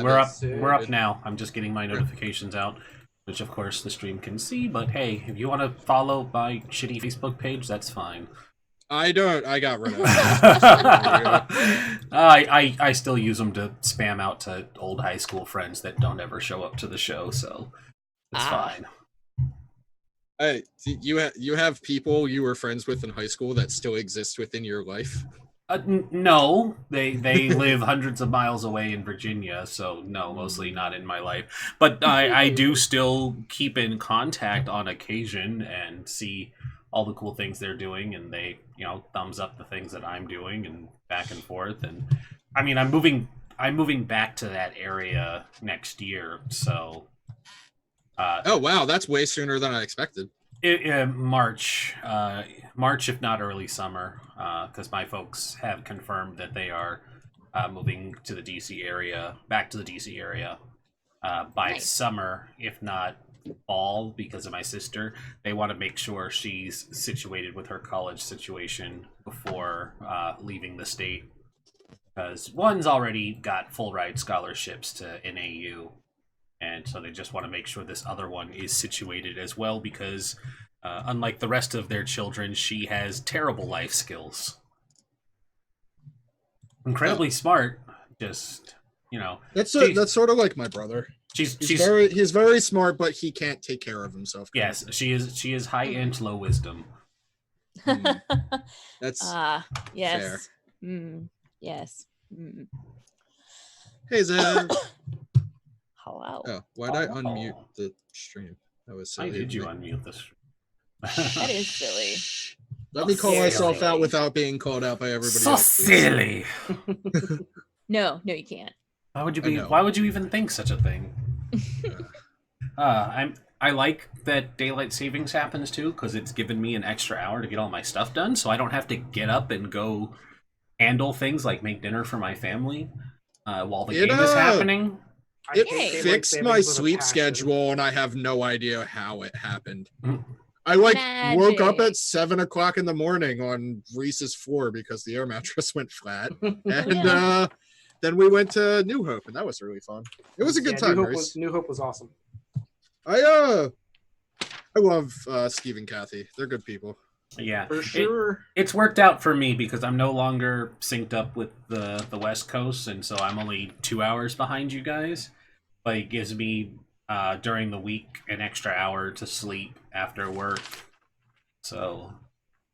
We're up now. I'm just getting my notifications out, which of course the stream can see. But hey, if you want to follow my shitty Facebook page, that's fine. I don't. I got rid of it. I still use them to spam out to old high school friends that don't ever show up to the show, so it's fine. Hey, you have people you were friends with in high school that still exist within your life? No, they live hundreds of miles away in Virginia, so no, mostly not in my life. But I do still keep in contact on occasion and see all the cool things they're doing, and they, thumbs up the things that I'm doing, and back and forth. And I mean, I'm moving back to that area next year, so. Oh wow, that's way sooner than I expected. March, if not early summer, because my folks have confirmed that they are moving to the DC area, back to the DC area, by summer, if not fall, because of my sister. They want to make sure she's situated with her college situation before leaving the state, because one's already got full ride scholarships to NAU. And so they just want to make sure this other one is situated as well, because unlike the rest of their children, she has terrible life skills. Incredibly smart, just, That's sort of like my brother. He's very smart, but he can't take care of himself. Yes, she is high end, low wisdom. That's yes. fair. Yes. Hey, Zeb. Hello. Oh, why'd I unmute the stream? That was silly. Why did you unmute this? That is silly. Let me call myself out without being called out by everybody so else. Silly. No, you can't. Why would you be? Why would you even think such a thing? I like that daylight savings happens too, because it's given me an extra hour to get all my stuff done, so I don't have to get up and go handle things like make dinner for my family while the game is happening. It fixed my sleep schedule, and I have no idea how it happened. I woke up at 7 o'clock in the morning on Rhys's floor because the air mattress went flat, and then we went to New Hope, and that was really fun. It was a good time. New Hope was awesome. I love Steve and Kathy. They're good people. Yeah, for sure. It's worked out for me because I'm no longer synced up with the West Coast, and so I'm only 2 hours behind you guys. But it gives me during the week an extra hour to sleep after work. So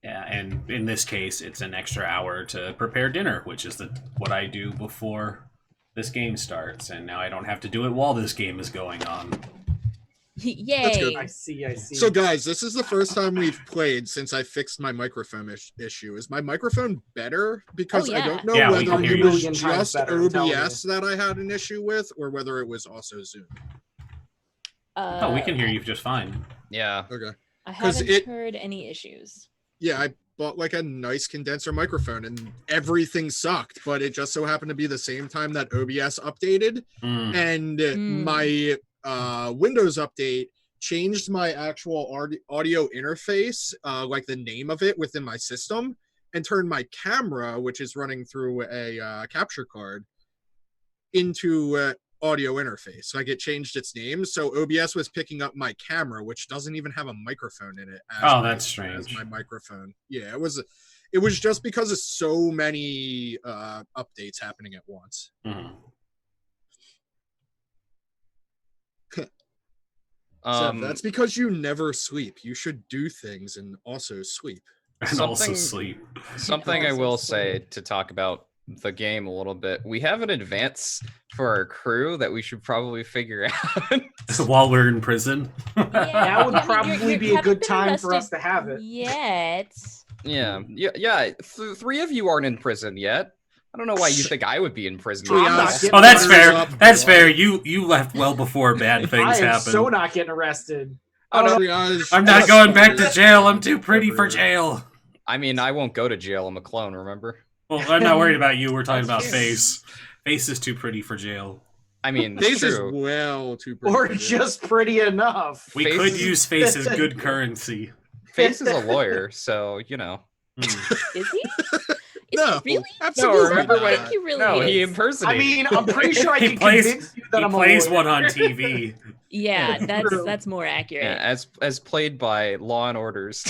yeah, and in this case, it's an extra hour to prepare dinner, which is what I do before this game starts, and now I don't have to do it while this game is going on. Yay! That's good. I see. So, guys, this is the first time we've played since I fixed my microphone issue. Is my microphone better? Because I don't know whether it was just OBS that I had an issue with, or whether it was also Zoom. We can hear you just fine. Yeah. Okay. I haven't heard any issues. Yeah, I bought like a nice condenser microphone, and everything sucked, but it just so happened to be the same time that OBS updated, and my Windows update changed my actual audio interface, like the name of it within my system, and turned my camera, which is running through a capture card, into audio interface. Like it changed its name, so OBS was picking up my camera, which doesn't even have a microphone in it. That's strange. As my microphone. Yeah, it was just because of so many updates happening at once. So that's because you never sleep. You should do things and also sleep. And also sleep. Something I will say to talk about the game a little bit. We have an advance for our crew that we should probably figure out. While we're in prison? That would probably be a good time for us to have it. Yet. Yeah. Three of you aren't in prison yet. I don't know why you think I would be in prison. That's fair. That's fair. You left well before bad things happened. I am so not getting arrested. I'm not going back to jail. I'm too pretty for jail. I mean, I won't go to jail. I'm a clone, remember? Well, I'm not worried about you. We're talking about Face. Face is too pretty for jail. I mean, Face is well too pretty. Or just pretty enough. We could use Face as good currency. Face is a lawyer, so, Is he? No, Really? absolutely No, remember not. when- I think he really No, is. he impersonated. I mean, I'm pretty sure I He can plays- convince you that He I'm plays a one lawyer. on TV. Yeah, True. that's more accurate. Yeah, as played by Law and Orders.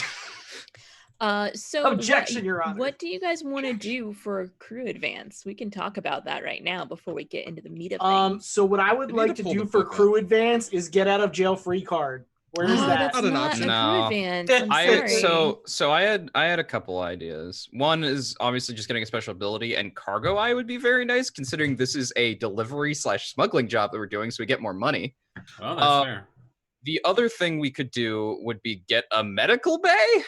So Objection, Your Honor. what do you guys want to do for crew advance? We can talk about that right now before we get into the meat of things. So what I would We need like to to pull do the for book crew advance is get out of jail free card. Where is Oh, that? that's Not an not option. a crew No. advance. I'm I sorry. so I had a couple ideas. One is obviously just getting a special ability, and cargo eye would be very nice considering this is a delivery / smuggling job that we're doing, so we get more money. Oh, that's fair. The other thing we could do would be get a medical bay.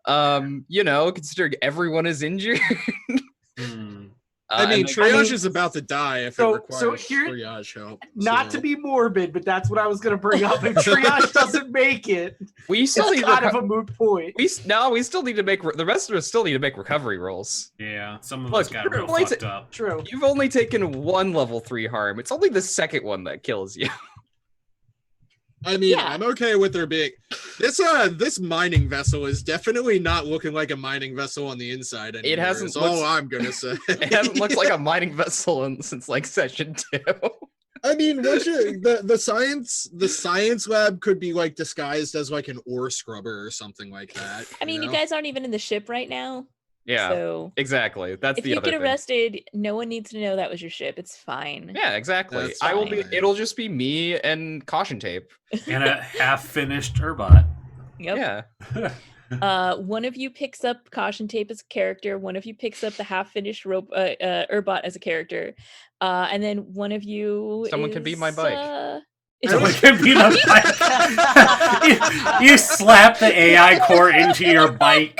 Considering everyone is injured. Hmm. I mean, and triage is about to die if so- it requires so here- triage help. Not so- to be morbid, but that's what I was going to bring up. If triage doesn't make it, we still it's need kind of a moot point. we still need to make the rest of us still need to make recovery rolls. Yeah, some of Look, us got real wait fucked up. True. You've only taken one level 3 harm. It's only the second one that kills you. I mean, Yeah. I'm okay with there being this mining vessel is definitely not looking like a mining vessel on the inside anymore. hasn't is all looked- I'm gonna say. It hasn't looked like a mining vessel since like session 2. I mean, the science lab could be like disguised as like an ore scrubber or something like that. I mean, you know? guys aren't even in the ship right now. Yeah, So exactly. That's if the you other get thing. arrested, no one needs to know that was your ship. It's fine. Yeah, exactly. That's I will be. fine. It'll just be me and caution tape. And a half-finished Urbot. Yep. Yeah. One of you picks up caution tape as a character. One of you picks up the half-finished Urbot as a character, and then one of you. Someone can be my bike. Someone can be the bike. you slap the AI core into your bike.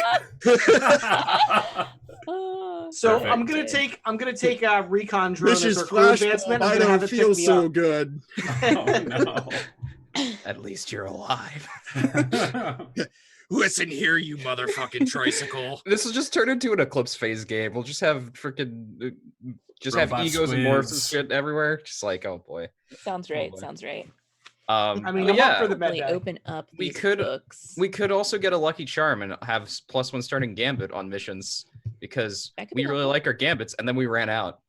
So Perfect. I'm gonna take a recon drone This as is our crew flash. advancement. I I'm gonna have don't it feel pick me so up. good. Oh, At least you're alive. no. Listen here, you motherfucking tricycle. This will just turn into an Eclipse phase game. We'll just have freaking. Just have Robot egos and morphs and squids. shit everywhere. Just like, oh boy. Sounds right. boy. Sounds right. I mean, but I'm yeah. up for the med Probably bay. open up. We These could- books. We could also get a lucky charm and have +1 starting gambit on missions because That could we be really helpful. like our gambits, and then we ran out.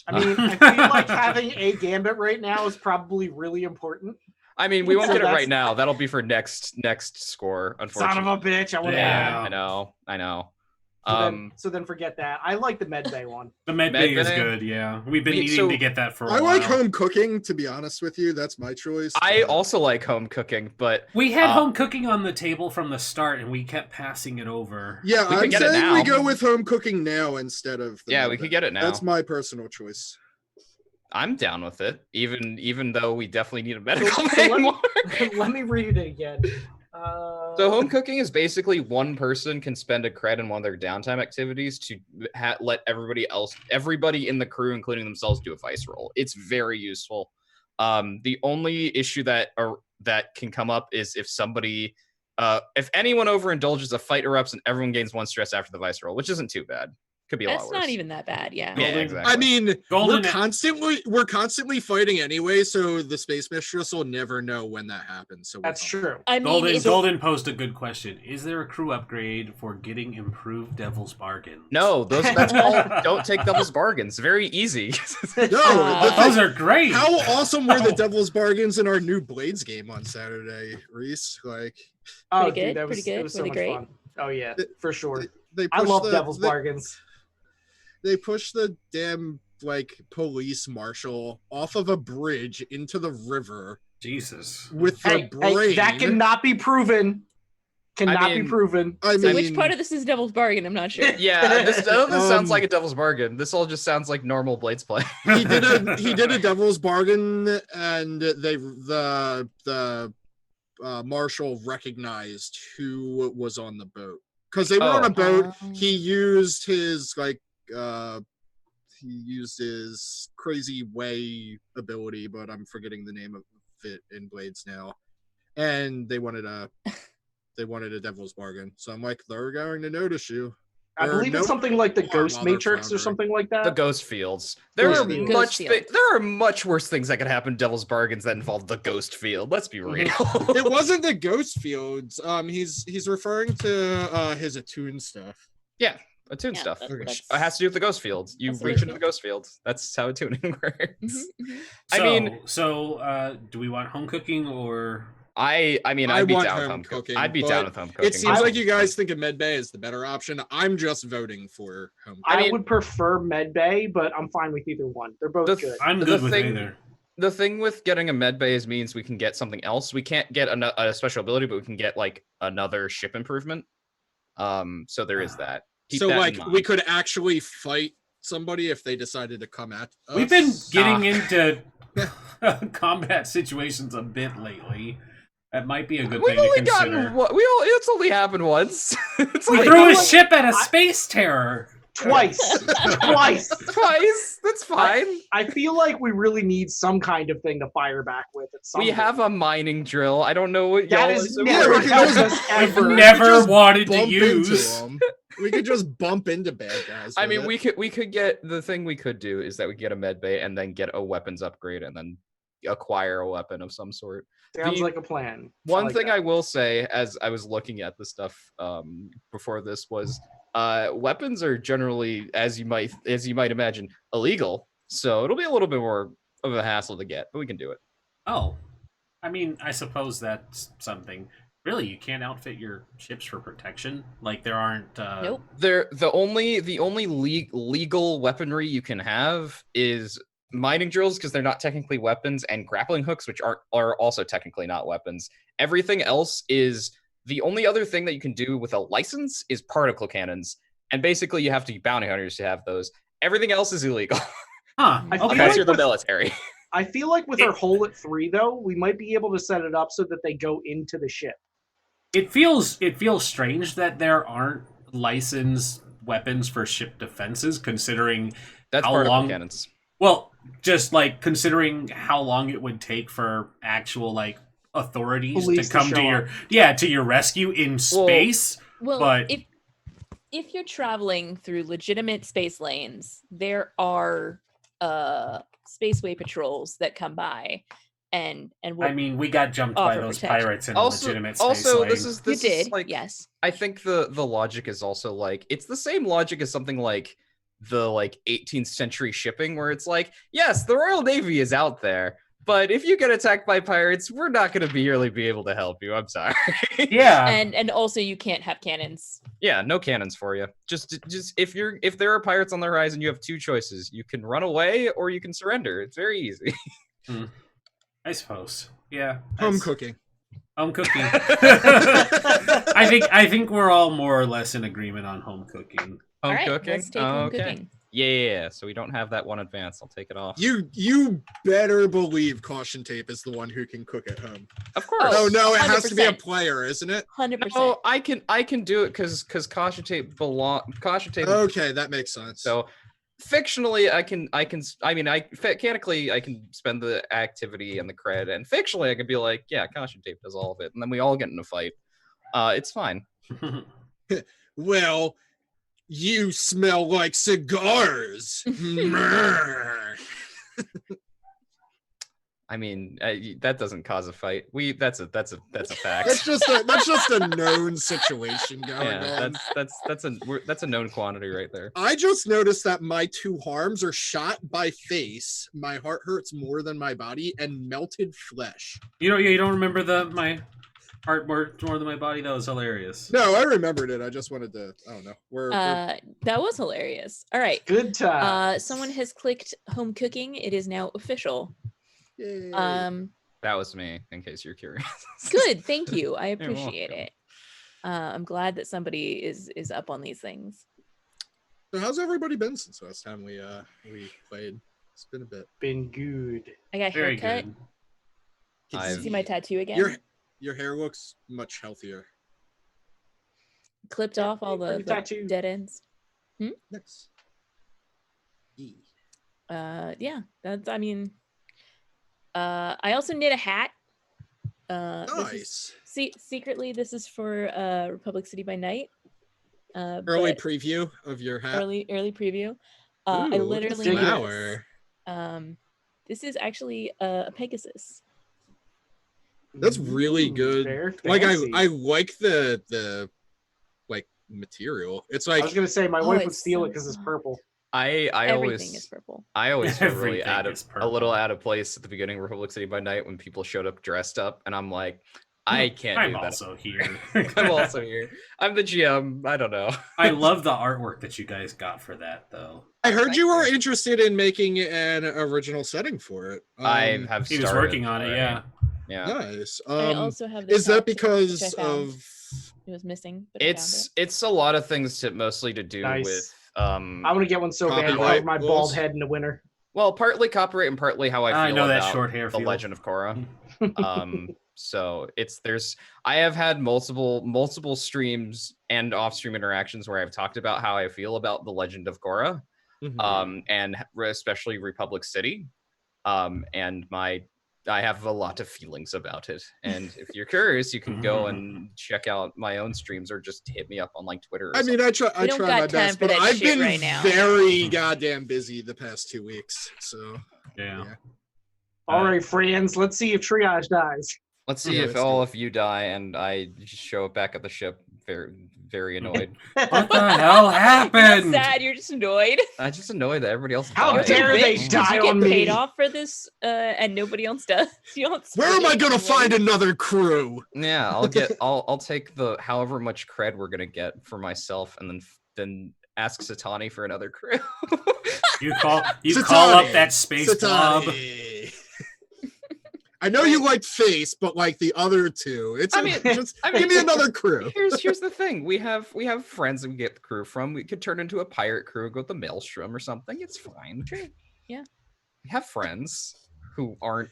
I mean, I feel like having a gambit right now is probably really important. I mean, we won't So get it that's- right now. That'll be for next score. Son Unfortunately, of a bitch! I would Yeah. have. I know. So then forget that. I like the med bay one. The med Med bay is bay? good, yeah. We've been We- needing so- to get that for a I while. like home cooking, to be honest with you. That's my choice. I but- also like home cooking, but We had Uh, home cooking on the table from the start, and we kept passing it over. Yeah, We could I'm get it saying we now. go with home cooking now instead of. the yeah, med we bay. could get it now. That's my personal choice. I'm down with it, even though we definitely need a medical so bay let me- more. Let me read it again. So home cooking is basically one person can spend a cred in one of their downtime activities to let everybody in the crew, including themselves, do a vice roll. It's very useful. The only issue that can come up is if somebody, if anyone overindulges, a fight erupts and everyone gains 1 stress after the vice roll, which isn't too bad. Could be a That's lot worse. not even that bad. Yeah. Yeah, Golden- exactly. I mean, Golden- we're constantly fighting anyway, so the space mistress will never know when that happens. So we're That's fine. true. I mean, Golden if- Golden posed a good question. Is there a crew upgrade for getting improved Devil's Bargain? No, that's all. Don't take devil's bargains. Very easy. No, Uh, Those are great. how awesome were the Devil's Bargains in our new Blades game on Saturday, Reese? Like, Oh, Pretty dude, good, that was, pretty it good, was so really much great. fun. Oh yeah, for sure. they I pushed love Devil's Bargains. They pushed the damn like police marshal off of a bridge into the river Jesus. with the Hey, brain. that cannot be proven. Cannot mean- be proven. I So mean, which part of this is Devil's Bargain? I'm not sure. Yeah, this sounds Um, like a devil's bargain. This all just sounds like normal Blades play. he did a Devil's Bargain, and the marshal recognized who was on the boat because they were on Oh. a boat. Oh. He used his crazy way ability, but I'm forgetting the name of it in Blades now. And they wanted a Devil's Bargain. So I'm like, they're going to notice you. I Or believe no it's something like the more, Ghost Matrix or motherfucker. something like that. The Ghost Fields. There Ghost are Fields. Ghost Fields. there are much worse things that could happen in Devil's Bargains that involve the Ghost Field. Let's be real. It wasn't the Ghost Fields. He's referring to his Attune stuff. Attune Yeah, stuff. that- Which that's- has to do with the ghost field. You that's reach into original. the ghost field. That's how attuning works. Mhm. I mean- do we want home cooking or? I mean, I I'd be want down with home home cooking, cooking. I'd be but down with home cooking. It seems I- like you guys think a med bay is the better option. I'm just voting for home. I I, mean- would prefer med bay, but I'm fine with either one. They're both The- good. I'm The good with thing- either. The thing with getting a med bay is means we can get something else. We can't get a special ability, but we can get like another ship improvement. So there is that. Keep So that in like mind. we could actually fight somebody if they decided to come at us. We've been getting into combat situations a bit lately. That might be a good We've thing to only consider. gotten what it's only happened once. It's We only threw a happened ship at a space terror. Twice. Twice. twice. That's fine. I feel like we really need some kind of thing to fire back with at some We point. have a mining drill. I don't know what That y'all is are never we can helped just- us I've ever. never just wanted to bump use. into them. We could just bump into bad guys. I with mean, it. we could get the thing we could do is that we get a med bay and then get a weapons upgrade and then acquire a weapon of some sort. Sounds the- like a plan. One like thing that. I will say, as I was looking at the stuff before this, was weapons are generally, as you might imagine, illegal. So it'll be a little bit more of a hassle to get, but we can do it. Oh, I mean, I suppose that's something. Really, you can't outfit your ships for protection. Like there aren't. Nope. The only legal weaponry you can have is mining drills because they're not technically weapons, and grappling hooks, which are also technically not weapons. Everything else is the only other thing that you can do with a license is particle cannons, and basically you have to be bounty hunters to have those. Everything else is illegal Huh. I feel Okay. unless like you're the with- military. I feel like with our hole at 3, though, we might be able to set it up so that they go into the ship. It feels strange that there aren't licensed weapons for ship defenses, considering That's How particle long- cannons. well, just like considering how long it would take for actual like authorities Police to to come to show your rescue in space. Well, But- if you're traveling through legitimate space lanes, there are spaceway patrols that come by and will I mean, we got jumped by offer those protection. pirates in a Also, legitimate space lane. this you is did, like yes. I think the logic is also like it's the same logic as something like the 18th century shipping, where it's like, yes, the Royal Navy is out there, but if you get attacked by pirates, we're not going to really be able to help you. I'm sorry. yeah. And also you can't have cannons. Yeah, no cannons for you. Just if there are pirates on the horizon, you have two choices: you can run away or you can surrender. It's very easy. I suppose. Yeah. home that's- cooking. Home cooking. I think we're all more or less in agreement on home cooking. All Home right, cooking. let's take home okay. cooking. Yeah. So we don't have that one advance. I'll take it off. You better believe Caution Tape is the one who can cook at home. Of course. Oh no, it has to be a 100%. player, isn't it? 100%. No, I can do it because caution tape Okay, that makes sense. So fictionally mechanically I can spend the activity and the cred, and fictionally I can be like, yeah, caution tape does all of it, and then we all get in a fight. It's fine. Well, you smell like cigars. Mrrr. I mean, that doesn't cause a fight. That's a fact. That's just a known situation going Yeah, on. that's a known quantity right there. I just noticed that my two arms are shot by face. My heart hurts more than my body, and melted flesh. You don't remember my heart more than my body? That was hilarious. No, I remembered it. I just wanted to. I don't know. We're that was hilarious. All right. Good time. Someone has clicked home cooking. It is now official. yay. That was me, in case you're curious. Good. Thank you. I welcome. appreciate it. I'm glad that somebody is up on these things. So how's everybody been since last time we played? It's been a bit. Been good. I got a Very haircut. good. Can I've- you see my tattoo again? Your hair looks much healthier. Clipped off all Pretty the tattoo. dead ends. Nice. E. Yeah. That's. I mean. I also knit a hat. Nice. Secretly, this is for Republic City by Night. Early but preview of your hat. early preview. Ooh, I look at literally the knit flower. this. This is actually a Pegasus. That's really Ooh, good. very Like fancy. I like the like material. It's I like was gonna say my wife would it's steal so it because it's soft. purple. I Everything is always purple. feel really Everything is a little purple. out of place at the beginning of Republic City by Night when people showed up dressed up, and I'm like, I can't I'm do that. also here. I'm also here. I'm the GM. I don't know. I love the artwork that you guys got for that, though. I heard Thank you were you. interested in making an original setting for it. I have He was started working on it, already. yeah. Yeah. Nice. I also have this Is that hat, which because I found. of It was missing, but I found It's a lot of things mostly to do Nice. with I want to get one so bad to Copyright cover my rules? bald head in the winter. well, partly copyright and partly how I feel I know that about short hair the feel. Legend of Korra. So I have had multiple streams and off-stream interactions where I've talked about how I feel about the Legend of Korra, and especially Republic City, and I have a lot of feelings about it. And if you're curious, you can go and check out my own streams or just hit me up on like Twitter. Or I mean, I try We don't my got time best, for but that I've shit been right now. very goddamn busy the past 2 weeks. So Yeah. All right, friends, let's see if Triage dies. let's see Yeah, if let's all do of you die and I just show up back at the ship very, very annoyed. What the hell it. You're happened? not sad. You're just annoyed. I'm just annoyed that everybody else How died. dare they Did die you get on me? paid off for this, and nobody else does? You don't where am I split gonna it find anyway. another crew? Yeah, I'll take the however much cred we're gonna get for myself, and then ask Satani for another crew. You call up Satani. that space blob. Satani. I know you like Face, but like the other two, it's I mean- just I mean- give me another crew. Here's the thing: we have friends that we get the crew from. We could turn into a pirate crew, go with the Maelstrom or something. It's fine. Yeah. We have friends who aren't.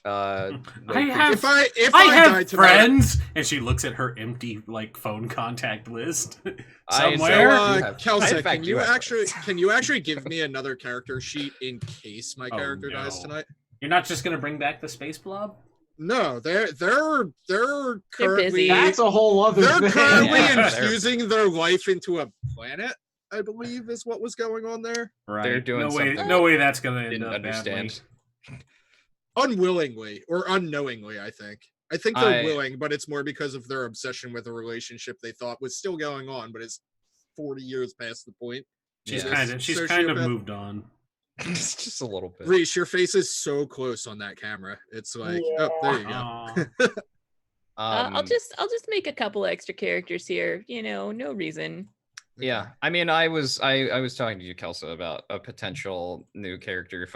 I like, have- If I I die have tonight, friends, and she looks at her empty like phone contact list I- So, somewhere. You have- I, Kelsa, in fact, can do you have actually give me another character sheet in case my Oh, character dies no. tonight? You're not just gonna bring back the space blob? No, they're currently busy. That's a whole other they're thing. currently Yeah, infusing their life into a planet, I believe is what was going on there. Right. They're doing something No way that's gonna end didn't up understand. badly. Unwillingly or unknowingly, I think. I think they're I- willing, but it's more because of their obsession with a relationship they thought was still going on, but is 40 years past the point. She's Yeah. kind of Sociopath. moved on. It's just a little bit. Rhys, your face is so close on that camera. It's like, oh, there you go. Aw. I'll just make a couple extra characters here. You know, no reason. Yeah, I mean, I was talking to you, Kelsa, about a potential new character if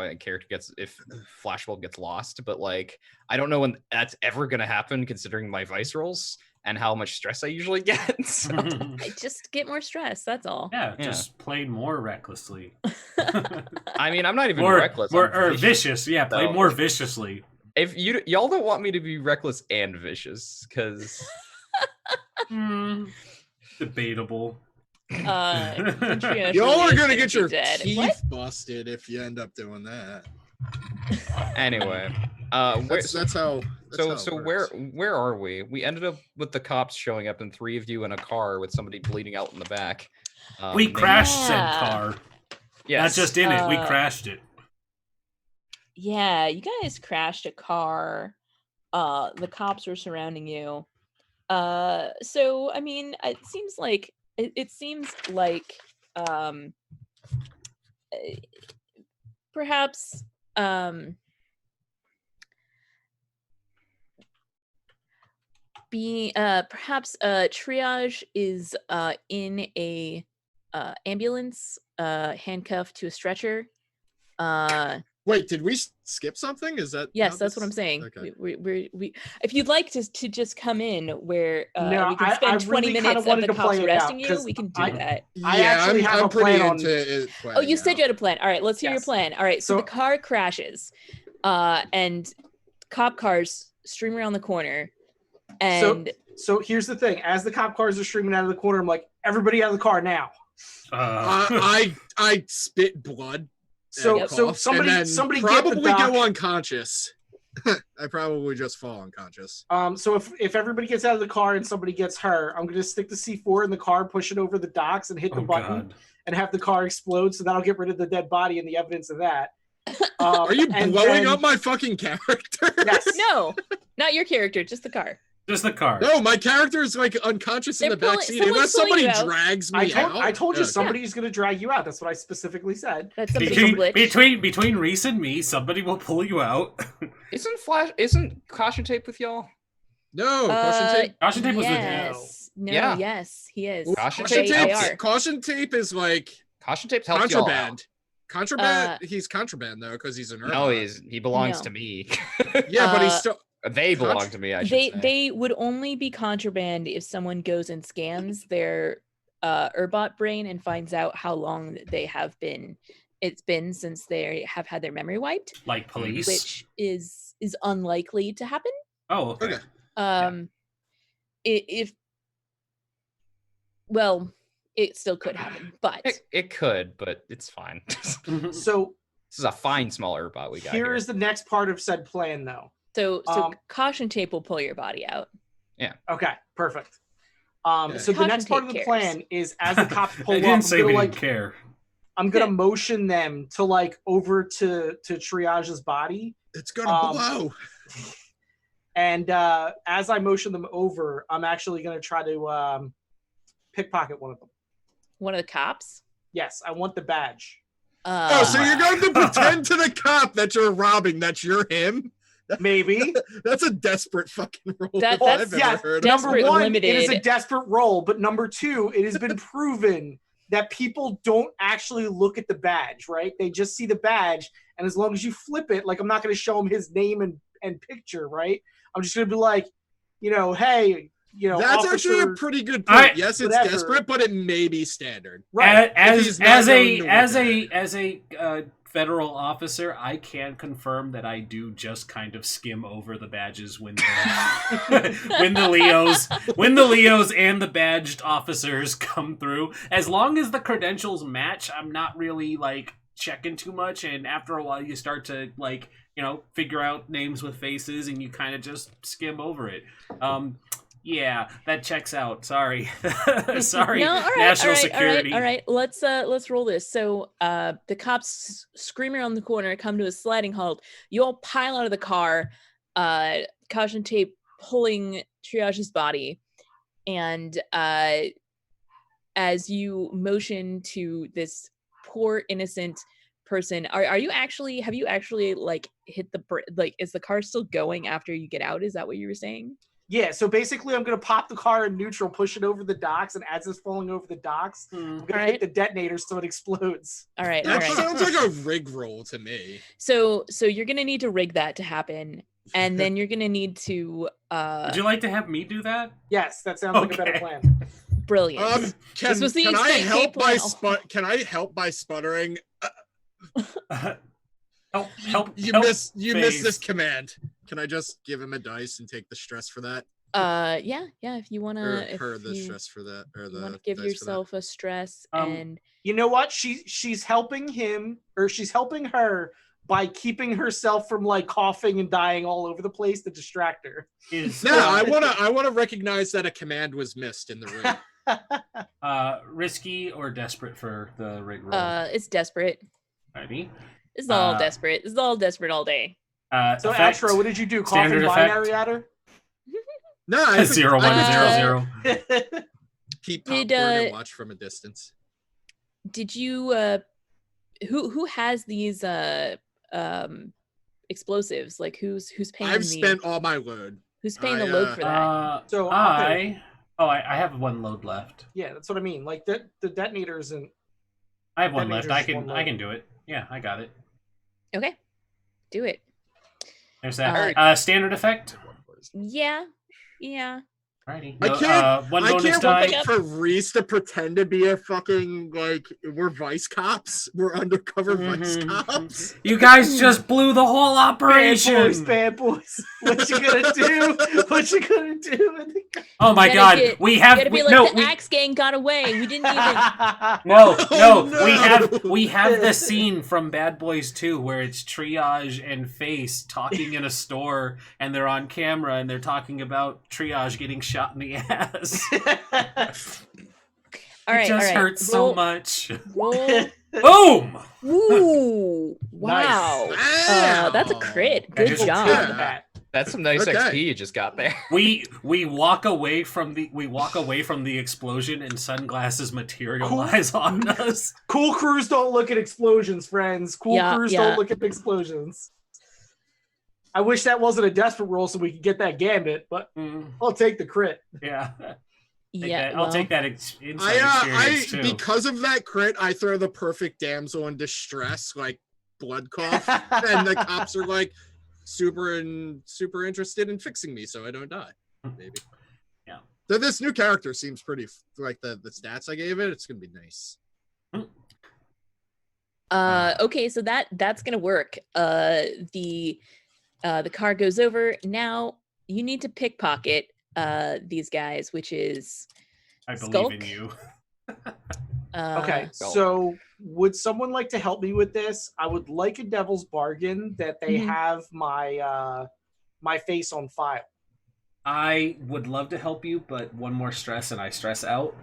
Flashbulb gets lost, but like I don't know when that's ever gonna happen, considering my vice rolls and how much stress I usually get. So, I just get more stress. That's all. Yeah, Yeah. just play more recklessly. I mean, I'm not even More reckless. More, I'm or vicious. Yeah, play So- more viciously. If y'all don't want me to be reckless and vicious, because Debatable. Triage Y'all really are is gonna get be your dead. teeth What? busted if you end up doing that. anyway, That's how. so where are we? We ended up with the cops showing up and 3 of you in a car with somebody bleeding out in the back. We Maybe- crashed said Yeah. car. Yes. Not just in it, we Uh, crashed it. Yeah, you guys crashed a car. The cops were surrounding you. So I mean, it seems like perhaps Triage is in a ambulance, handcuffed to a stretcher. Wait, did we skip something? Is that? Yes, how that's what this- I'm saying. Okay. We if you'd like to just come in where No, we can I spend 20 really kinda minutes of wanted the to cops play it out, arresting you, 'cause we can do I- that. I Yeah, actually have I'm a pretty plan on- into it. Oh, you said you had a plan. All right, let's hear your Yes. plan. All right, so the So- car crashes, and cop cars stream around the corner, and So here's the thing: as the cop cars are streaming out of the corner, I'm like, "Everybody out of the car now!" I spit blood. So and so cough, somebody and then somebody get the probably doc. go unconscious. I probably just fall unconscious. So if everybody gets out of the car and somebody gets her, I'm gonna stick the C4 in the car, push it over the docks, and hit the Oh, button, God. and have the car explode. So that'll get rid of the dead body and the evidence of that. Are you and blowing then- up my fucking character? Yes. no, not your character, just the car. Just the car. No, my character is like unconscious in They're the back pulling- seat someone's unless pulling somebody you out. drags me out. I told you Okay. somebody's going to drag you out. That's what I specifically said. That's somebody's glitch. Between Rhys and me, somebody will pull you out. Isn't caution tape with y'all? No, caution tape. Caution tape was with you. Yes. No, Yeah. yes, he is. Caution Caution tape They helps. are. Caution tape is like Caution tape helps y'all out. contraband. Contraband. He's contraband though, because he's an No, robot. he belongs No. to me. Yeah, but he's still. They belong to me. I should say. They would only be contraband if someone goes and scans their Urbot brain and finds out how long they have been. It's been since they have had their memory wiped, Like police. which is unlikely to happen. Oh, okay. Okay. If well, it still could happen, but It could, but it's fine. Mhm. So This is a fine small Urbot we got here here. is the next part of said plan, though. so Um, caution tape will pull your body out. Okay, perfect. Okay. So the Caution next part of tape the cares. plan is as the cops I pull up, didn't say we didn't care. I'm gonna motion them to like over to Triage's body. It's gonna blow. And as I motion them over, I'm actually gonna try to pickpocket one of them. One of the cops. Yes, I want the badge. Oh, so you're going to pretend to the cop that you're robbing that you're him? Maybe. That's a desperate fucking role That- if that's- I've ever Yes, heard Des- of. number Desperate one, Limited. it is a desperate role, but number two, it has been proven that people don't actually look at the badge, right? They just see the badge, and as long as you flip it, like I'm not going to show them his name and picture, right? I'm just going to be like, hey, That's officer, actually a pretty good point. I- Yes, it's whatever. desperate, but it may be standard. right? If he's not going to work As a federal officer, I can confirm that I do just kind of skim over the badges when when the Leos and the badged officers come through. As long as the credentials match, I'm not really like checking too much, and after a while you start to like figure out names with faces and you kind of just skim over it. Yeah, that checks out. Sorry. Sorry. No, all right, National all right, security. All right, let's roll this. So the cops scream around the corner, come to a sliding halt. You all pile out of the car, caution tape pulling Triage's body, and as you motion to this poor innocent person, have you actually like hit the is the car still going after you get out? Is that what you were saying? Yeah, so basically I'm going to pop the car in neutral, push it over the docks, and as it's falling over the docks, I'm going to hit the detonator so it explodes. All right, all That right. sounds like a rig roll to me. So you're gonna need to rig that to happen, and then you're gonna need to Would you like to have me do that? Yes, that sounds like a better Okay. plan. brilliant. Can was the I escape help by plan. Can I help by sputtering? Help! You help miss phase. this command. Can I just give him a dice and take the stress for that, Yeah, if you wanna, or if her the you, stress for that, or you the wanna give dice for that? yourself a stress, Um, and You know what? She's helping him, or she's helping her by keeping herself from like coughing and dying all over the place to distract her. Is No, I wanna recognize that a command was missed in the room. risky or desperate for the rig roll? it's desperate. Alrighty. This is all Uh, desperate. This is all desperate all day. So Effect. Astro, what did you do? Standard Coughing effect. binary at her? No, I think- 0, 1, I 0, 0. keep Did, popcorn and watch from a distance. Did you who has these explosives? Like who's paying I've the spent all my load. who's paying the I, load for that? So, I have one load left. Yeah, that's what I mean. Like the detonator isn't. I have one That left. means I there's one can load. do it. Yeah, I got it. Okay. Do it. There's that. Standard effect. Yeah. Alrighty. I can't. One I bonus can't die. wait for Rhys to pretend to be a fucking we're vice cops. We're undercover vice Mhm. cops. You guys just blew the whole operation. Bad boys. What you gonna do? What you gonna do? Oh my You god, gotta we You have gotta be like the Axe Gang got away. We didn't even. no, Oh, we have the scene from Bad Boys 2 where it's Triage and Face talking in a store and they're on camera and they're talking about Triage getting shot in the ass. All right. It just all right. hurts so much. Roll. Boom! Ooh! Wow. Wow. That's a crit. I Good just- job. Yeah. That's some nice Okay. XP you just got there. We walk away from the explosion and sunglasses materialize on us. Cool crews don't look at explosions, friends. Cool crews don't look at explosions. I wish that wasn't a desperate roll so we could get that gambit, but I'll take the crit. Yeah. Yeah, I'll take that inside I experience too. because of that crit, I throw the perfect damsel in distress, like blood cough, and the cops are like super interested in fixing me so I don't die. Maybe. Yeah. So this new character seems pretty like the stats I gave it. It's gonna be nice. Okay, so that's gonna work. The car goes over. Now you need to pickpocket these guys, which is I believe Skulk. in you. Okay, Skulk. so would someone like to help me with this? I would like a devil's bargain that they have my my face on file. I would love to help you, but one more stress and I stress out.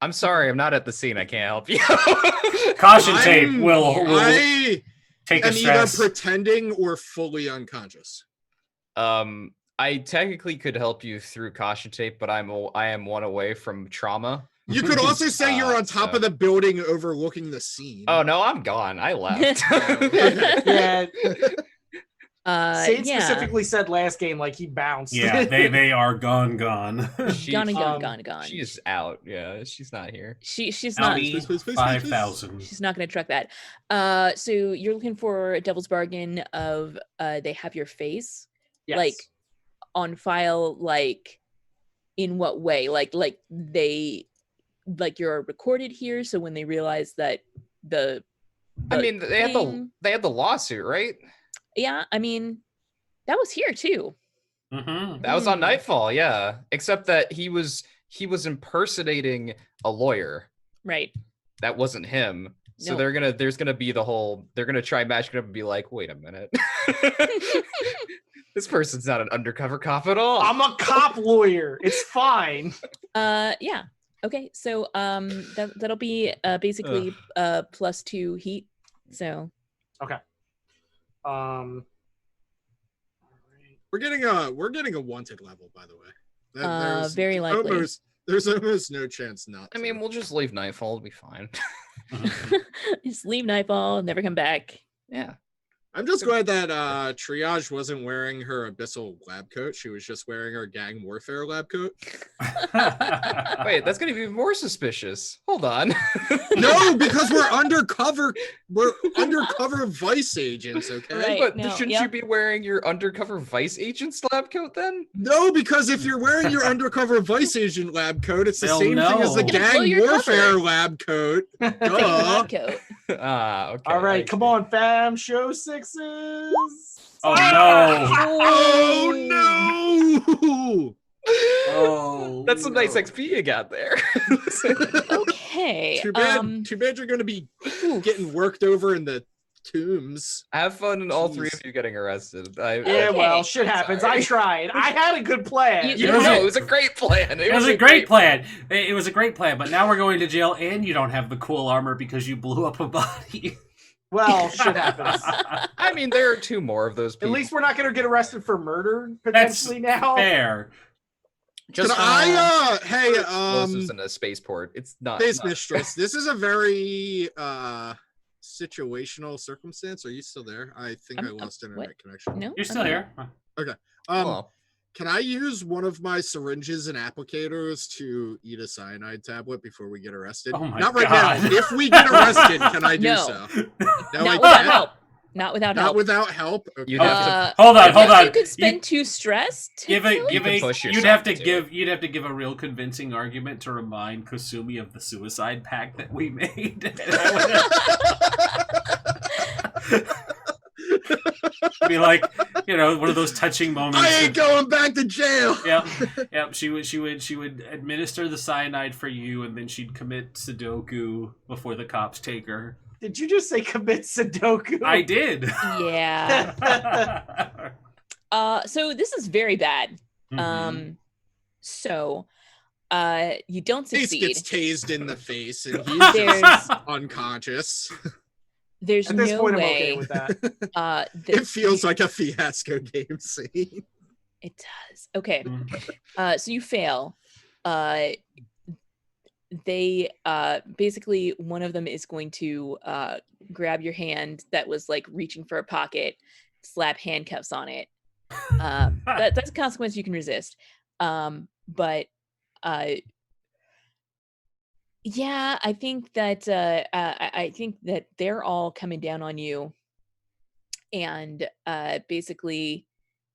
I'm sorry, I'm not at the scene. I can't help you. Caution tape will I take a am either stress. pretending or fully unconscious. I technically could help you through caution tape, but I am one away from trauma. You could also say you're on top so- of the building overlooking the scene. Oh no, I'm gone. I left. Yeah, Saint yeah. specifically said last game like he bounced. Yeah, they are gone. She- Gone. She's out. Yeah, she's not here. She's not. Audi please. 5,000. She's not going to truck that. So you're looking for a devil's bargain of they have your face Yes. like on file, like in what way? Like they like you're recorded here, so when they realize that I mean, they had thing- the lawsuit, right? yeah, I mean that was here too. Mm-hmm. That was on Nightfall, yeah. Except that he was impersonating a lawyer. Right. That wasn't him. So No. they're gonna try matching it up and be like, wait a minute. This person's not an undercover cop at all. I'm a cop lawyer. It's fine. Yeah. Okay. So that'll be basically +2 heat. So We're getting a wanted level, by the way. There's very likely. There's almost no chance not. I mean, we'll just leave Nightfall. It'll be fine. just leave Nightfall, never come back. Yeah. I'm just glad that Triage wasn't wearing her Abyssal lab coat. She was just wearing her gang warfare lab coat. Wait, that's gonna be even more suspicious. Hold on. No, because we're undercover. We're undercover vice agents, okay? Right. But no, shouldn't yep. you be wearing your undercover vice agent's lab coat then? No, because if you're wearing your undercover vice agent lab coat, it's the They'll same thing as the know. You're gonna blow gang your warfare cover. lab coat. Fake Duh. lab coat. Okay. All I right, come see. on, fam. Show sixes. Oh no! Oh no! Oh, That's some nice no. XP you got there. Okay. Too bad you're gonna be getting worked over in the tombs. Have fun in all three Jeez. of you getting arrested. Yeah, Okay. well, shit happens. Sorry. I tried. I had a good plan. You- No, it was a great plan. It was a great plan. It was a great plan, but now we're going to jail, and you don't have the cool armor because you blew up a body. Well, shit happens. I mean, there are two more of those At people. least we're not going to get arrested for murder potentially now. Fair. Can Just I hey explosives in a spaceport. It's not. Space not- Mistress, this is a very situational circumstance. Are you still there? I think I I'm- lost internet what? connection. No, You're still here. Well, Can I use one of my syringes and applicators to eat a cyanide tablet before we get arrested? Oh my Not right God. now. If we get arrested, can I do No. so? No, Not I without can't. help. Not without Not help. without help. Okay. You'd have to Hold on, I hold guess on. You could spend 2 stress. to Give kill a, give you. a, can push you'd yourself have to to give, you'd have to give a real convincing argument to remind Kasumi of the suicide pact that we made. Be like, one of those touching moments. I ain't going back to jail. Yep. She would administer the cyanide for you, and then she'd commit Sudoku before the cops take her. Did you just say commit Sudoku? I did. Yeah. So this is very bad. Mhm. So you don't Ace succeed. gets tased in the face and he's There's just unconscious. there's At this no point, way. I'm okay with that. It feels like a fiasco game scene. It does. Okay. So you fail. They basically, one of them is going to grab your hand that was like reaching for a pocket, slap handcuffs on it. That's a consequence you can resist. But yeah, I think that I think that they're all coming down on you, and basically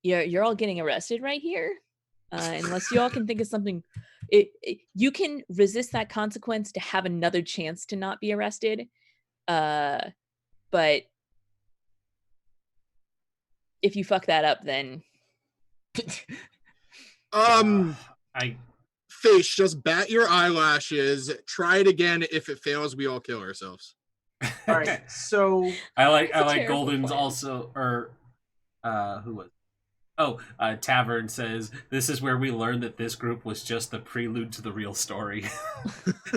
you're all getting arrested right here, unless you all can think of something. You can resist that consequence to have another chance to not be arrested, but if you fuck that up, then Face, just bat your eyelashes, try it again. If it fails, we all kill ourselves. All right, so I like terrible Golden's plan. also, or who was? Oh, Tavern says this is where we learned that this group was just the prelude to the real story.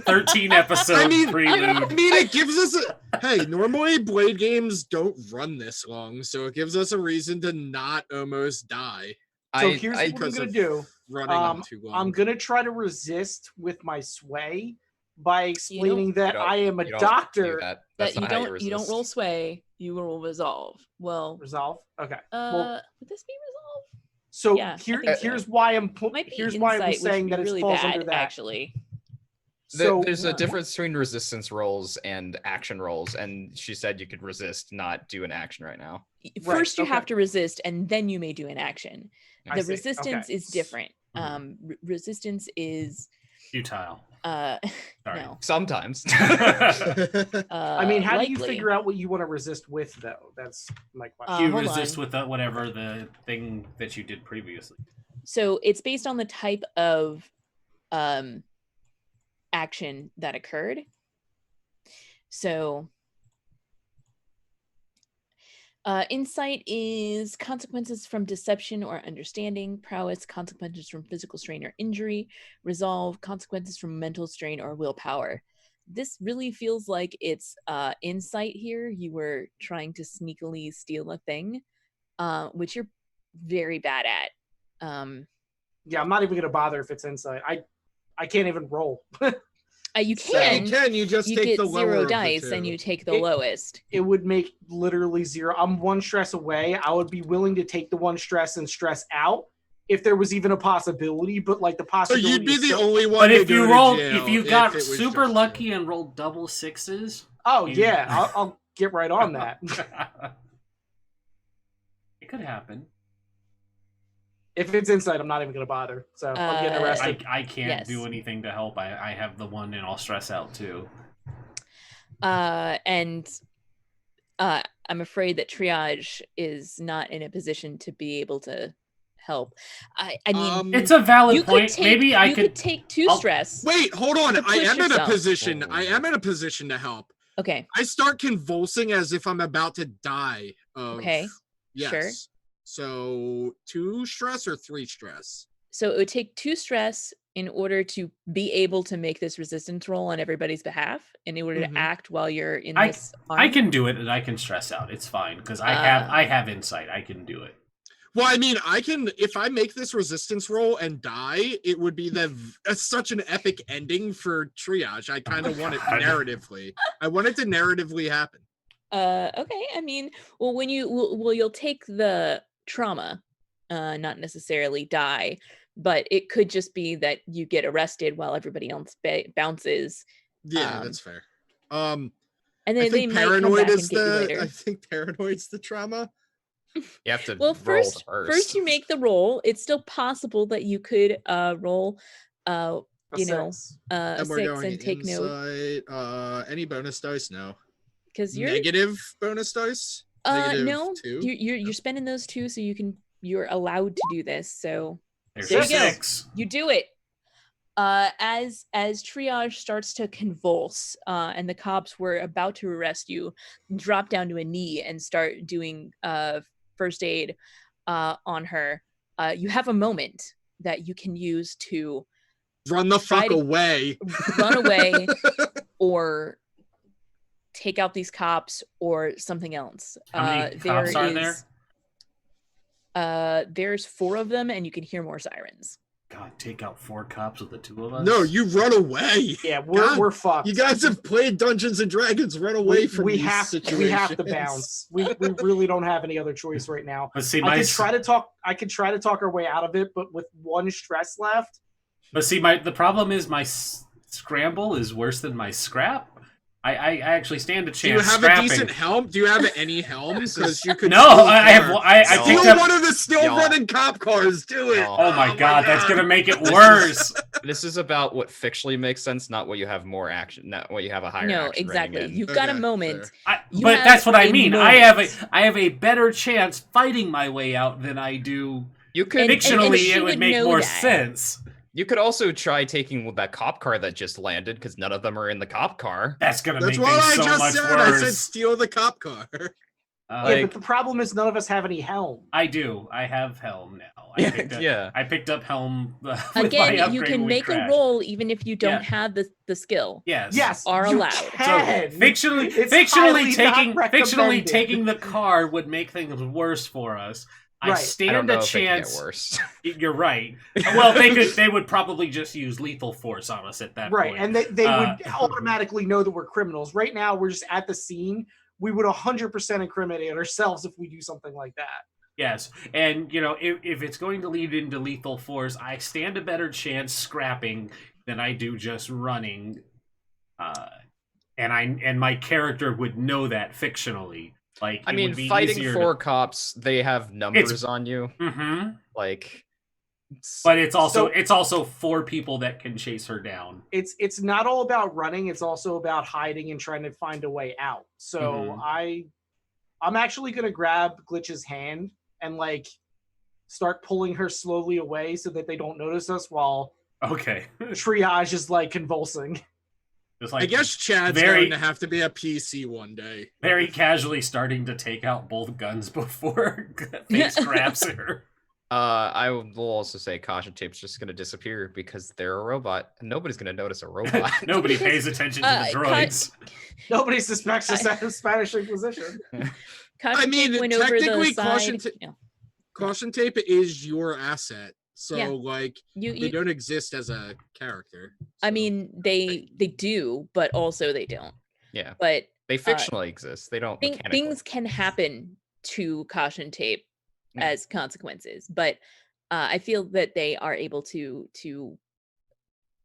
13 episode prelude. It gives us hey, normally Blade games don't run this long, so it gives us a reason to not almost die. So here's what I'm gonna do. Running on too long. I'm gonna try to resist with my sway by explaining that I am a You don't doctor. do that. that That's not how you don't resist. roll sway, you will resolve. Well, Resolve. Okay. Well, would this be resolve? so yeah, I think so. here's why I'm Might be here's why I'm insight, which saying would that be it really falls bad, under that. actually. So There's a difference between resistance rolls and action rolls, and she said you could resist, not do an action right now. First, you okay. have to resist, and then you may do an action. I The see. resistance Okay. is different. Mhm. Resistance is Futile. Sorry. Sorry. No. Sometimes. I mean, how do you likely. figure out what you want to resist with, though? That's my question. You hold resist on. with whatever the thing that you did previously. So it's based on the type of action that occurred. So insight is consequences from deception or understanding. Prowess, consequences from physical strain or injury. Resolve, consequences from mental strain or willpower. This really feels like it's insight here. You were trying to sneakily steal a thing, which you're very bad at. Yeah, I'm not even gonna bother if it's insight. I can't even roll. You So can. you can. You just You take get the lower 0 of the dice two. and you take the It- lowest. It would make literally 0. I'm 1 stress away. I would be willing to take the 1 stress and stress out if there was even a possibility. But like the So possibility, you'd be is the still- only one. But to if go you to rolled, jail if you got it was super just lucky you. and rolled double sixes, Oh you- yeah, I'll get right on that. It could happen. If it's insight, I'm not even gonna bother. So I'm getting arrested. I can't Yes. do anything to help. I have the one and I'll stress out too. And I'm afraid that triage is not in a position to be able to help. I mean, It's a valid you could point. take, Maybe I you could. take 2 I'll- stress. Wait, hold on. To I push am in a yourself. position. I am in a position to help. Okay. I start convulsing as if I'm about to die. Okay. Yes. Sure. So 2 stress or 3 stress? So it would take 2 stress in order to be able to make this resistance roll on everybody's behalf, in order Mhm. to act while you're in I- this. I harm. can do it, and I can stress out. It's fine because I have insight. I can do it. Well, I mean, I can. If I make this resistance roll and die, it would be such an epic ending for triage. I kind of want it God. narratively. I want it to narratively happen. Okay. I mean, well, when you'll take the trauma, not necessarily die, but it could just be that you get arrested while everybody else bounces, Yeah, that's fair. and I then they think might come paranoid back is and get you the. later. I think paranoid's the trauma. You have to Well, roll first you make the roll. It's still possible that you could roll, A you know, 6. a And we're 6 going and take note, insight. Any bonus dice? No. because you're Negative bonus dice. no, -2. you're spending those 2, so you're allowed to do this. So There's There a you go. 6. you do it. As triage starts to convulse, and the cops were about to arrest you, drop down to a knee and start doing first aid on her. You have a moment that you can use to Run the Try fuck to- away. run away or take out these cops or something else. How many cops are there? There's 4 of them, and you can hear more sirens. God, take out 4 cops with the 2 of us? No, you run away. Yeah, God, we're fucked. You guys have played Dungeons and Dragons. Run away from we these have situations. we have to bounce. We really don't have any other choice right now. But see, I could try to talk our way out of it, but with 1 stress left. But see, the problem is my scramble is worse than my scrap. I actually stand a chance. Do you have scrapping. a decent helm? Do you have any helm? Because you could. No, I steal picked up one of the still running cop cars. Do it. No. Oh my god, that's gonna make it worse. This is about what fictionally makes sense, not what you have more action, not what you have a higher. No, action exactly. rating in. You've got a Okay, moment. But that's what I mean. moment. I have a better chance fighting my way out than I do. You could Fictionally, she it would would make know more that. sense. You could also try taking that cop car that just landed, because none of them are in the cop car. That's gonna That's make what I things so just much said. worse. I said steal the cop car. Yeah, but the problem is none of us have any helm. I do. I have helm now. Yeah. I picked up helm. With Again, my you upgrade can when we make crashed. a roll even if you don't Yeah. have the skill. Yes. Yes, Are you allowed. So can. fictionally It's highly not fictionally recommended. taking the car would make things worse for us. I Right. I don't stand know a if it could chance. get worse. You're right. Well, they would probably just use lethal force on us at that Right, point. and they would automatically know that we're criminals. Right now, we're just at the scene. We would 100% incriminate ourselves if we do something like that. Yes, and if it's going to lead into lethal force, I stand a better chance scrapping than I do just running. And my character would know that fictionally. Like, I it mean, would be fighting easier 4 cops, they have numbers on you. Mm-hmm. Like, But it's also 4 people that can chase her down. It's not all about running. It's also about hiding and trying to find a way out. So I'm actually gonna grab Glitch's hand and start pulling her slowly away so that they don't notice us while Okay. Triage is convulsing. Just I guess Chad's very- going to have to be a PC one day. very casually starting to take out both guns before Face grabs her. I will also say caution tape's just going to disappear because they're a robot and nobody's going to notice a robot. Nobody pays attention to the droids. Nobody suspects us of Spanish Inquisition. I mean, went over the technically, side. caution tape is your asset. So, Yeah. they don't exist as a character. I so. mean, they do, but also they don't. Yeah, But they fictionally exist. They don't. things mechanically. can happen to caution tape as consequences, but I feel that they are able to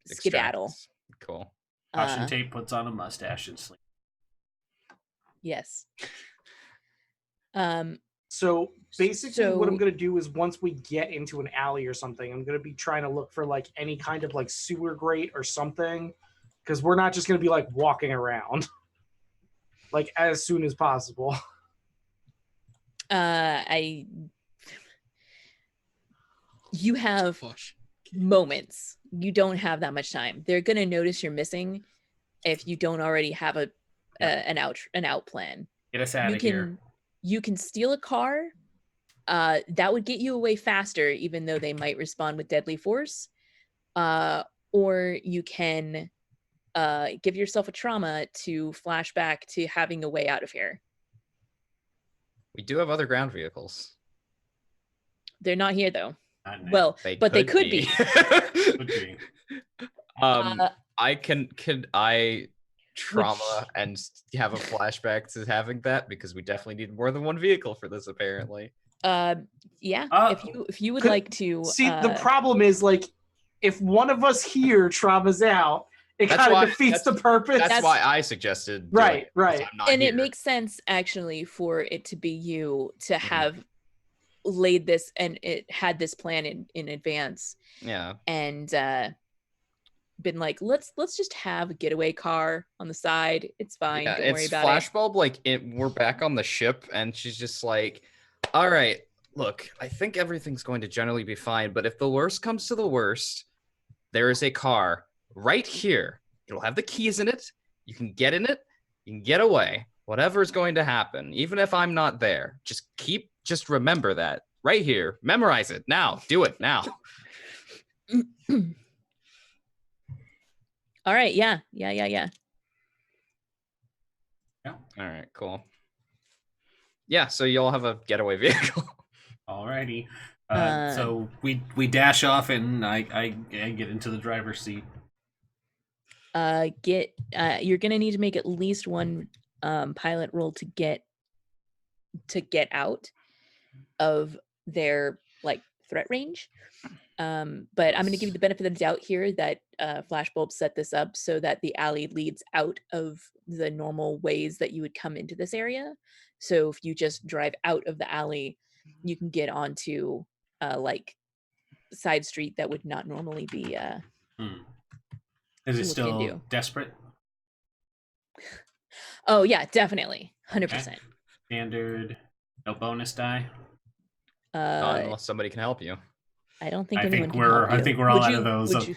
skedaddle. Extract. Cool. Caution tape puts on a mustache and sleeps. Yes. So basically what I'm So- going to do is once we get into an alley or something, I'm going to be trying to look for any kind of sewer grate or something, because we're not just going to be walking around as soon as possible. You have Gosh. moments. You don't have that much time. They're gonna notice you're missing if you don't already have an out plan. Get us out of here. You can steal a car. That would get you away faster, even though they might respond with deadly force. Or you can give yourself a trauma to flash back to having a way out of here. We do have other ground vehicles. They're not here though. Not now. Well, but they could be. Could be. I can I trauma and have a flashback to having that, because we definitely need more than one vehicle for this apparently. Yeah. If you would Could- like to See, the problem is if one of us here traumas out, it That's kind why- of defeats the purpose. That's why I suggested doing Right, it, 'cause right. I'm not and it here. makes sense actually for it to be you to have laid this and it had this plan in advance Yeah. and been let's just have a getaway car on the side. It's fine. Yeah, Don't worry it's about it. Flashbulb. We're back on the ship, and she's just like, "All right, look, I think everything's going to generally be fine. But if the worst comes to the worst, there is a car right here. It'll have the keys in it. You can get in it. You can get away. Whatever's going to happen, even if I'm not there, just remember that right here. Memorize it now. Do it now." All right. Yeah. All right, cool. Yeah, so you all have a getaway vehicle. Alrighty. So we dash off, and I get into the driver's seat. You're gonna need to make at least one pilot roll to get out of their like threat range. But I'm going to give you the benefit of the doubt here that Flashbulb set this up so that the alley leads out of the normal ways that you would come into this area. So if you just drive out of the alley, you can get onto like side street that would not normally be. Is it looked still into. desperate? Oh yeah, definitely, 100%. Okay. Standard. No bonus die. Unless somebody can help you. I don't think I anyone think can we're. help you. I think we're all Would out you- of those.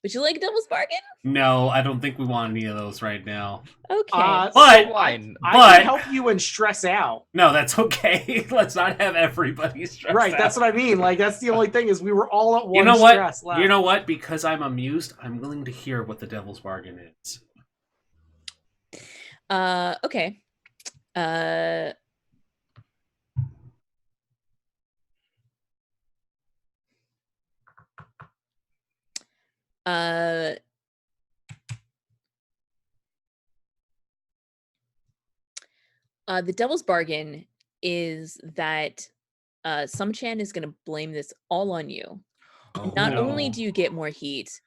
Would you like Devil's Bargain? No, I don't think we want any of those right now. Okay. But I can help you and stress out. No, that's okay. Let's not have everybody stressed Right, out. that's what I mean. Like, that's the only thing is we were all at one You know what? stress left. You know what? Because I'm amused, I'm willing to hear what the devil's bargain is. Okay. The devil's bargain is that Sumchan is going to blame this all on you. Oh, Not no. only do you get more heat,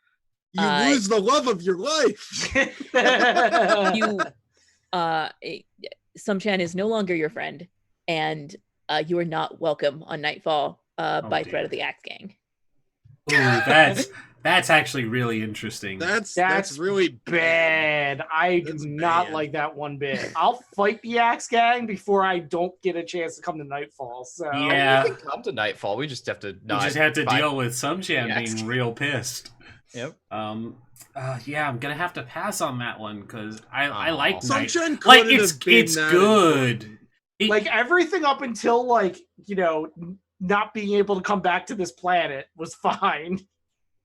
You lose the love of your life. you Sumchan is no longer your friend, and you are not welcome on Nightfall by dear. threat of the Axe Gang. Ooh, that's actually really interesting. That's really bad. I do That's not bad. like that one bit. I'll fight the Axe Gang before I don't get a chance to come to Nightfall. So Yeah. We can come to Nightfall. We just have to we not. just had to fight- deal with Sumchan Yeah. being real pissed. Yep. Yeah, I'm gonna have to pass on that one because I Aw. like Night. Sunshine Like couldn't it's have been that good. important. like everything up until like, you know, not being able to come back to this planet was fine.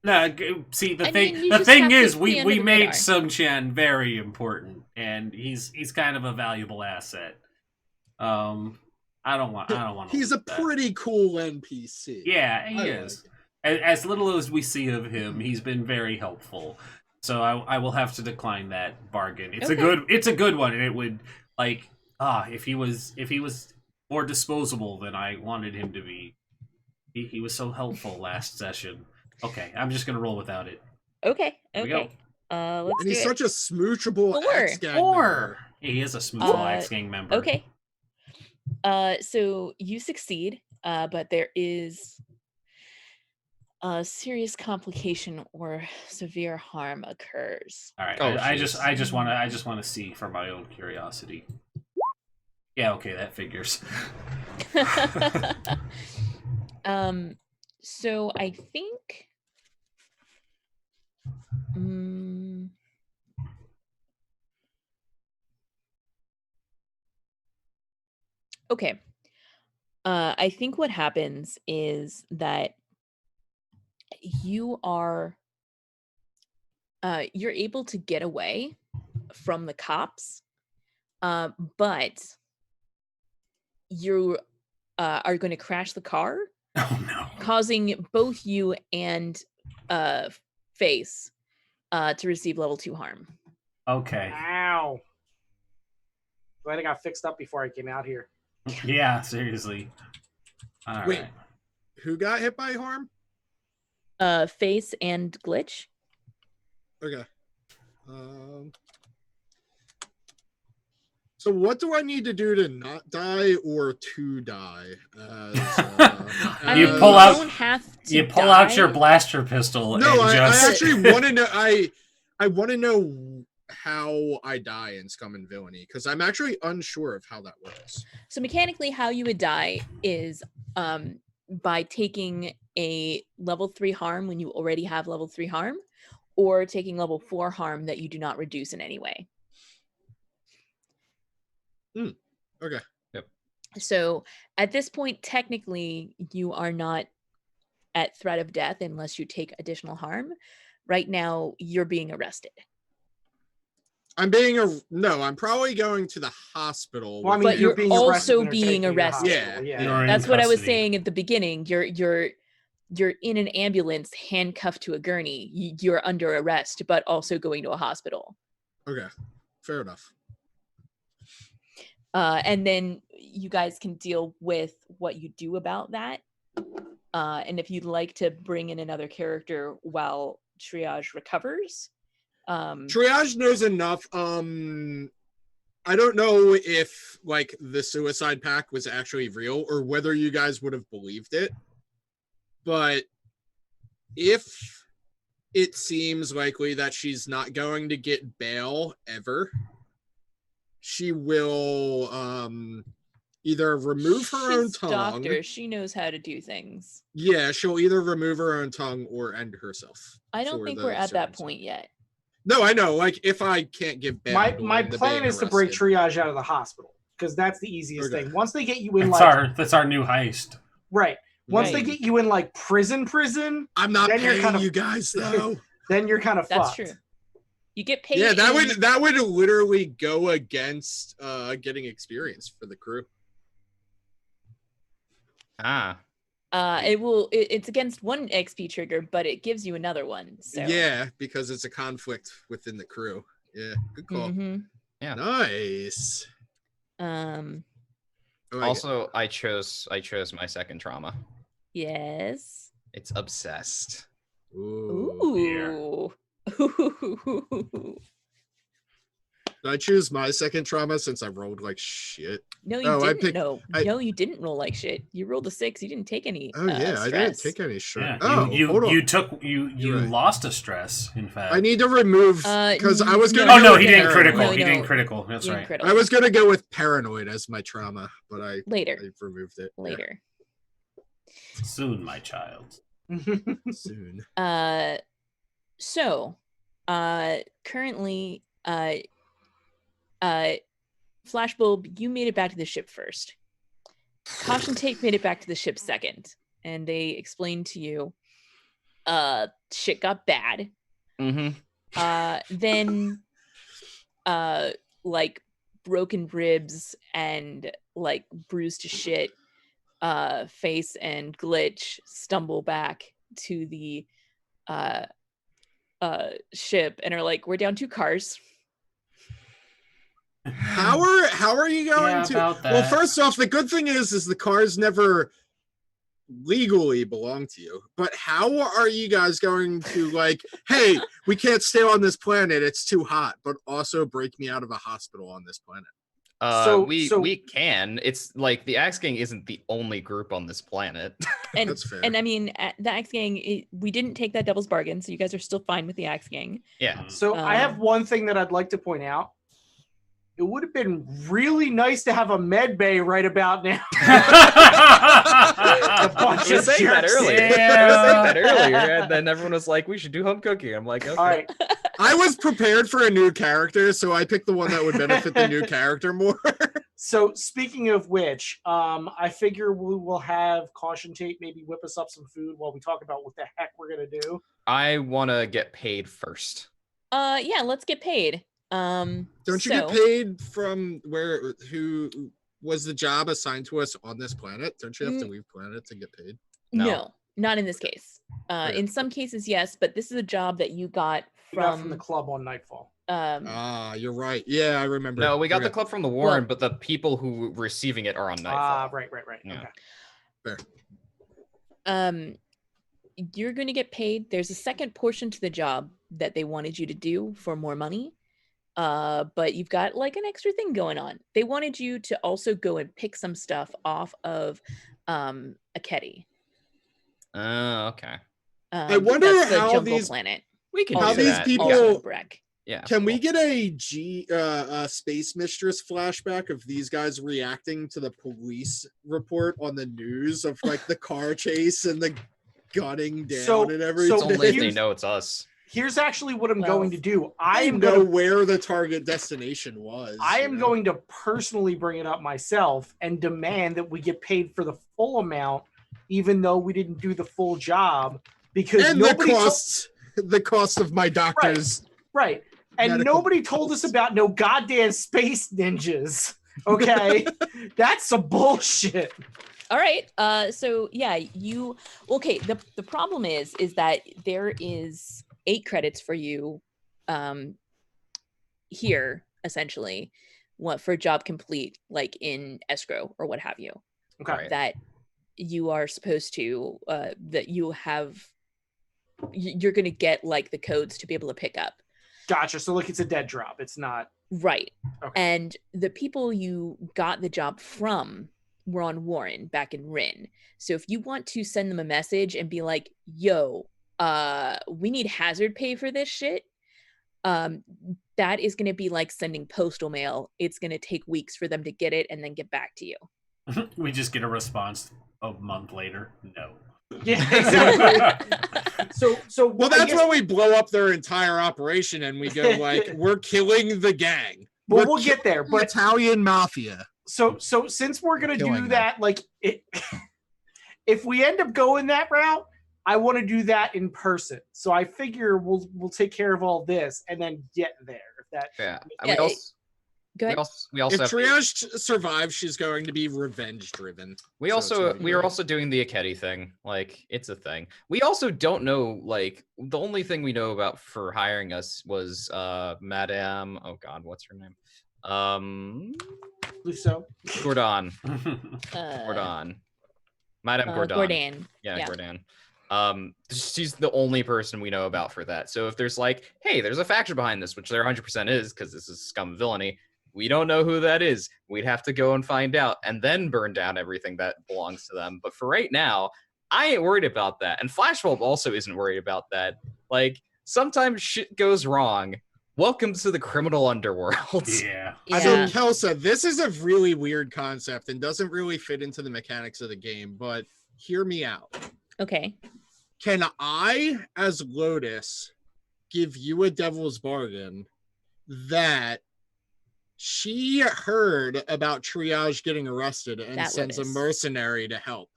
No, see the I thing. mean, you The just thing have to is, be we under the made radar. Sumchan very important, and he's kind of a valuable asset. I don't want. He's a pretty cool NPC. Yeah, he I is. like As little as we see of him, he's been very helpful. So I will have to decline that bargain. It's Okay. a good one, and it would like if he was more disposable than I wanted him to be. He was so helpful last session. Okay, I'm just gonna roll without it. Okay. Here we go. Okay. Let's And do he's it. such a smoochable Four. Axe Gang member. He is a smooth Uh, Axe Gang member. Okay. So you succeed, but there is a serious complication or severe harm occurs. All right. Oh, I jeez. just want to see for my own curiosity. Yeah. Okay, that figures. So I think okay. I think what happens is that you are you're able to get away from the cops, but you are going to crash the car, Oh no. causing both you and Face to receive level 2 harm. Okay. Ow. Glad I got fixed up before I came out here. Yeah. Seriously. All right. Wait. Who got hit by harm? Face and Glitch. Okay. So what do I need to do to not die or to die? You mean, pull out- don't have to You pull out your die. blaster pistol No, and I just. actually want to know. I want to know how I die in Scum and Villainy because I'm actually unsure of how that works. So mechanically, how you would die is by taking a level 3 harm when you already have level 3 harm, or taking level 4 harm that you do not reduce in any way. Okay. So at this point, technically, you are not at threat of death unless you take additional harm. Right now, you're being arrested. I'm probably going to the hospital. Well, I mean, But you're you're being also arrested when they're being taking you to the arrested. hospital. Yeah. You're in That's what I was custody. saying at the beginning. You're in an ambulance handcuffed to a gurney. You're under arrest, but also going to a hospital. Okay, fair enough. And then you guys can deal with what you do about that. And if you'd like to bring in another character while Triage recovers. Triage knows enough. I don't know if like the suicide pact was actually real or whether you guys would have believed it. But if it seems likely that she's not going to get bail ever, she will either remove her own She's tongue. doctor. She knows how to do things. Yeah, she'll either remove her own tongue or end herself. I don't for think the we're at that circumstance. point yet. No, I know. Like, if I can't give bail, My to plan being is to break arrested. Triage out of the hospital because that's the easiest Okay. thing. Once they get you in, That's our new heist. right. Once Right. they get you in like prison, I'm not then you're paying kind of- you guys though. then you're kind of That's fucked. true. You get paid. Yeah, in- that would literally go against getting experience for the crew. Ah. It's against one XP trigger, but it gives you another one. So Yeah, because it's a conflict within the crew. Yeah, good call. Mhm. Yeah. Nice. I like it. Also, I chose my second trauma. Yes. It's obsessed. Ooh. Ooh. Did I choose my second trauma since I rolled like shit? No, you Oh, I didn't. picked- No, you didn't roll like shit. You rolled a 6. You didn't take any. Oh yeah, I didn't stress. take any shit. Yeah, Oh, hold on. you right. lost a stress. In fact, I need to remove because I was no, gonna. Oh go no, with he didn't paranoid. critical. No, He no. didn't critical. That's You didn't right. critical. I was gonna go with paranoid as my trauma, but I later. removed it. Yeah, Later. Soon, my child. soon. So, currently, Flashbulb, you made it back to the ship first. Caution Tape made it back to the ship second, and they explained to you, shit got bad. Mm-hmm. Then, like broken ribs and like bruised to shit, Face and Glitch stumble back to the ship and are like, we're down 2 cars. How are you going Yeah, to? about Well, that. first off, the good thing is the cars never legally belong to you. But how are you guys going to like? Hey, we can't stay on this planet; it's too hot. But also break me out of a hospital on this planet. So- We can. It's like the Axe Gang isn't the only group on this planet. And That's fair. and I mean, the Axe Gang, we didn't take that devil's bargain, so you guys are still fine with the Axe Gang. Yeah. So I have one thing that I'd like to point out. It would have been really nice to have a med bay right about now. I bunch was of saying that jerks. earlier. I was saying that earlier, and then everyone was like, "We should do home cooking." I'm like, "Okay." All right. I was prepared for a new character, so I picked the one that would benefit the new character more. So speaking of which, I figure we will have Caution Tape maybe whip us up some food while we talk about what the heck we're gonna do. I want to get paid first. Yeah, let's get paid. Don't you get paid from where? Who was the job assigned to us on this planet? Don't you have to leave planet to get paid? No, not in this case. Okay. In some cases, yes, but this is a job that you got We got from the club on Nightfall. You're right. Yeah, I remember. No, we got the Okay. club from the Warren, but the people who receiving it are on Nightfall. Right. Yeah. Okay. You're going to get paid. There's a second portion to the job that they wanted you to do for more money. But you've got like an extra thing going on. They wanted you to also go and pick some stuff off of a Ketty. Oh, okay. I wonder that's the how jungle these- planet. We can How do these that. people- Also Breck. Yeah. Can we get a Space Mistress flashback of these guys reacting to the police report on the news of like the car chase and the gunning down So- and so everything? Only if they Here's- know it's us. Here's actually what I'm Well, going to do. I I am know going to where the target destination was. I you am know? going to personally bring it up myself and demand that we get paid for the full amount, even though we didn't do the full job. Because and the nobody cost of my doctors. right. And medical nobody told us about no goddamn space ninjas. Okay, that's some bullshit. All right. So yeah, you okay. The problem is that there is 8 credits for you here, essentially, what for job complete, like in escrow or what have you, Okay. Right. that you are supposed to that you have you're gonna get like the codes to be able to pick up. Gotcha. So like it's a dead drop. It's not Right. okay. And the people you got the job from were on Warren back in Rin. So if you want to send them a message and be like, yo, we need hazard pay for this shit, that is going to be like sending postal mail. It's going to take weeks for them to get it and then get back to you. We just get a response a month later. No. Yeah, exactly. So Well, I that's guess- when we blow up their entire operation and we go like, we're killing the gang. well, We're we'll get there. But Italian mafia. so since we're gonna do Killing them. that, like it, if we end up going that route, I want to do that in person. So I figure we'll take care of all this and then get there. If that Yeah. Yeah, We also, Go ahead. we also If have Triage survives, she's going to be revenge driven. we So also it's we are also doing the Akedi thing. Like it's a thing. We also don't know, like the only thing we know about for hiring us was Madame, oh god, what's her name? Lusso. Gordon. Uh, Gordon. Madame Gordon. Gordon. Yeah, Gordon. She's the only person we know about for that. So if there's like, hey, there's a faction behind this, which there 100% is, because this is Scum and Villainy, we don't know who that is. We'd have to go and find out and then burn down everything that belongs to them. But for right now, I ain't worried about that. And Flashbulb also isn't worried about that. Like, sometimes shit goes wrong. Welcome to the criminal underworld. Yeah. Yeah. So Kelsa, this is a really weird concept and doesn't really fit into the mechanics of the game, but hear me out. Okay. Can I, as Lotus, give you a devil's bargain that she heard about Triage getting arrested and That sends a Lotus. mercenary to help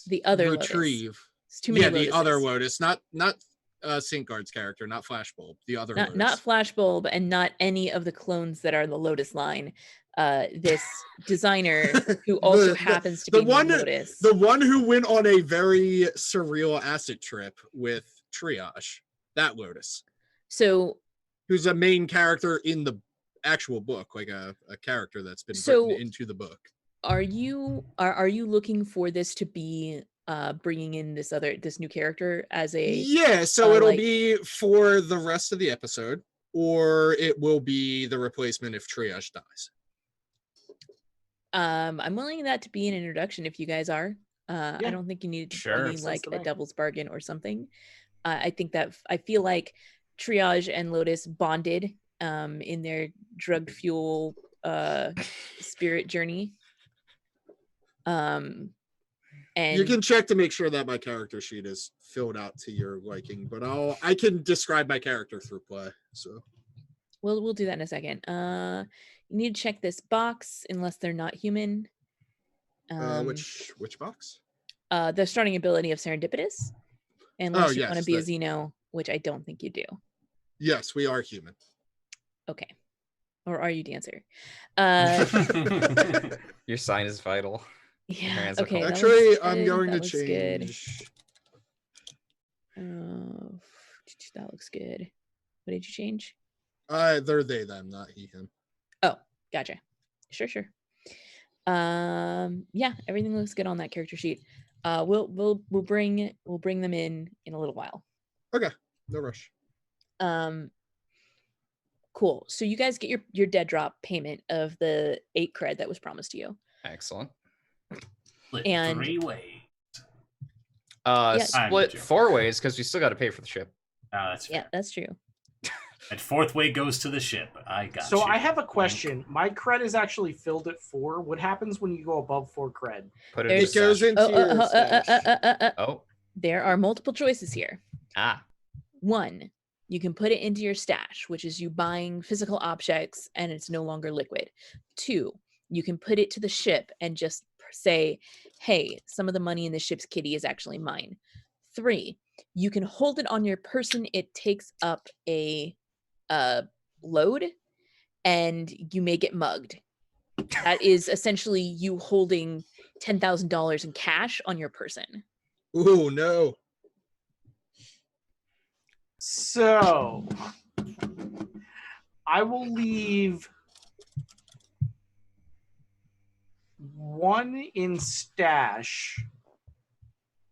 The other retrieve? Lotus. It's too many Yeah, the Lotuses. other Lotus, not Saintguard's character, not Flashbulb, the other Lotus. Not Flashbulb and not any of the clones that are in the Lotus line. This designer who also happens to the be one- named Lotus. The one who went on a very surreal acid trip with Triage, that Lotus, So who's a main character in the actual book, like a character that's been So- written into the book. are you looking for this to be bringing in this new character as a Yeah, so it'll like- be for the rest of the episode, or it will be the replacement if Triage dies. I'm willing that to be an introduction if you guys are. I Yeah. don't think you need to Sure. bring Makes sense like to a me. devil's bargain or something. I think that I feel like Triage and Lotus bonded in their drug fuel spirit journey. And You can check to make sure that my character sheet is filled out to your liking, but I can describe my character through play. So we'll do that in a second. You need to check this box unless they're not human. which box? The starting ability of Serendipitous. Unless you want to yes, be a that- Xeno, which I don't think you do. Yes, we are human. Okay. Or are you Dancer? Your sign is vital. Yeah. hands are Okay. cold. that Actually, looks I'm good, going that to looks good. change. That looks good. What did you change? They're they, them, not he, him. Gotcha. Sure. Yeah, everything looks good on that character sheet. We'll bring them in a little while. No rush. Cool. So you guys get your dead drop payment of the 8 cred that was promised to you. Excellent. Split And- 3 ways. Yeah. Split joking. 4 ways because we still got to pay for the ship. That's fair. Yeah, that's true. And 4th way goes to the ship. I got So you. I have a question. My cred is actually filled at 4. What happens when you go above 4 cred? Put it There's- in It goes the into your stash. Oh. There are multiple choices here. Ah. 1, you can put it into your stash, which is you buying physical objects and it's no longer liquid. 2, you can put it to the ship and just say, hey, some of the money in the ship's kitty is actually mine. 3, You can hold it on your person. It takes up a load, and you may get mugged. That is essentially you holding $10,000 in cash on your person. Ooh, no. So I will leave one in stash,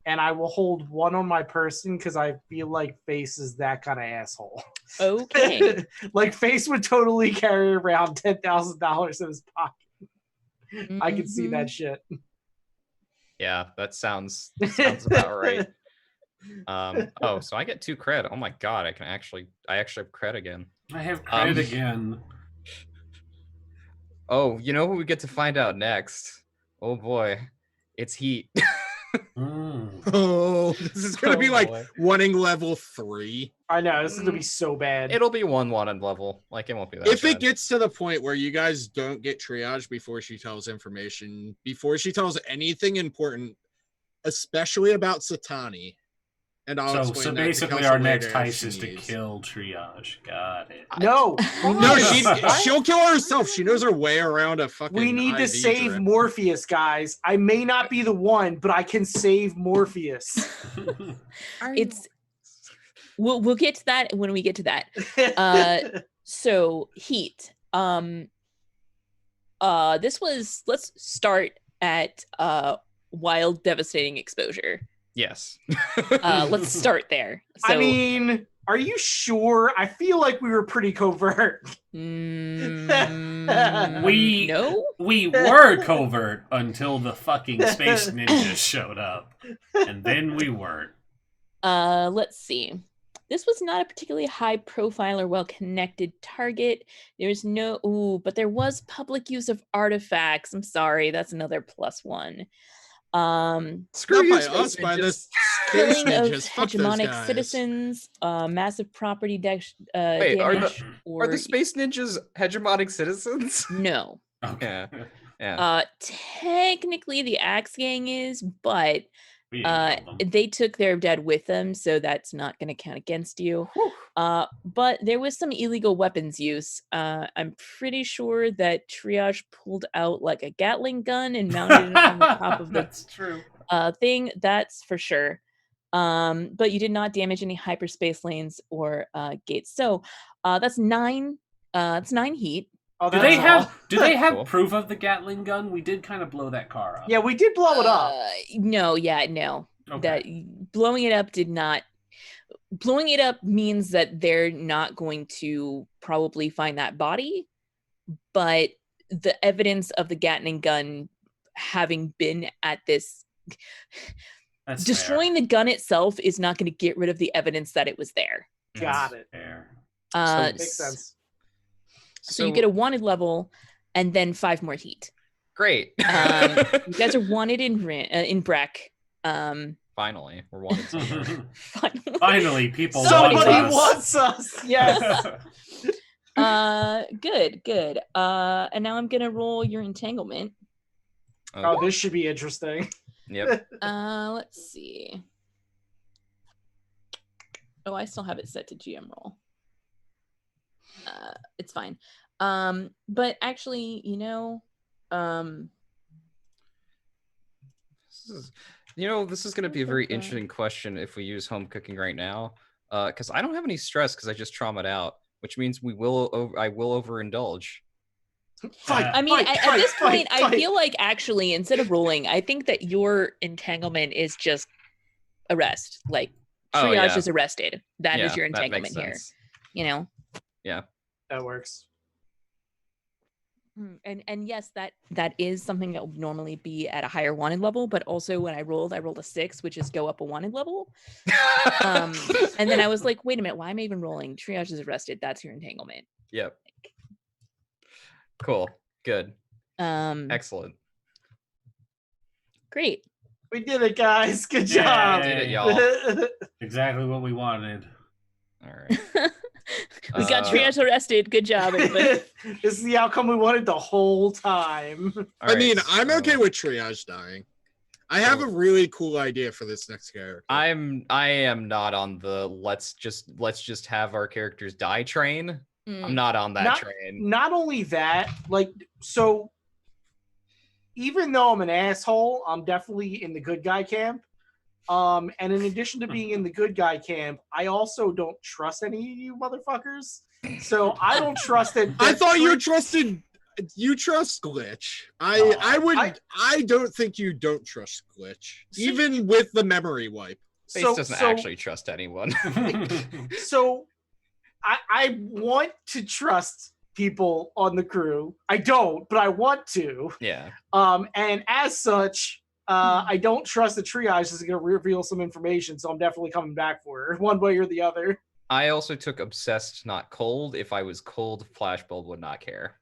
and I will hold one on my person because I feel like Face is that kind of asshole. Okay. Like Face would totally carry around $10,000 in his pocket. I can see that shit. Yeah, that sounds about right. Oh, so I get 2 cred. Oh my god, I actually have cred again. I have credit again. Oh, you know who we get to find out next? Oh boy, it's Heat. Oh, this is gonna be like boy. wanting level 3. I know, this is gonna be so bad. It'll be 1-1 level. Like, it won't be that If bad. it gets to the point where you guys don't get triage before she tells information, before she tells anything important, especially about Satani, and I'll So explain that to basically Kelsa our next later if heist she is to needs. kill triage. Got it. No, No, she'll kill herself. She knows her way around a fucking. we need to IV save drip. Morpheus, guys. I may not be the one, but I can save Morpheus. It's we'll get to that when we get to that. So Heat. This was, let's start at wild devastating exposure. Yes. Let's start there. So, I mean, are you sure? I feel like we were pretty covert. We no. We were covert until the fucking space ninjas showed up, and then we weren't. Let's see. This was not a particularly high profile or well connected target. There's no but there was public use of artifacts. I'm sorry, that's another +1. Screw you, by us, by this space Killing of ninjas. Fuck those hegemonic guys. citizens, massive property Wait, damage. Are the space ninjas hegemonic citizens? No. Yeah. Yeah. Technically the Axe Gang is, but We didn't kill them. they took their dead with them, so that's not going to count against you. But there was some illegal weapons use. I'm pretty sure that Triage pulled out like a Gatling gun and mounted it on the top of the That's true. thing. That's for sure. But you did not damage any hyperspace lanes or gates. So that's 9. It's 9 heat. Oh, Do that's they all. have Cool. proof of the Gatling gun? We did kind of blow that car up. Yeah, we did blow it up. No. Okay. That blowing it up did not. Blowing it up means that they're not going to probably find that body, but the evidence of the Gatling gun having been at this, That's destroying the gun itself is not going to get rid of the evidence that it was there. fair. Got That's it. fair. Makes sense. So you get a wanted level and then 5 more heat. Great. You guys are wanted in Breck. Finally, we're wanted somewhere. Finally, people Somebody want us. wants us. Yes. Good. And now I'm gonna roll your entanglement. Oh, this should be interesting. Yep. Let's see. Oh, I still have it set to GM roll. It's fine. But actually, This is going to be a very interesting question if we use home cooking right now, because I don't have any stress because I just traumatized out, which means I will overindulge. Fight, I mean, fight, at this fight, point, I fight. feel like actually, instead of rolling, I think that your entanglement is just arrest. Like triage is arrested. That is your entanglement here. Yeah. That works. And yes, that is something that would normally be at a higher wanted level, but also when I rolled a 6, which is go up a wanted level. And then I was like, wait a minute, why am I even rolling? Triage is arrested. That's your entanglement. Yep. Cool. Good. Excellent. Excellent. Great. We did it, guys. Good job. Yay. Did it, y'all. Exactly what we wanted. All right. We got triage arrested. Good job, everybody. This is the outcome we wanted the whole time. All I mean, right, I'm so- okay with triage dying. I have a really cool idea for this next character. I am not on the let's just have our characters die train. I'm not on that train. Not only that, like, so even though I'm an asshole, I'm definitely in the good guy camp. And in addition to being in the good guy camp, I also don't trust any of you motherfuckers. So I don't trust that. I thought you trusted. You trust Glitch. I don't think you don't trust Glitch, even with the memory wipe. Face doesn't actually trust anyone. So I want to trust people on the crew. I don't, but I want to. Yeah. And as such, I don't trust the triage is going to reveal some information, so I'm definitely coming back for her, one way or the other. I also took obsessed, not cold. If I was cold, Flashbulb would not care.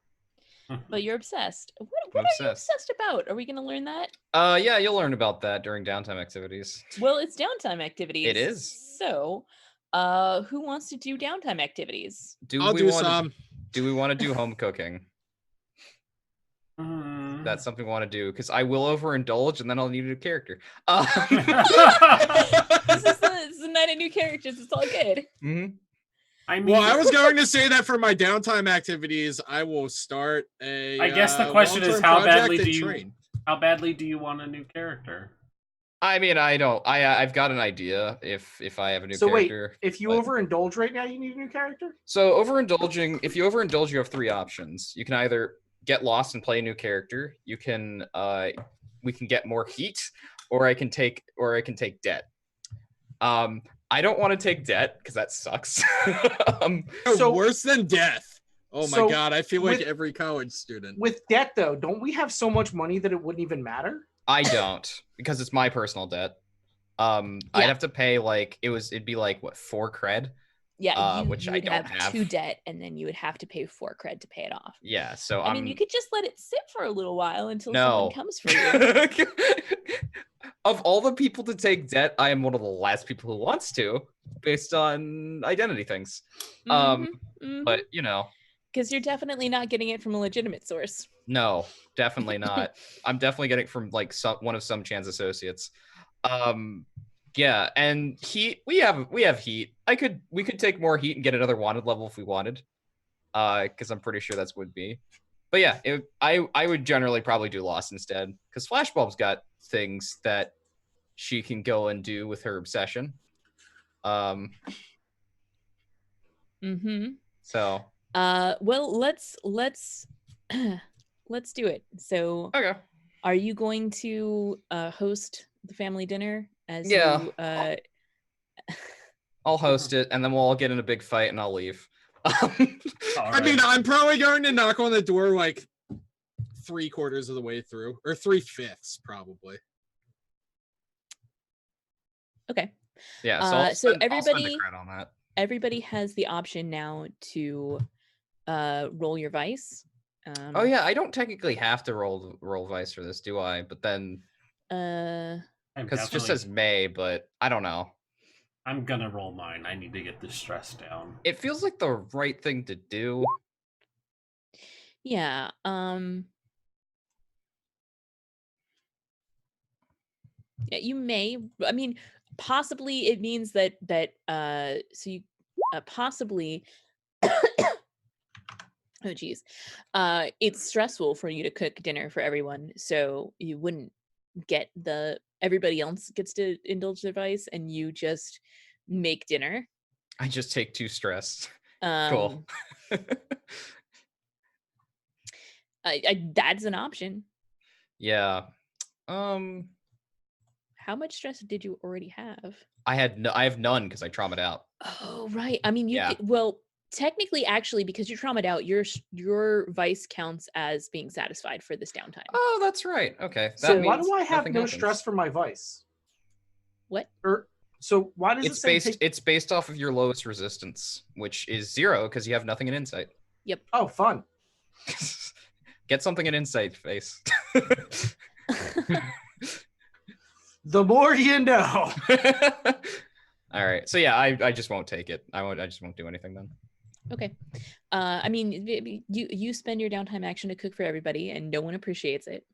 But you're obsessed. What are you obsessed about? Are we going to learn that? Yeah, you'll learn about that during downtime activities. Well, it's downtime activities. It is. So, who wants to do downtime activities? I'll do some. Do we want to do home cooking? That's something we want to do, because I will overindulge and then I'll need a new character. This is the night of new characters. It's all good. Mm-hmm. I was going to say that for my downtime activities, I will start a. I guess the question is how badly do you want a new character? I mean, I don't. I've got an idea if I have a new character. Wait, if you overindulge right now, you need a new character? So if you overindulge, you have three options. You can either get lost and play a new character. You can we can get more heat, or I can take debt. I don't want to take debt because that sucks. So worse than death. Oh my god, I feel like every college student. With debt though, don't we have so much money that it wouldn't even matter? I don't, because it's my personal debt. I'd have to pay it'd be like what, 4 cred? Yeah, which I don't have 2 debt, and then you would have to pay 4 cred to pay it off. Yeah, so I mean, you could just let it sit for a little while until someone comes for you. Of all the people to take debt, I am one of the last people who wants to, based on identity things. But because you're definitely not getting it from a legitimate source. No, definitely not. I'm definitely getting it from one of some Chan's associates. Yeah, and heat. We have heat. We could take more heat and get another wanted level if we wanted. Because I'm pretty sure that's would be. But yeah, I would generally probably do Lost instead, because Flashbulb's got things that she can go and do with her obsession. So. Well, let's do it. So. Okay. Are you going to host the family dinner? I'll host it, and then we'll all get in a big fight, and I'll leave. I mean, I'm probably going to knock on the door like 3/4 of the way through, or 3/5 probably. Okay. Yeah. So I'll spend a credit on that. Everybody has the option now to roll your vice. Oh yeah, I don't technically have to roll vice for this, do I? But then, because it just says May, but I don't know. I'm gonna roll mine. I need to get this stress down. It feels like the right thing to do. Yeah. Yeah, you may. I mean, possibly it means that so you possibly. Oh geez, it's stressful for you to cook dinner for everyone, so you wouldn't get everybody else gets to indulge their vice, and you just make dinner. I just take 2 stress. Cool. That's an option. Yeah. How much stress did you already have? I have none because I traumatized out. Oh right. I mean, well, technically, actually, because you're traumatized out, your vice counts as being satisfied for this downtime. Oh, that's right. Okay. So why do I have no stress for my vice? What? So why does it's based off of your lowest resistance, which is 0 because you have nothing in insight. Yep. Oh, fun. Get something in insight, face. The more you know. All right. So yeah, I just won't take it. I just won't do anything then. Okay. I mean, you spend your downtime action to cook for everybody, and no one appreciates it.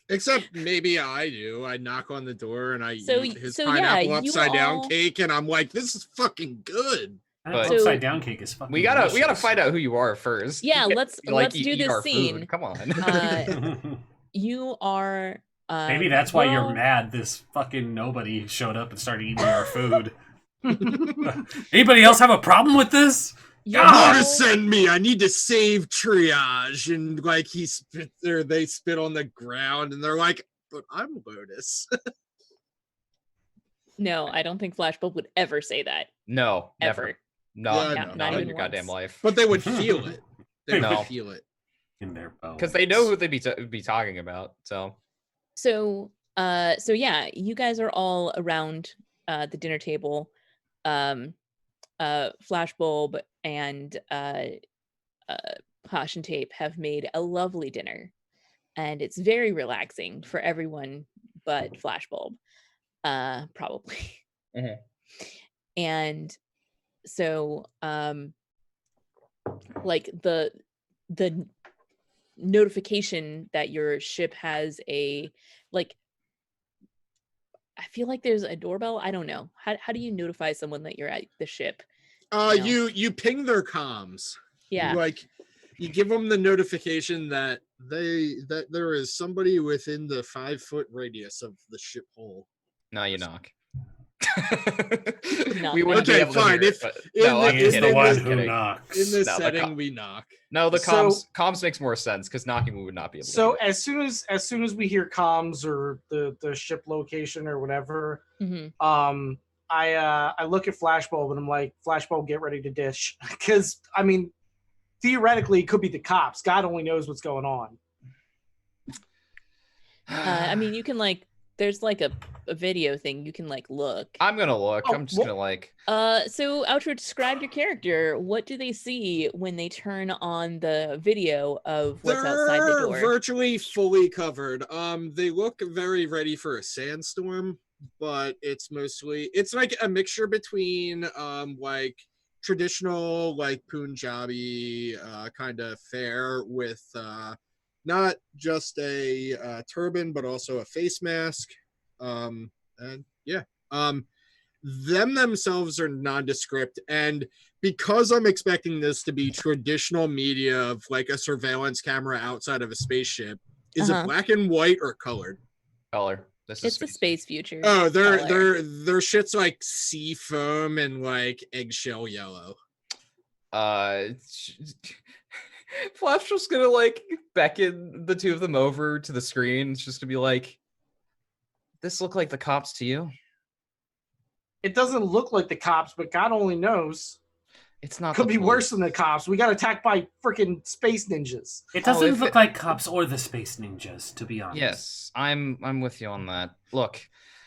Except maybe I do. I knock on the door and I eat his yeah, pineapple you upside down all- cake, and I'm like, this is fucking good. But- Upside down cake is fucking We gotta delicious. find out who you are first. Yeah, You let's do eat this our scene. Food. Come on. You are. Maybe that's why you're all- mad this fucking nobody showed up and started eating our food. Anybody else have a problem with this? you're God! More to all- send me. I need to save Triage, and like they spit on the ground, and they're like, but I'm Lotus. No, I don't think Flashbulb would ever say that. No, Ever. never. No, Yeah, not, no. not in even your goddamn once. life. But they would feel it. They No. would feel it. In their bones. Because they know who they'd be talking about. So So yeah, you guys are all around the dinner table. Flashbulb and Caution Tape have made a lovely dinner, and it's very relaxing for everyone but Flashbulb, probably. Mhm. And so, like the notification that your ship has a like. I feel like there's a doorbell. I don't know. How do you notify someone that you're at the ship? No. You ping their comms. Yeah. Like you give them the notification that there is somebody within the 5-foot radius of the ship hole. now you knock. Knock, We wouldn't be Okay, able to fine. hear If- it, but in no, the- I'm He is in the this- one just who kidding. knocks. In this No, the setting, we knock. No, the So- comms makes more sense because knocking we would not be able to. So do. as soon as we hear comms or the ship location or whatever, Mhm. I look at Flashbulb and I'm like, Flashbulb, get ready to dish, because I mean, theoretically, it could be the cops. God only knows what's going on. I mean, you can like. There's like a video thing you can like look. I'm gonna look. Oh, I'm just well- gonna like. So Outro, describe your character. What do they see when they turn on the video of what's outside the They're door? virtually fully covered. They look very ready for a sandstorm, but it's like a mixture between like traditional like Punjabi kind of fare with not just a turban but also a face mask. And yeah. Them themselves are nondescript, and because I'm expecting this to be traditional media of like a surveillance camera outside of a spaceship, is it black and white or colored? Color. This is It's the space future. Oh, color. their shit's like sea foam and like eggshell yellow. Flash just gonna like beckon the two of them over to the screen just to be like, "This look like the cops to you?" It doesn't look like the cops, but God only knows. It's not. Could the be police. worse than the cops. We got attacked by freaking space ninjas. It doesn't if look it- like cops or the space ninjas, to be honest. Yes, I'm with you on that. Look,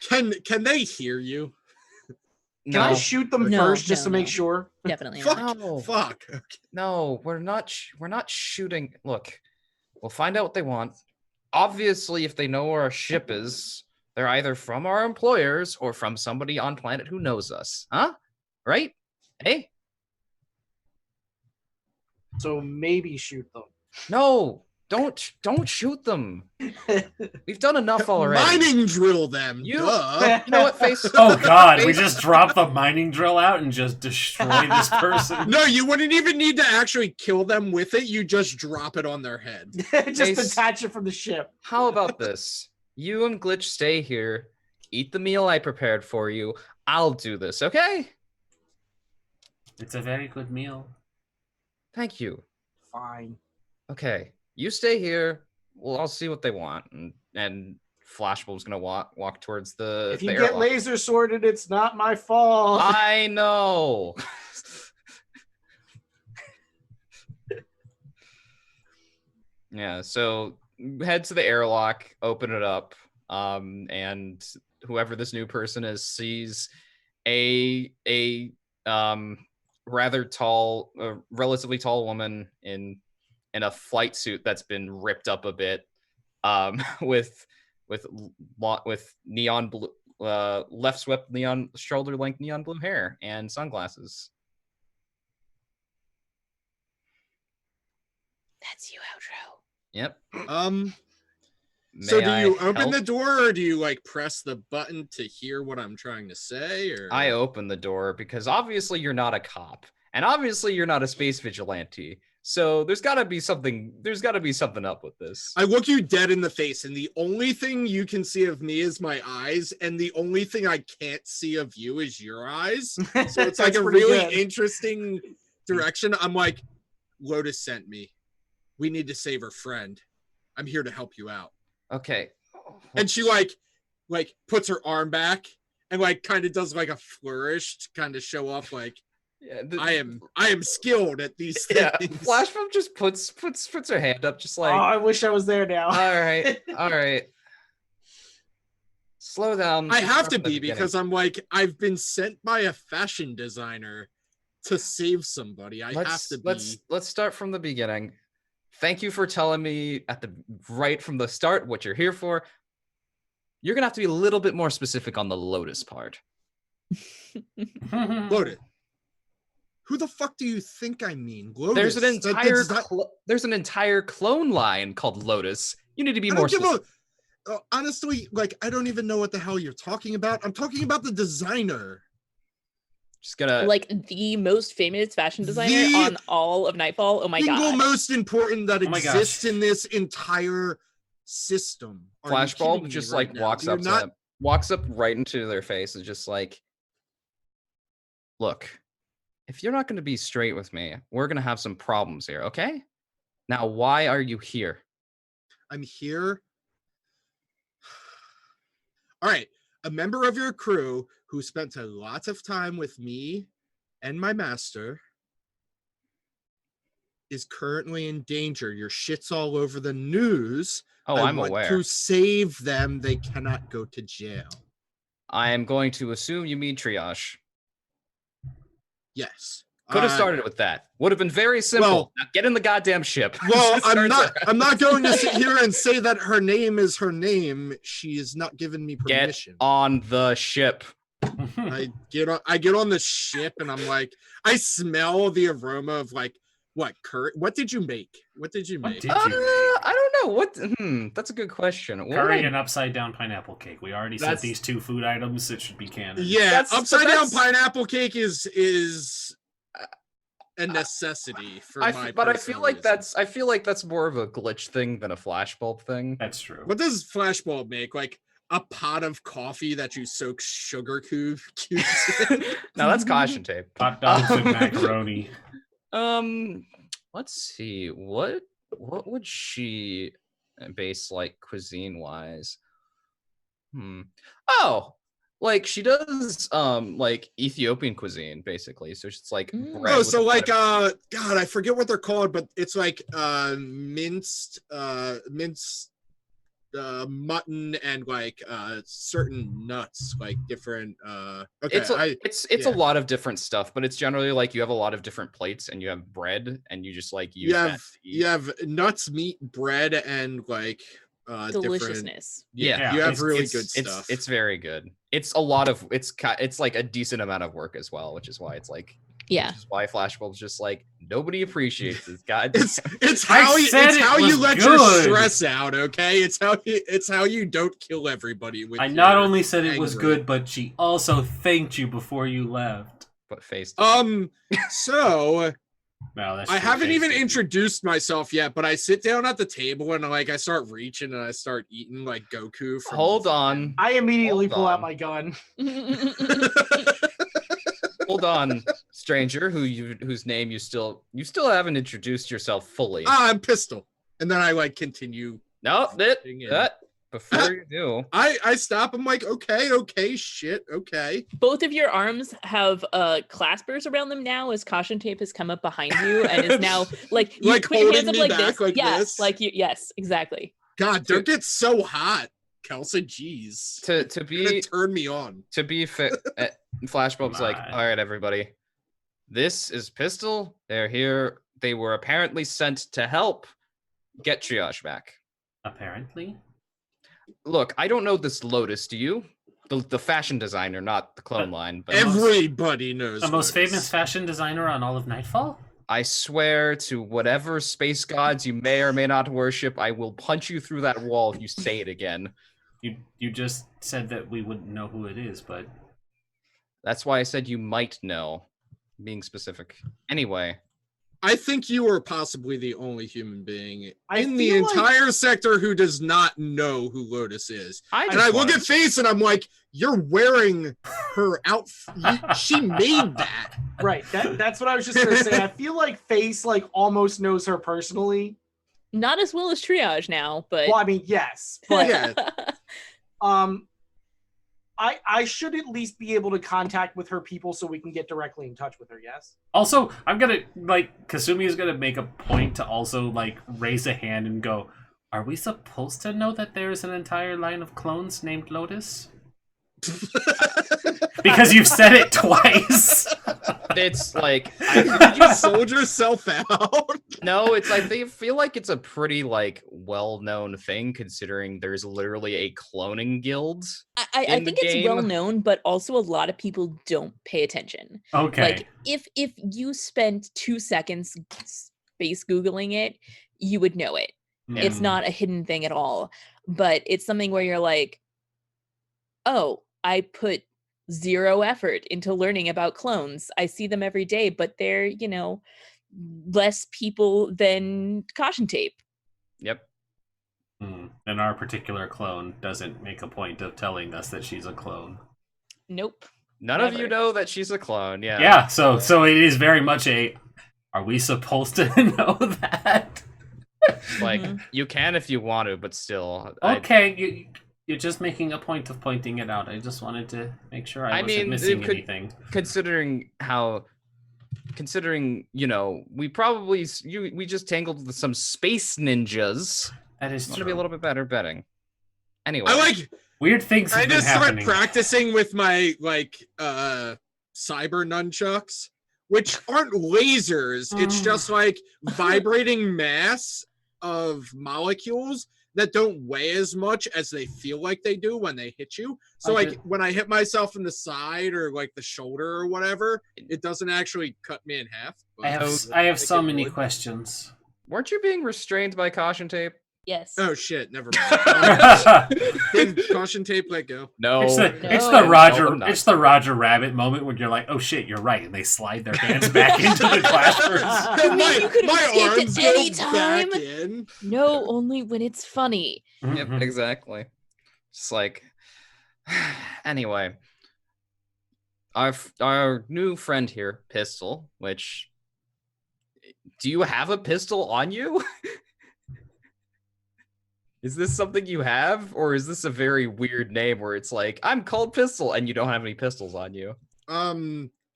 Can they hear you? Can no, I shoot them No, first just no, to make no. sure? Definitely Fuck. not. No. Fuck. no, we're not shooting. Look, we'll find out what they want. Obviously, if they know where our ship is, they're either from our employers or from somebody on planet who knows us. Huh? Right? Hey? So maybe shoot them. No, don't shoot them. We've done enough already. Mining drill them. You- Duh. You know what, face? Oh god, we Face- just drop the mining drill out and just destroy this person. No, you wouldn't even need to actually kill them with it. You just drop it on their head. Just Face- detach it from the ship. How about this? You and Glitch stay here. Eat the meal I prepared for you. I'll do this, okay? It's a very good meal. Thank you. Fine. Okay, you stay here. Well, I'll see what they want, and Flashbulb's gonna walk towards the. If you the get airlock. laser sorted, it's not my fault. I know. Yeah, so head to the airlock, open it up, and whoever this new person is sees a rather tall, relatively tall woman in a flight suit that's been ripped up a bit, with neon blue, left swept neon shoulder length neon blue hair and sunglasses. That's you, Outro. Yep. So do I you open help? the door or do you like press the button to hear what I'm trying to say? Or I open the door because obviously you're not a cop, and obviously you're not a space vigilante. So there's got to be something. There's got to be something up with this. I look you dead in the face, and the only thing you can see of me is my eyes, and the only thing I can't see of you is your eyes. So it's like a really interesting direction. I'm like, Lotus sent me. We need to save her friend. I'm here to help you out. Okay. And she like puts her arm back and like kind of does like a flourish to kind of show off like Yeah, I am skilled at these things. Yeah, Flashbulb just puts her hand up, just like, Oh, I wish I was there now. all right. Slow down. I have to Start from the be beginning. because I'm like I've been sent by a fashion designer to save somebody. I have to be. Let's start from the beginning. Thank you for telling me right from the start what you're here for. You're gonna have to be a little bit more specific on the Lotus part. Loaded. Who the fuck do you think I mean? Lotus. There's an entire clone line called Lotus. You need to be I more don't give specific. honestly, like I don't even know what the hell you're talking about. I'm talking about the designer. Just gonna Like the most famous fashion designer on all of Nightfall. Oh my Single god. most important that Oh my exists gosh. in this entire system. Are you Flashbulb kidding me just right like now? walks You're up to not- them, walks up right into their face and just like, look, if you're not going to be straight with me, we're going to have some problems here, okay? Now, why are you here? I'm here. All right. A member of your crew who spent a lot of time with me and my master is currently in danger. Your shit's all over the news. Oh, I I'm want aware. to save them. They cannot go to jail. I am going to assume you mean triage. Yes. Could have started with that. Would have been very simple. Well- Now get in the goddamn ship. Well, Just I'm starts not. I'm not going to sit here and say that her name is her name. She is not giving me Get permission. on the ship. I get on the ship and I'm like, I smell the aroma of like what curry. What did you make? What did you What make? did you make? I don't know. What? That's a good question. What would Curry I- and upside down pineapple cake. We already said That's- these two food items. It should be canon. Yeah, That's- upside down that's- pineapple cake is a necessity for my. But I feel like personal that's more of a glitch thing than a flashbulb thing. That's true. What does Flashbulb make? Like a pot of coffee that you soak sugar cubes in? No, that's caution tape. Hot dogs and macaroni. Let's see. What would she base like cuisine wise? Oh, like she does like Ethiopian cuisine basically. So it's like Mm. bread Oh, with so a like lot of- God, I forget what they're called, but it's like minced mutton and like certain nuts, like different okay. it's yeah. a lot of different stuff, but it's generally like you have a lot of different plates and you have bread and you just like use that to eat. you have nuts, meat, bread, and like different. Deliciousness. Yeah, You have it's- really it's- good stuff. It's very good. It's a lot of it's like a decent amount of work as well, which is why it's like Yeah. which is why Flashbulb's just like nobody appreciates this guy. It's I how said it you was let your good. stress out, okay? It's how you don't kill everybody with I not your only said it was anger. good, but she also thanked you before you left. But face So No, that's I true. haven't Thanks, even dude. introduced myself yet, but I sit down at the table and like I start reaching and I start eating like Goku from Hold on. I immediately Hold pull on. out my gun. Hold on, stranger, whose name you still haven't introduced yourself fully. I'm Pistol. And then I like continue. No, thing in. before you do. I stop. I'm like, okay, shit, okay. Both of your arms have claspers around them now as caution tape has come up behind you and is now like you Like put your hands holding up me like back this. like yeah, this? like you yes, exactly. God, don't get so hot, Kelsa. Jeez. To You're gonna be turn me on. to be fit, Flashbulb's like, My. all right, everybody, this is Pistol. They're here. They were apparently sent to help get Triage back. Apparently. Look, I don't know this Lotus. Do you? The fashion designer, not the clone line. But Everybody knows. The most Lotus. famous fashion designer on all of Nightfall? I swear to whatever space gods you may or may not worship, I will punch you through that wall if you say it again. You just said that we wouldn't know who it is, but That's why I said you might know. Being specific. Anyway. I think you are possibly the only human being I in the feel like- entire sector who does not know who Lotus is. I And I look at Face and I'm like, you're wearing her outfit. She made that. Right. That's what I was just gonna say. I feel like Face like almost knows her personally. Not as well as Triage now, but Well, I mean, yes, but Yeah. I should at least be able to contact with her people so we can get directly in touch with her. Yes. also I'm gonna Kasumi is gonna make a point to also raise a hand and go, "Are we supposed to know that there is an entire line of clones named Lotus?" Because you've said it twice. It's like Did you sold yourself out? no, it's like they feel like it's a pretty well-known thing considering there's literally a cloning guild. I in the think it's game. well known, but also a lot of people don't pay attention. Okay. Like if you spent 2 seconds space Googling it, you would know it. It's Mm. not a hidden thing at all, but it's something where you're like, oh, I put 0 effort into learning about clones. I see them every day, but they're, less people than caution tape. Yep. And our particular clone doesn't make a point of telling us that she's a clone. Nope. None of you Never. know that she's a clone. Yeah. Yeah, so it is very much are we supposed to know that? Like Mhm. you can if you want to, but still. Okay, you're just making a point of pointing it out. I just wanted to make sure I wasn't missing anything. Considering, we we just tangled with some space ninjas. That is Want true. to be a little bit better betting. Anyway. Weird things have I been just start happening. practicing with my cyber nunchucks, which aren't lasers. It's just vibrating mass of molecules that don't weigh as much as they feel like they do when they hit you. So when I hit myself in the side or the shoulder or whatever, it doesn't actually cut me in half. I have so many questions. Weren't you being restrained by caution tape? Yes. Oh shit! Never mind. Did caution tape let go? No. It's No. the Roger Rabbit moment when you're like, oh shit, you're right, and they slide their hands back into the classrooms. You mean you could have escaped arms at go any time? back in. No, only when it's funny. Yep, Mhm. exactly. Just anyway. Our new friend here, Pistol, which do you have a pistol on you? Is this something you have, or is this a very weird name where it's like, I'm called Pistol and you don't have any pistols on you?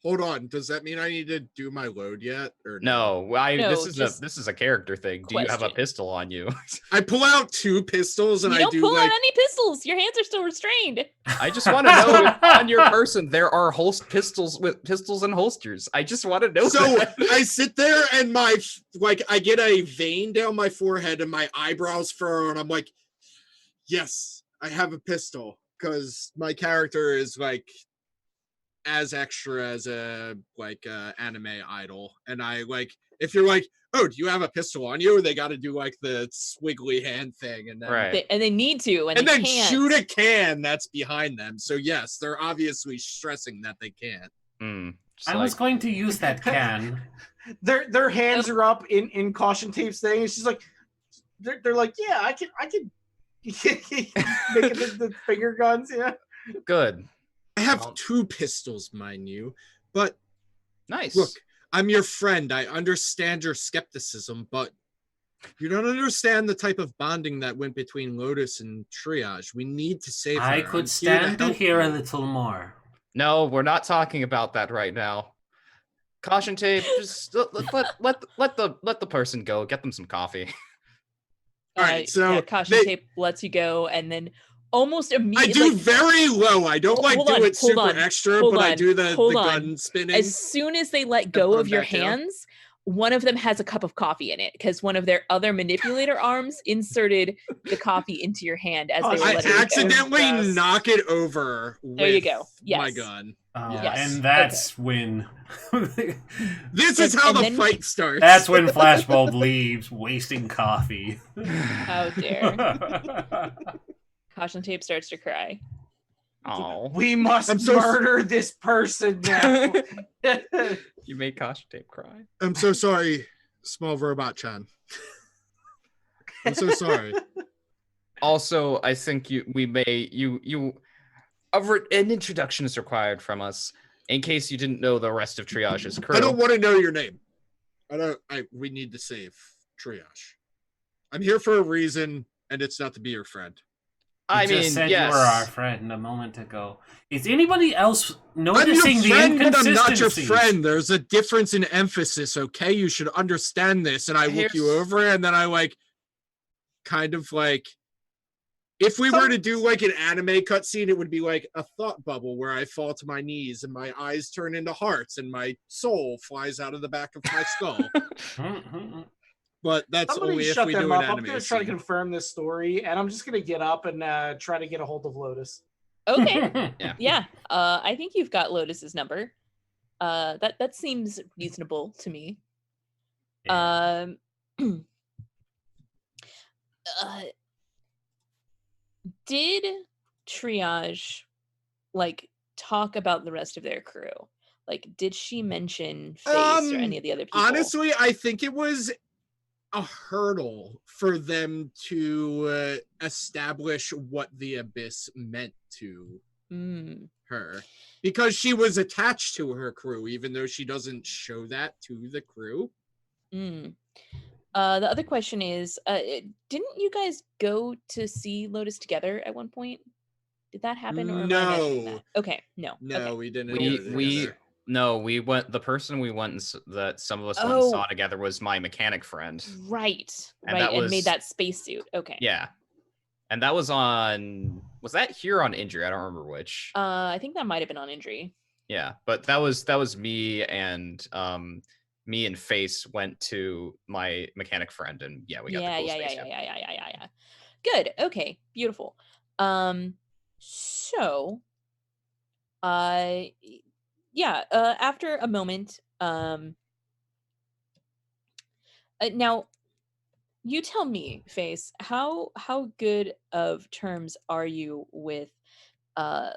Hold on. Does that mean I need to do my load yet? Or No, No, this is a character thing. Do you have a question. pistol on you? I pull out 2 pistols and You I don't do pull out any pistols. Your hands are still restrained. I just want to know if on your person there are pistols with pistols and holsters. I just want to know. So that. I sit there and I get a vein down my forehead and my eyebrows furrow and I'm like, yes, I have a pistol because my character is as extra as a anime idol, and I if you're oh, do you have a pistol on you? They got to do the squiggly hand thing, and then Right. And they need to, and and they then can't. shoot a can that's behind them. So yes, they're obviously stressing that they can't. Just I was going to use that can. Their hands are up in caution tape's thing. It's just they're like, yeah, I can making the finger guns, yeah. good. I have Well- 2 pistols, mind you, but Nice. look, I'm your friend. I understand your skepticism, but you don't understand the type of bonding that went between Lotus and Triage. We need to save her. I I'm could here stand to help hear a you. little more. No, we're not talking about that right now. Caution tape. Just let the person go. Get them some coffee. All right, so caution they- tape lets you go, and then almost I immediately, do very low. I don't Hold do on, it super hold on, extra, hold but I on, do the hold on. gun spinning. as soon as they let go put of 'em your back down. hands, one of them has a cup of coffee in it because one of their other manipulator arms inserted the coffee into your hand as they were I letting it go. accidentally Yes. knock it over There you with go. my Yes. gun. Yes. And that's when This is how and the then- fight starts. that's when Flashbulb leaves, wasting coffee. How dare. Caution Tape starts to cry. Oh, We must I'm so murder this person now. you made Caution Tape cry. I'm so sorry, small robot Chan. I'm so sorry. Also, I think an introduction is required from us in case you didn't know the rest of Triage's crew. I don't want to know your name. We need to save Triage. I'm here for a reason, and it's not to be your friend. I You mean, just said yes. you were our friend a moment ago. Is anybody else I'm noticing your the friend, but I'm not your inconsistencies? friend. There's a difference in emphasis, okay? You should understand this. And I look you Here's- over, and then I kind of if we were to do like an anime cutscene, it would be like a thought bubble where I fall to my knees and my eyes turn into hearts and my soul flies out of the back of my skull. But that's Somebody only if shut we them do up. an I'm anime going to try to scene. confirm this story, and I'm just going to get up and try to get a hold of Lotus. Okay. Yeah. Yeah. I think you've got Lotus's number. That seems reasonable to me. Yeah. Did Triage talk about the rest of their crew? Did she mention Face or any of the other people? Honestly, I think it was a hurdle for them to establish what the Abyss meant to her, because she was attached to her crew, even though she doesn't show that to the crew. The other question is, didn't you guys go to see Lotus together at one point? Did that happen? Or am I imagining No. that? Okay, no. No, okay. we didn't. We- do we- together. No, we went. The person we went that some of us went Oh. and saw together was my mechanic friend. Right, And right, that and was- made that spacesuit. Okay. Yeah, and that was on. Was that here on Injury? I don't remember which. I think that might have been on Injury. Yeah, but that was me and Face went to my mechanic friend, and yeah, we got Yeah, the cool yeah, space. yeah. Good. Okay. Beautiful. So, yeah. After a moment, now, you tell me, Face, how good of terms are you with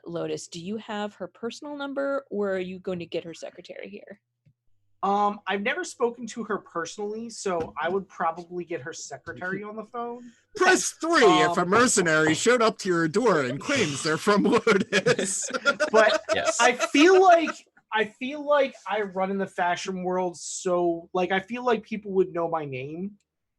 Lotus? Do you have her personal number, or are you going to get her secretary here? I've never spoken to her personally, so I would probably get her secretary on the phone. Press 3 if a mercenary showed up to your door and claims they're from Lotus. But Yes. I feel like I run in the fashion world, so I feel like people would know my name.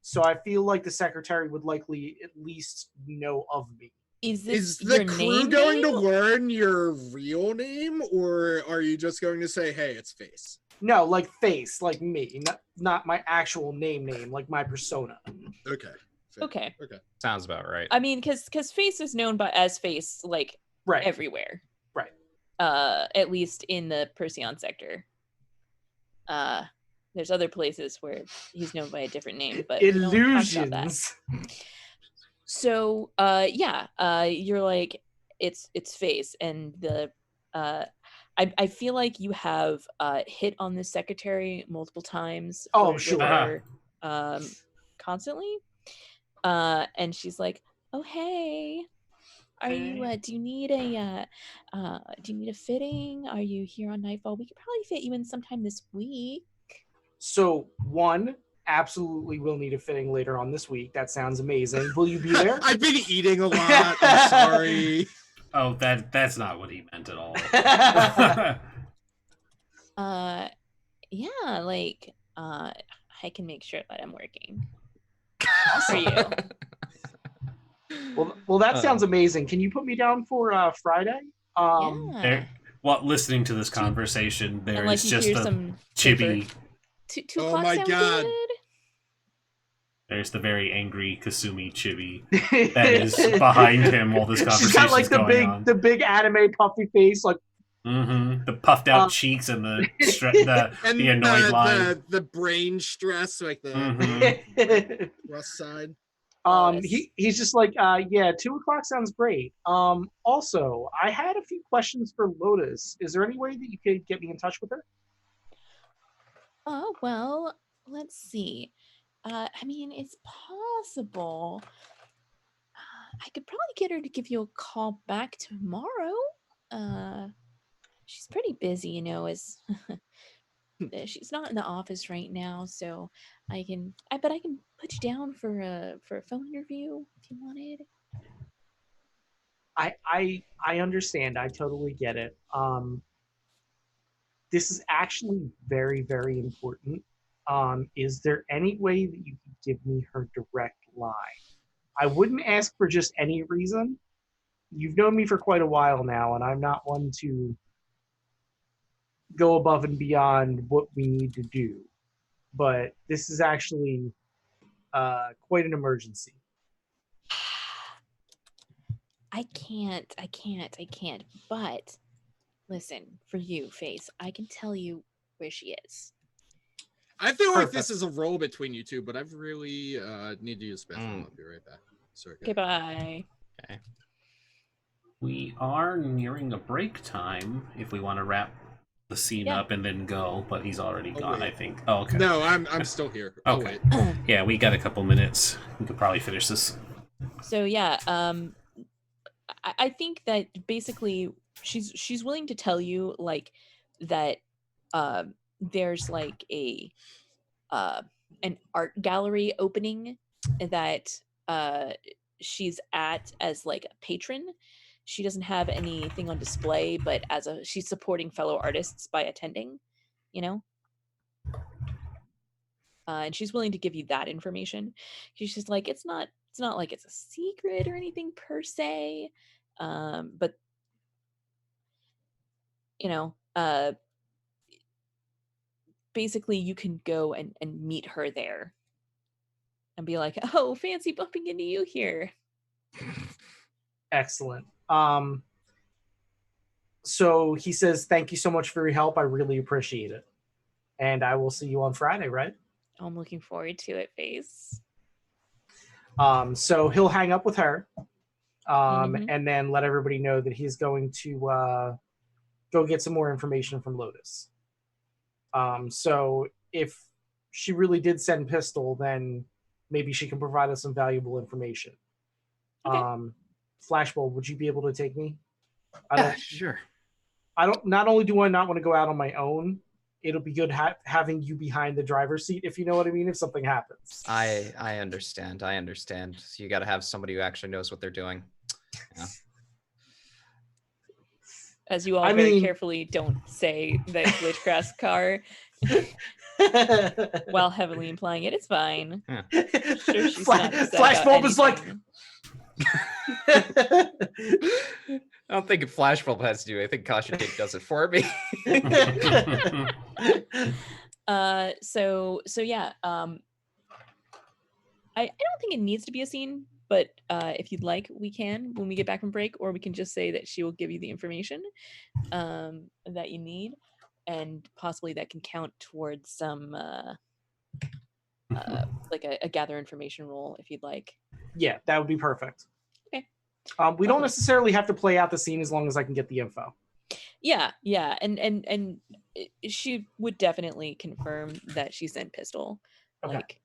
So I feel like the secretary would likely at least know of me. Is this Is the your crew name? going to learn your real name, or are you just going to say, hey, it's Face? No, like Face, like me, not my actual name, like my persona. Okay. fair. Okay. Sounds about right. I mean, because Face is known as Face Right. everywhere. Right. At least in the Perseon sector. There's other places where he's known by a different name, but we don't talk about that. Illusions. So, you're like, it's Face, and the I feel like you have hit on this secretary multiple times. Oh, with sure. her, constantly. And she's like, "Oh, hey, are you? Do you need a fitting? Are you here on Nightfall? We could probably fit you in sometime this week." So one, absolutely will need a fitting later on this week. That sounds amazing. Will you be there? I've been eating a lot. I'm sorry. Oh, that's not what he meant at all. Yeah, I can make sure that I'm working for you. Well, that sounds amazing. Can you put me down for Friday? Yeah. There, listening to this conversation, there And is you just hear a some chibi. Two Oh o'clock my sound God. good? There's the very angry Kasumi chibi that is behind him while this She's conversation got is the going on. big anime puffy face, like The puffed out cheeks and the and the annoyed line. the brain stress, like the Mhm. rust side. He's just like, yeah, 2:00 sounds great. Also, I had a few questions for Lotus. Is there any way that you could get me in touch with her? Oh, well, let's see. I mean, it's possible. I could probably get her to give you a call back tomorrow. She's pretty busy, you know, as she's not in the office right now, so I bet I can put you down for a phone interview if you wanted. I understand. I totally get it. This is actually very, very important. Is there any way that you could give me her direct line? I wouldn't ask for just any reason. You've known me for quite a while now, and I'm not one to go above and beyond what we need to do. But this is actually quite an emergency. I can't. But listen, for you, Face, I can tell you where she is. I feel like Perfect. this is a role between you two, but I really need to use the bathroom. I'll be right back. Sorry. Okay, bye. Okay. We are nearing a break time if we want to wrap the scene up and then go, but he's already gone, wait. I think. Oh, okay. No, I'm still here. Okay. Yeah, we got a couple minutes. We could probably finish this. So yeah, I think that basically she's willing to tell you like that there's like a an art gallery opening that she's at as like a patron. She doesn't have anything on display, but she's supporting fellow artists by attending, you know. And she's willing to give you that information. She's just like, it's not like it's a secret or anything per se, but you know, basically you can go and meet her there and be like, oh, fancy bumping into you here. Excellent. So he says, thank you so much for your help. I really appreciate it. And I will see you on Friday, right? I'm looking forward to it, Face. So he'll hang up with her and then let everybody know that he's going to go get some more information from Lotus. So if she really did send Pistol, then maybe she can provide us some valuable information. Okay. Flashbulb, would you be able to take me? Sure. Not only do I not want to go out on my own, it'll be good having you behind the driver's seat, if you know what I mean, if something happens. I understand. So you got to have somebody who actually knows what they're doing. Yeah. As you all very carefully don't say the Glitchgrass car while heavily implying it. It's fine. Yeah. Sure, she's not upset Flashbulb about is like... I don't think Flashbulb has to do it. I think Caution Tape does it for me. So yeah, I don't think it needs to be a scene, but if you'd like, we can when we get back from break, or we can just say that she will give you the information that you need, and possibly that can count towards some like a gather information roll if you'd like. Yeah, that would be perfect. Okay. We don't necessarily have to play out the scene as long as I can get the info. Yeah, and she would definitely confirm that she sent Pistol, Okay. like,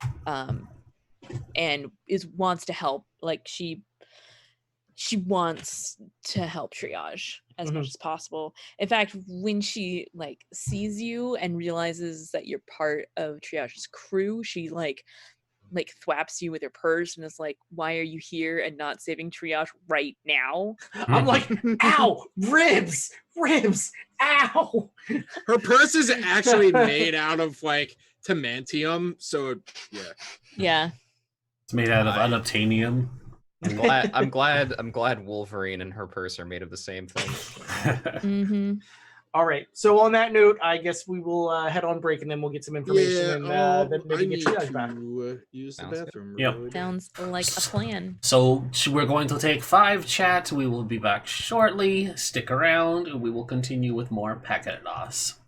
and wants to help. Like she wants to help Triage as much as possible. In fact, when she like sees you and realizes that you're part of Triage's crew, she like thwaps you with her purse and is like, why are you here and not saving Triage right now? I'm like, ow, ribs, ow. Her purse is actually made out of like timantium, so yeah. It's made out of unobtainium. I'm glad Wolverine and her purse are made of the same thing. All right. So on that note, I guess we will head on break, and then we'll get some information, and then I maybe need get triage back. to use the Sounds good. bathroom. Yep. really bad. Sounds like a plan. So we're going to take 5 chat. We will be back shortly. Stick around, and we will continue with more packet loss.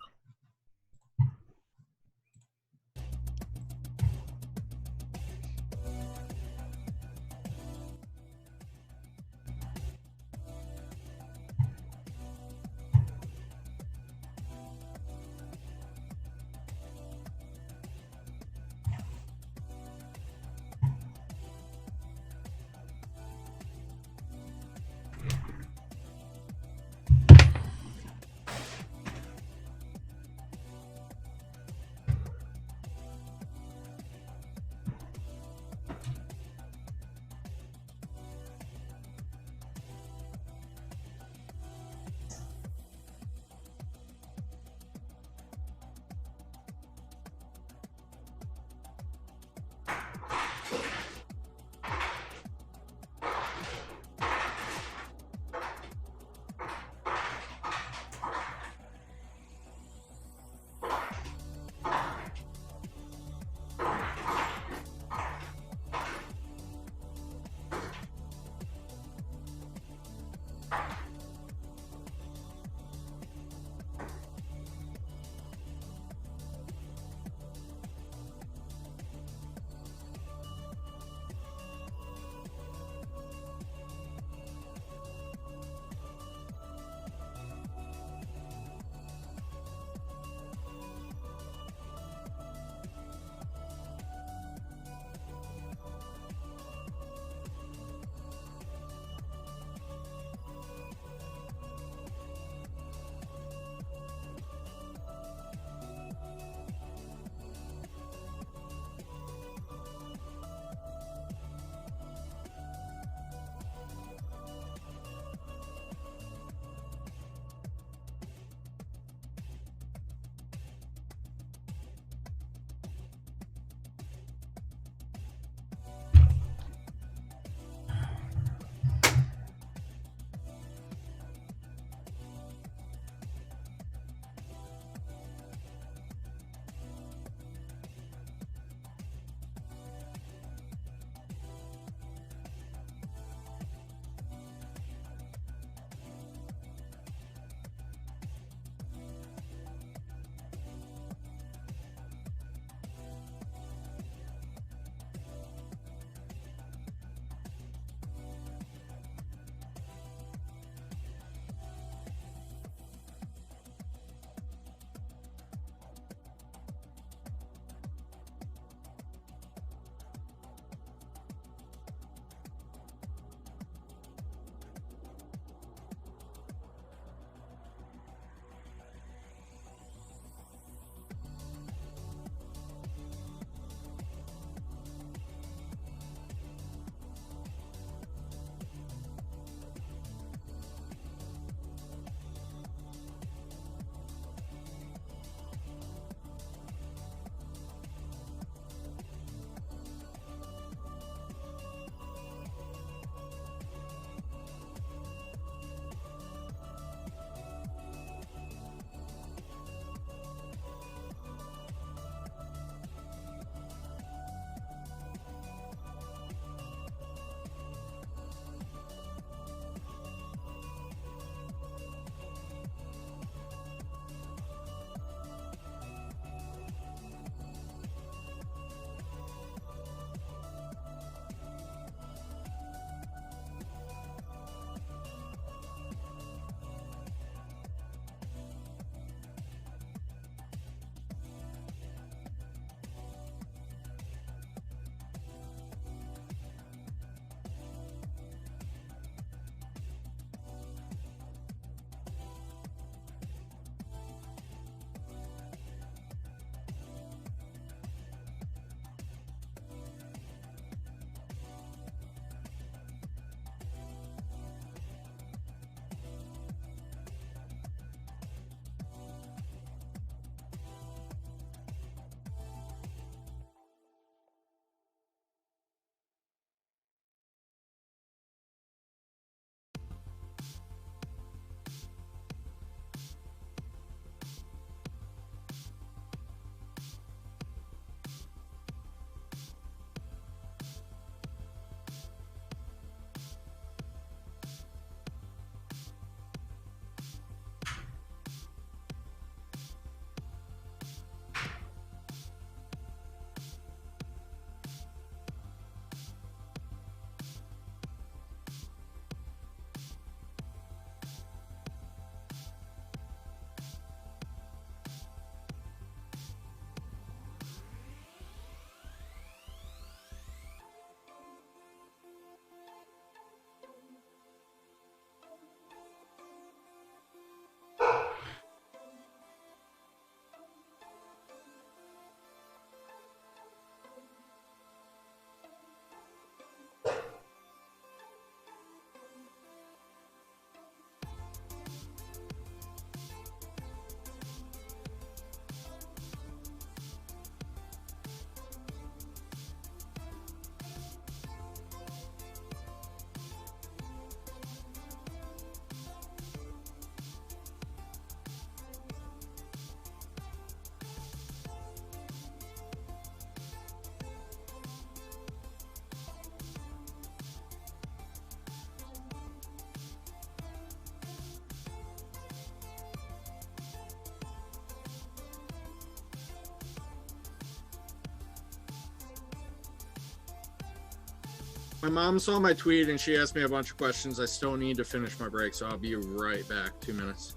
My mom saw my tweet and she asked me a bunch of questions. I still need to finish my break, so I'll be right back. 2 minutes.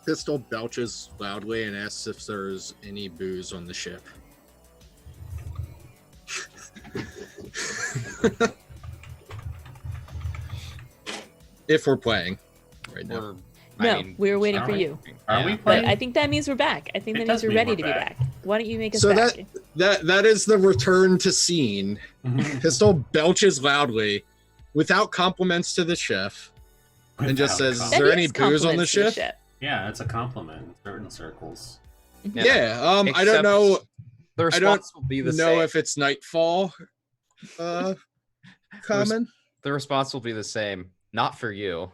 Pistol belches loudly and asks if there's any booze on the ship. If we're playing right now. No, we're waiting for you. Are we But playing? I think that means we're back. I think that means we're ready to be back. Why don't you make us So back? that is the return to scene. Mhm. Pistol belches loudly, without compliments to the chef, and just Without says, com- "Is there That any is booze on the compliments to ship?" ship. Yeah, it's a compliment in certain circles. Yeah. I don't Except know. The response will be the Know same. if it's nightfall. Common. The response will be the same. Not for you.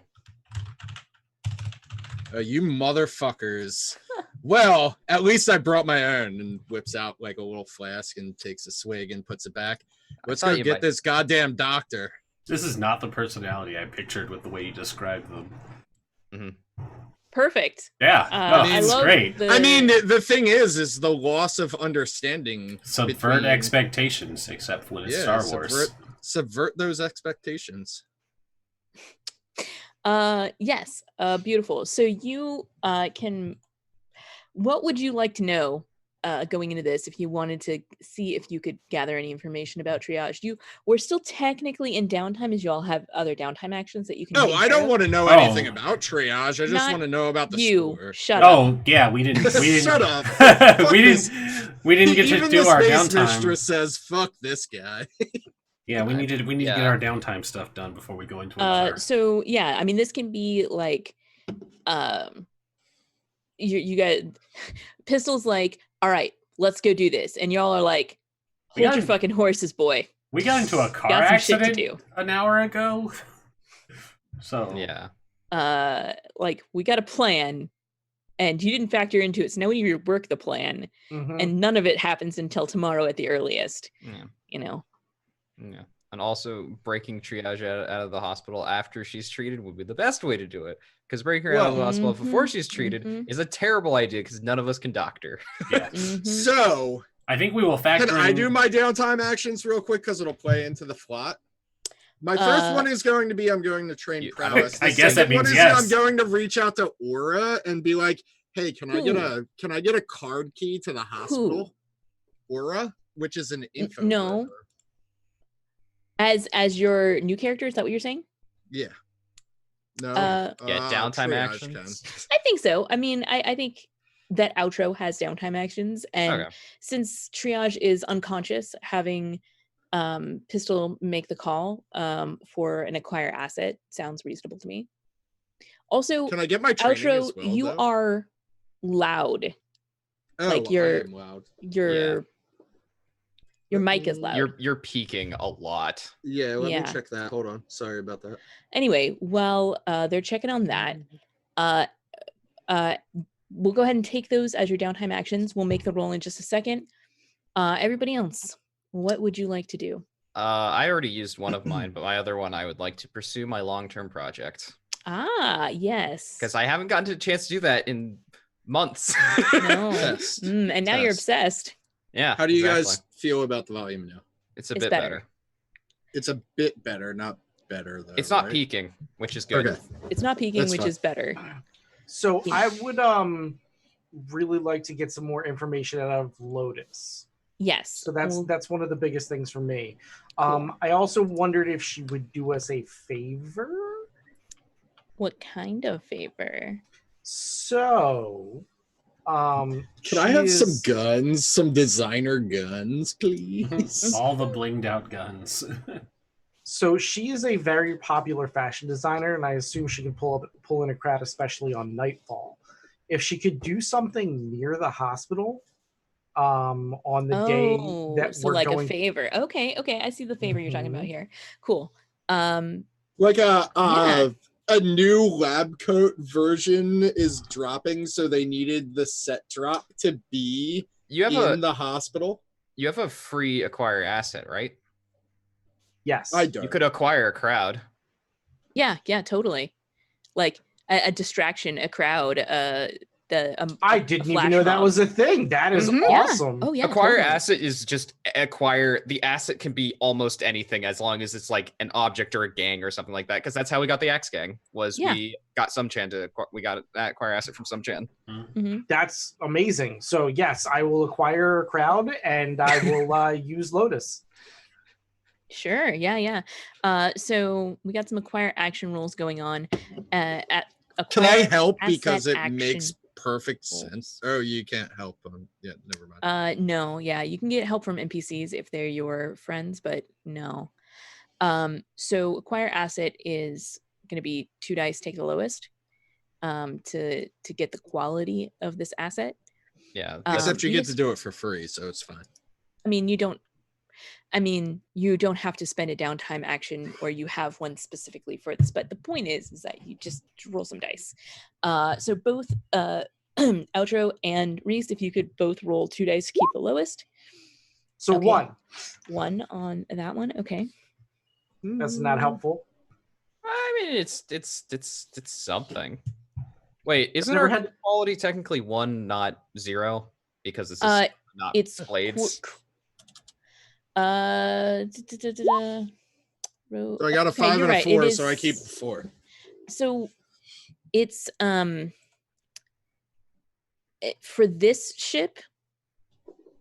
You motherfuckers. Well, at least I brought my own, and whips out like a little flask and takes a swig and puts it back. Let's thought go you get might- this goddamn doctor. This is not the personality I pictured with the way you described them. Perfect. Yeah, no, I it's love great. the- I mean, the thing is the loss of understanding. Subvert between- expectations, except when it's Star Wars. Subvert those expectations. Yes. Beautiful. So you can. What would you like to know going into this if you wanted to see if you could gather any information about triage? We're still technically in downtime, as you all have other downtime actions that you can. No, take I care don't of. want to know Oh. anything about triage. I just Not want to know about the You score. shut up. Oh yeah, we didn't. Shut up. we this. didn't. We didn't get to Even do the our space downtime. mistress says, "Fuck this guy." Yeah, we need to get Yeah. our downtime stuff done before we go into another. So yeah, I mean, this can be like, you guys, Pistol's like, all right, let's go do this, and y'all are like, We hold your gotta- fucking horses, boy. We got into a car Got some shit to accident do. an hour ago. So Yeah. Like we got a plan, and you didn't factor into it, so now we need to work the plan, Mhm. and none of it happens until tomorrow at the earliest. Yeah. You know. Yeah. And also breaking triage out of the hospital after she's treated would be the best way to do it. Because breaking her out of the hospital before she's treated is a terrible idea because none of us can doctor. yeah, Mhm. So, I think we will factor. can I in- do my downtime actions real quick because it'll play into the plot? My first one is going to be I'm going to train You- prowess. I The guess that second one means is yes. I'm going to reach out to Aura and be like, "Hey, can I get a card key to the hospital?" Aura, which is an info. no. broker. As your new character, is that what you're saying? Yeah. No. Downtime triage actions. I think so. I mean, I think that outro has downtime actions, and Okay. since triage is unconscious, having Pistol make the call for an acquire asset sounds reasonable to me. Also, Can I get my training outro, as well, you though? are loud. Oh, like I you're- am loud. Your mic is loud. You're peaking a lot. Yeah, let Yeah. me check that. Hold on. Sorry about that. Anyway, while they're checking on that, we'll go ahead and take those as your downtime actions. We'll make the roll in just a second. Everybody else, what would you like to do? I already used one of mine, but my other one I would like to pursue my long-term project. Ah, yes. Because I haven't gotten a chance to do that in months. No. Test. And now you're Test. obsessed. Yeah. How do you exactly. guys feel about the volume now? It's a It's bit better. better. It's a bit better, not better though. It's not right? peaking, which is good. Okay. It's not peaking, That's which fine. is better. So Yeah. I would really like to get some more information out of Lotus. Yes. So well, that's one of the biggest things for me. Cool. I also wondered if she would do us a favor. what kind of favor? So, Can she I have some is- guns? Some designer guns, please? all the blinged out guns. So she is a very popular fashion designer, and I assume she can pull in a crowd, especially on Nightfall. If she could do something near the hospital, on the day that so we're like going, a favor. Okay, I see the favor you're talking about Mhm. here. Cool. Like Yeah. a new lab coat version is dropping, so they needed the set drop to be You have in a the hospital. you have a free acquire asset, right? yes, I don't. You could acquire a crowd. Yeah, totally. Like a distraction, a crowd, I didn't even know that was a thing. That is Mhm. Yeah. awesome. Oh yeah. Acquire totally. asset is just acquire. The asset can be almost anything as long as it's like an object or a gang or something like that. Because that's how we got the Axe Gang. Was Yeah. we got Sumchan to we got that acquire asset from Sumchan. Mhm. That's amazing. So yes, I will acquire a crowd and I will use Lotus. Sure. Yeah. So we got some acquire action rules going on. At Can I acquire help asset because it action. makes perfect sense. Oh, you can't help them. Yeah, never mind. No, yeah, you can get help from NPCs if they're your friends, but no. So acquire asset is going to be 2 dice, take the lowest, to get the quality of this asset. Yeah. Except you the get to do it for free, so it's fine. I mean, you don't have to spend a downtime action, or you have one specifically for this. But the point is that you just roll some dice. So both Outro and Rhys, if you could both roll 2 dice to keep the lowest. So Okay. 1. 1 on that one. Okay. That's not helpful. I mean, it's something. Wait, isn't never our had- quality technically 1, not 0? Because this is not It's blades. So I got a 5 you're and a right, 4, it so I keep is- 4. So it's for this ship,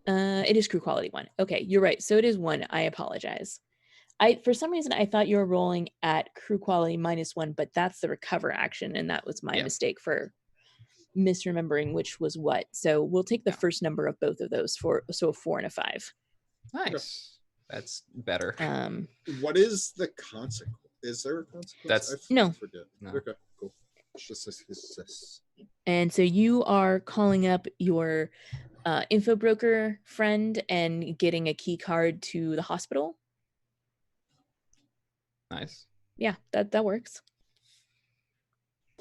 it is crew quality 1. Okay, you're right. So it is 1. I apologize. For some reason I thought you were rolling at crew quality -1, but that's the recover action, and that was my mistake for misremembering which was what. So we'll take the first number of both of those, so a 4 and a 5. Nice. That's better. What is the consequence? Is there a consequence? No. Forget. No. Okay, cool. It's just And so you are calling up your info broker friend and getting a key card to the hospital. Nice. Yeah, that works.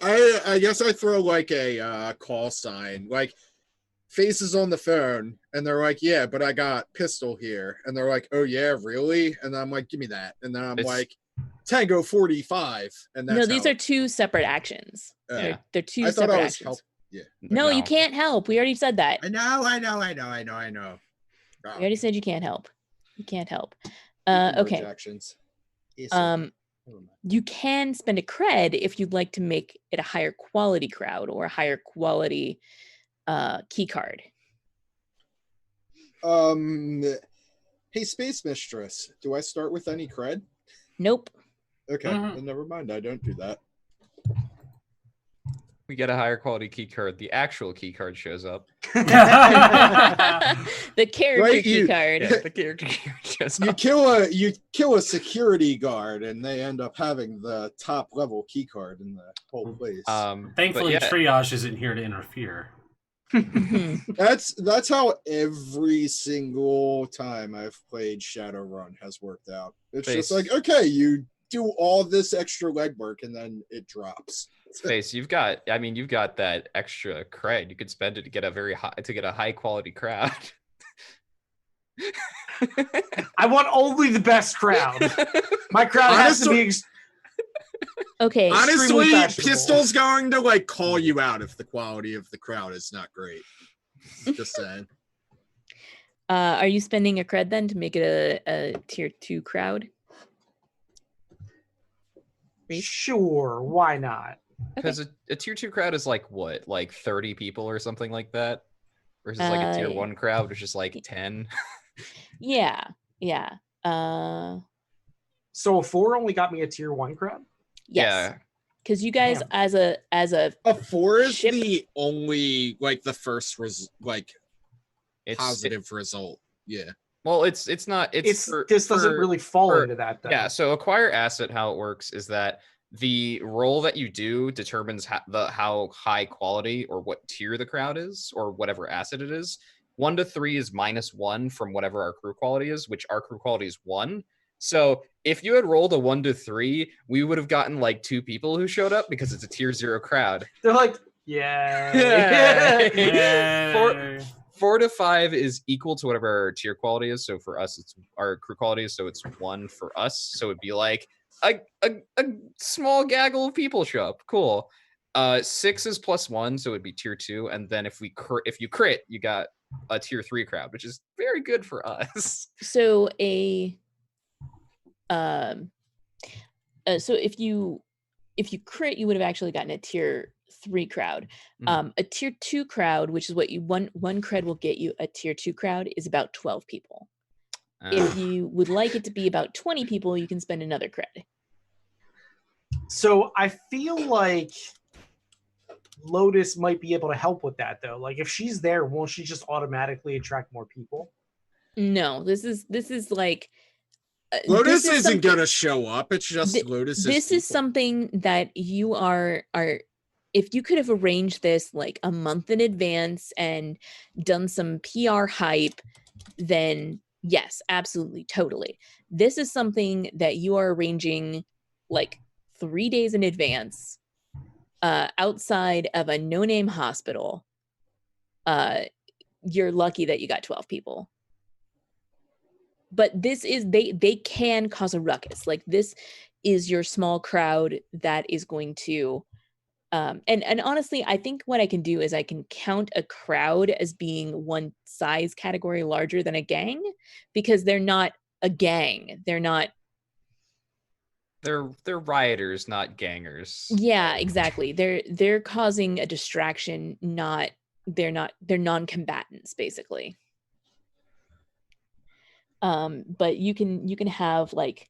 I guess I throw like a call sign, like Faces on the phone, and they're like, yeah, but I got pistol here, and they're like, oh yeah, really? And I'm like, give me that, and then I'm like, Tango 45, and that's no, these are 2 separate actions. Yeah. They're 2 I thought separate I was actions. help. Yeah. No, you can't help. We already said that. I know. We already said you can't help. You can't help. Merge Okay. Actions. You can spend a cred if you'd like to make it a higher quality crowd or a higher quality key card. Hey, Space Mistress, do I start with any cred? Nope. Okay, then never mind. I don't do that. We get a higher quality key card. The actual key card shows up. The character Right, key card. Yeah, the character key card shows You up. kill a security guard, and they end up having the top level key card in the whole place. Thankfully, but yeah, triage isn't here to interfere. Mhm. That's how every single time I've played Shadowrun has worked out. It's just like, okay, you do all this extra legwork and then it drops. Space, you've got that extra cred. You could spend it to get a high quality crowd. I want only the best crowd. My crowd has to be Okay. Honestly, fashionable. Pistol's going to like call you out if the quality of the crowd is not great. Just saying. Are you spending a cred then to make it a tier 2 crowd? Sure, why not? Because a tier 2 crowd is like what, like 30 people or something like that, versus like a tier 1 crowd, which is like 10. Yeah. So a 4 only got me a tier 1 crowd? Yes. Because you guys, as a 4 is ship- the only like the first positive result. Yeah. Well, it's not. This doesn't really fall into that, though. Yeah. So acquire asset, how it works is that the roll that you do determines how high quality or what tier the crowd is or whatever asset it is. 1 to 3 is -1 from whatever our crew quality is, which our crew quality is 1. So if you had rolled a 1 to 3, we would have gotten like 2 people who showed up because it's a tier 0 crowd. They're like, yeah. Yay. 4 to 5 is equal to whatever our tier quality is. So for us, it's our crew quality is, so it's 1 for us. So it'd be like a small gaggle of people show up. Cool. 6 is +1, so it'd be tier 2. And then if you crit, you got a tier 3 crowd, which is very good for us. so so if you crit, you would have actually gotten a tier 3 crowd. A tier 2 crowd, which is what you one cred will get you, a tier 2 crowd is about 12 people. If you would like it to be about 20 people, you can spend another cred. So I feel like Lotus might be able to help with that though. Like if she's there, won't she just automatically attract more people? No, this is like Lotus this is isn't gonna show up. It's just Lotus's This is people. something that you are if you could have arranged this like a month in advance and done some PR hype, then yes, absolutely, totally. This is something that you are arranging like 3 days in advance, outside of a no-name hospital. You're lucky that you got 12 people. But this is they can cause a ruckus. Like this is your small crowd that is going to and honestly, I think what I can do is I can count a crowd as being one size category larger than a gang, because they're not a gang. They're rioters, not gangers. Yeah, exactly. They're causing a distraction, they're non-combatants basically. But you can have like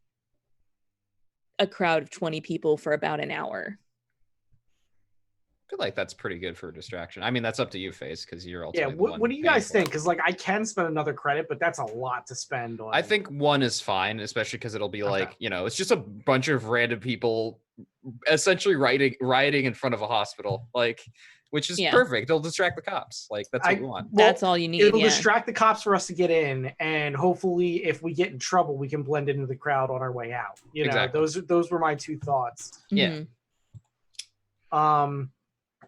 a crowd of 20 people for about an hour. I feel like that's pretty good for a distraction. I mean, that's up to you, Face, because you're ultimately What do you guys think? Because like I can spend another credit, but that's a lot to spend on. I think 1 is fine, especially because it'll be like, it's just a bunch of random people essentially rioting in front of a hospital, like, which is perfect. It'll distract the cops. Like that's what we want. That's all you need. It'll distract the cops for us to get in, and hopefully, if we get in trouble, we can blend into the crowd on our way out. You know, those were my 2 thoughts. Yeah.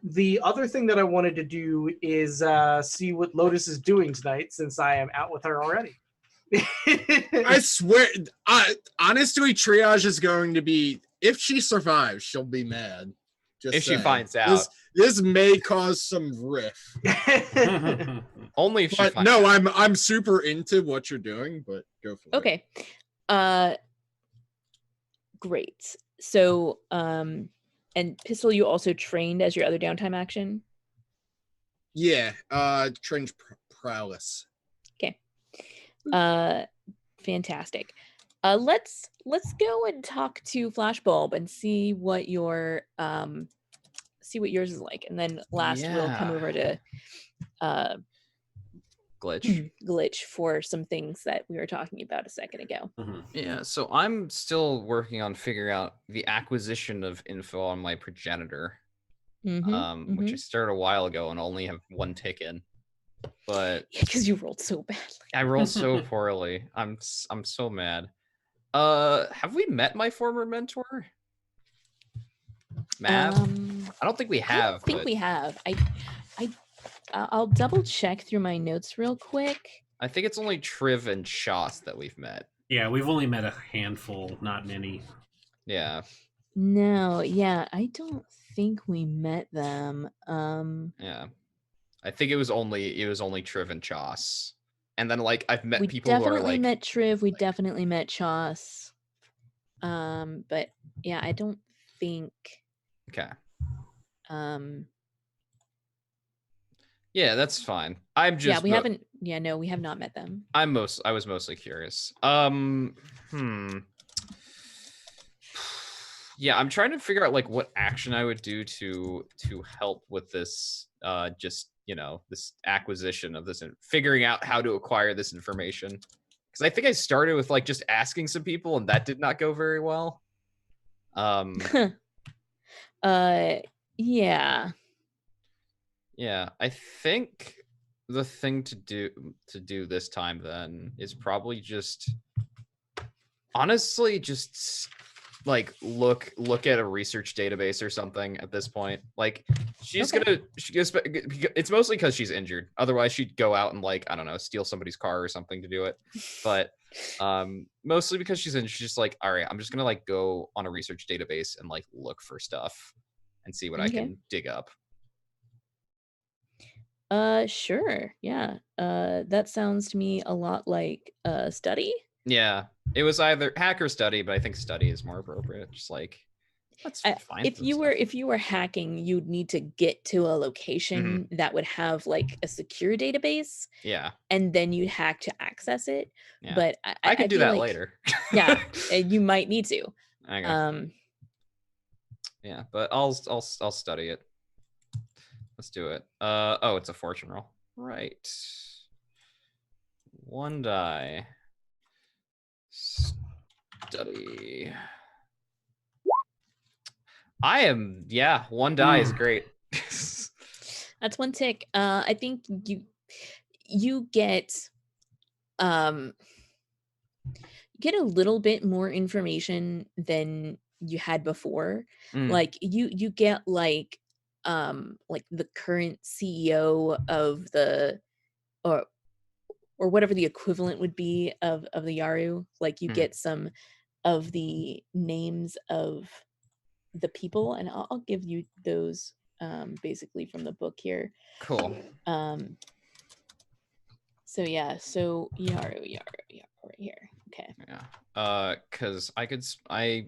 The other thing that I wanted to do is see what Lotus is doing tonight, since I am out with her already. I swear, honestly, Triage is going to be, if she survives, she'll be mad. Just if she finds out. This may cause some riff. Only if she finds no, out. I'm super into what you're doing, but go for it. Okay. Great. So, and Pistol, you also trained as your other downtime action? Yeah, trained prowess. Okay. Fantastic. Let's go and talk to Flashbulb and see what yours is like, and then last we'll come over to glitch for some things that we were talking about a second ago. Yeah, so I'm still working on figuring out the acquisition of info on my progenitor, which I started a while ago and only have 1 tick in. But because you rolled so badly. I rolled so poorly. I'm so mad. Have we met my former mentor, Mav? I don't think we have. We have. I'll double check through my notes real quick. I think it's only Triv and Shots that we've met. Yeah, we've only met a handful, not many. Yeah. No, yeah, I don't think we met them. Yeah. I think it was only Triv and Chos. And then like I've met people who are like, we definitely met Triv, we definitely met Chos. But yeah, I don't think okay. Yeah, that's fine. I'm just we have not met them. I was mostly curious. Yeah, I'm trying to figure out like what action I would do to help with this this acquisition of this and figuring out how to acquire this information. Because I think I started with like just asking some people and that did not go very well. Yeah. Yeah, I think the thing to do this time then is probably just honestly just like look at a research database or something at this point. Like it's mostly because she's injured. Otherwise she'd go out and like, I don't know, steal somebody's car or something to do it. But mostly because she's injured, she's just like, all right, I'm just gonna like go on a research database and like look for stuff and see what I can dig up. Sure. Yeah. That sounds to me a lot like study. Yeah. It was either hack or study, but I think study is more appropriate. Just like let's find if you were hacking, you'd need to get to a location that would have like a secure database. Yeah. And then you'd hack to access it. Yeah. But I could do that later. Yeah, you might need to. Okay. Yeah, but I'll study it. Let's do it. Oh, it's a fortune roll. Right. 1 die. Study. Yeah, 1 die is great. That's 1 tick. I think you get a little bit more information than you had before. Like you get like the current CEO of the or whatever the equivalent would be of the Yaru. Like you get some of the names of the people, and I'll give you those basically from the book here. Cool. So yeah, so Yaru right here. Okay. Yeah. Because I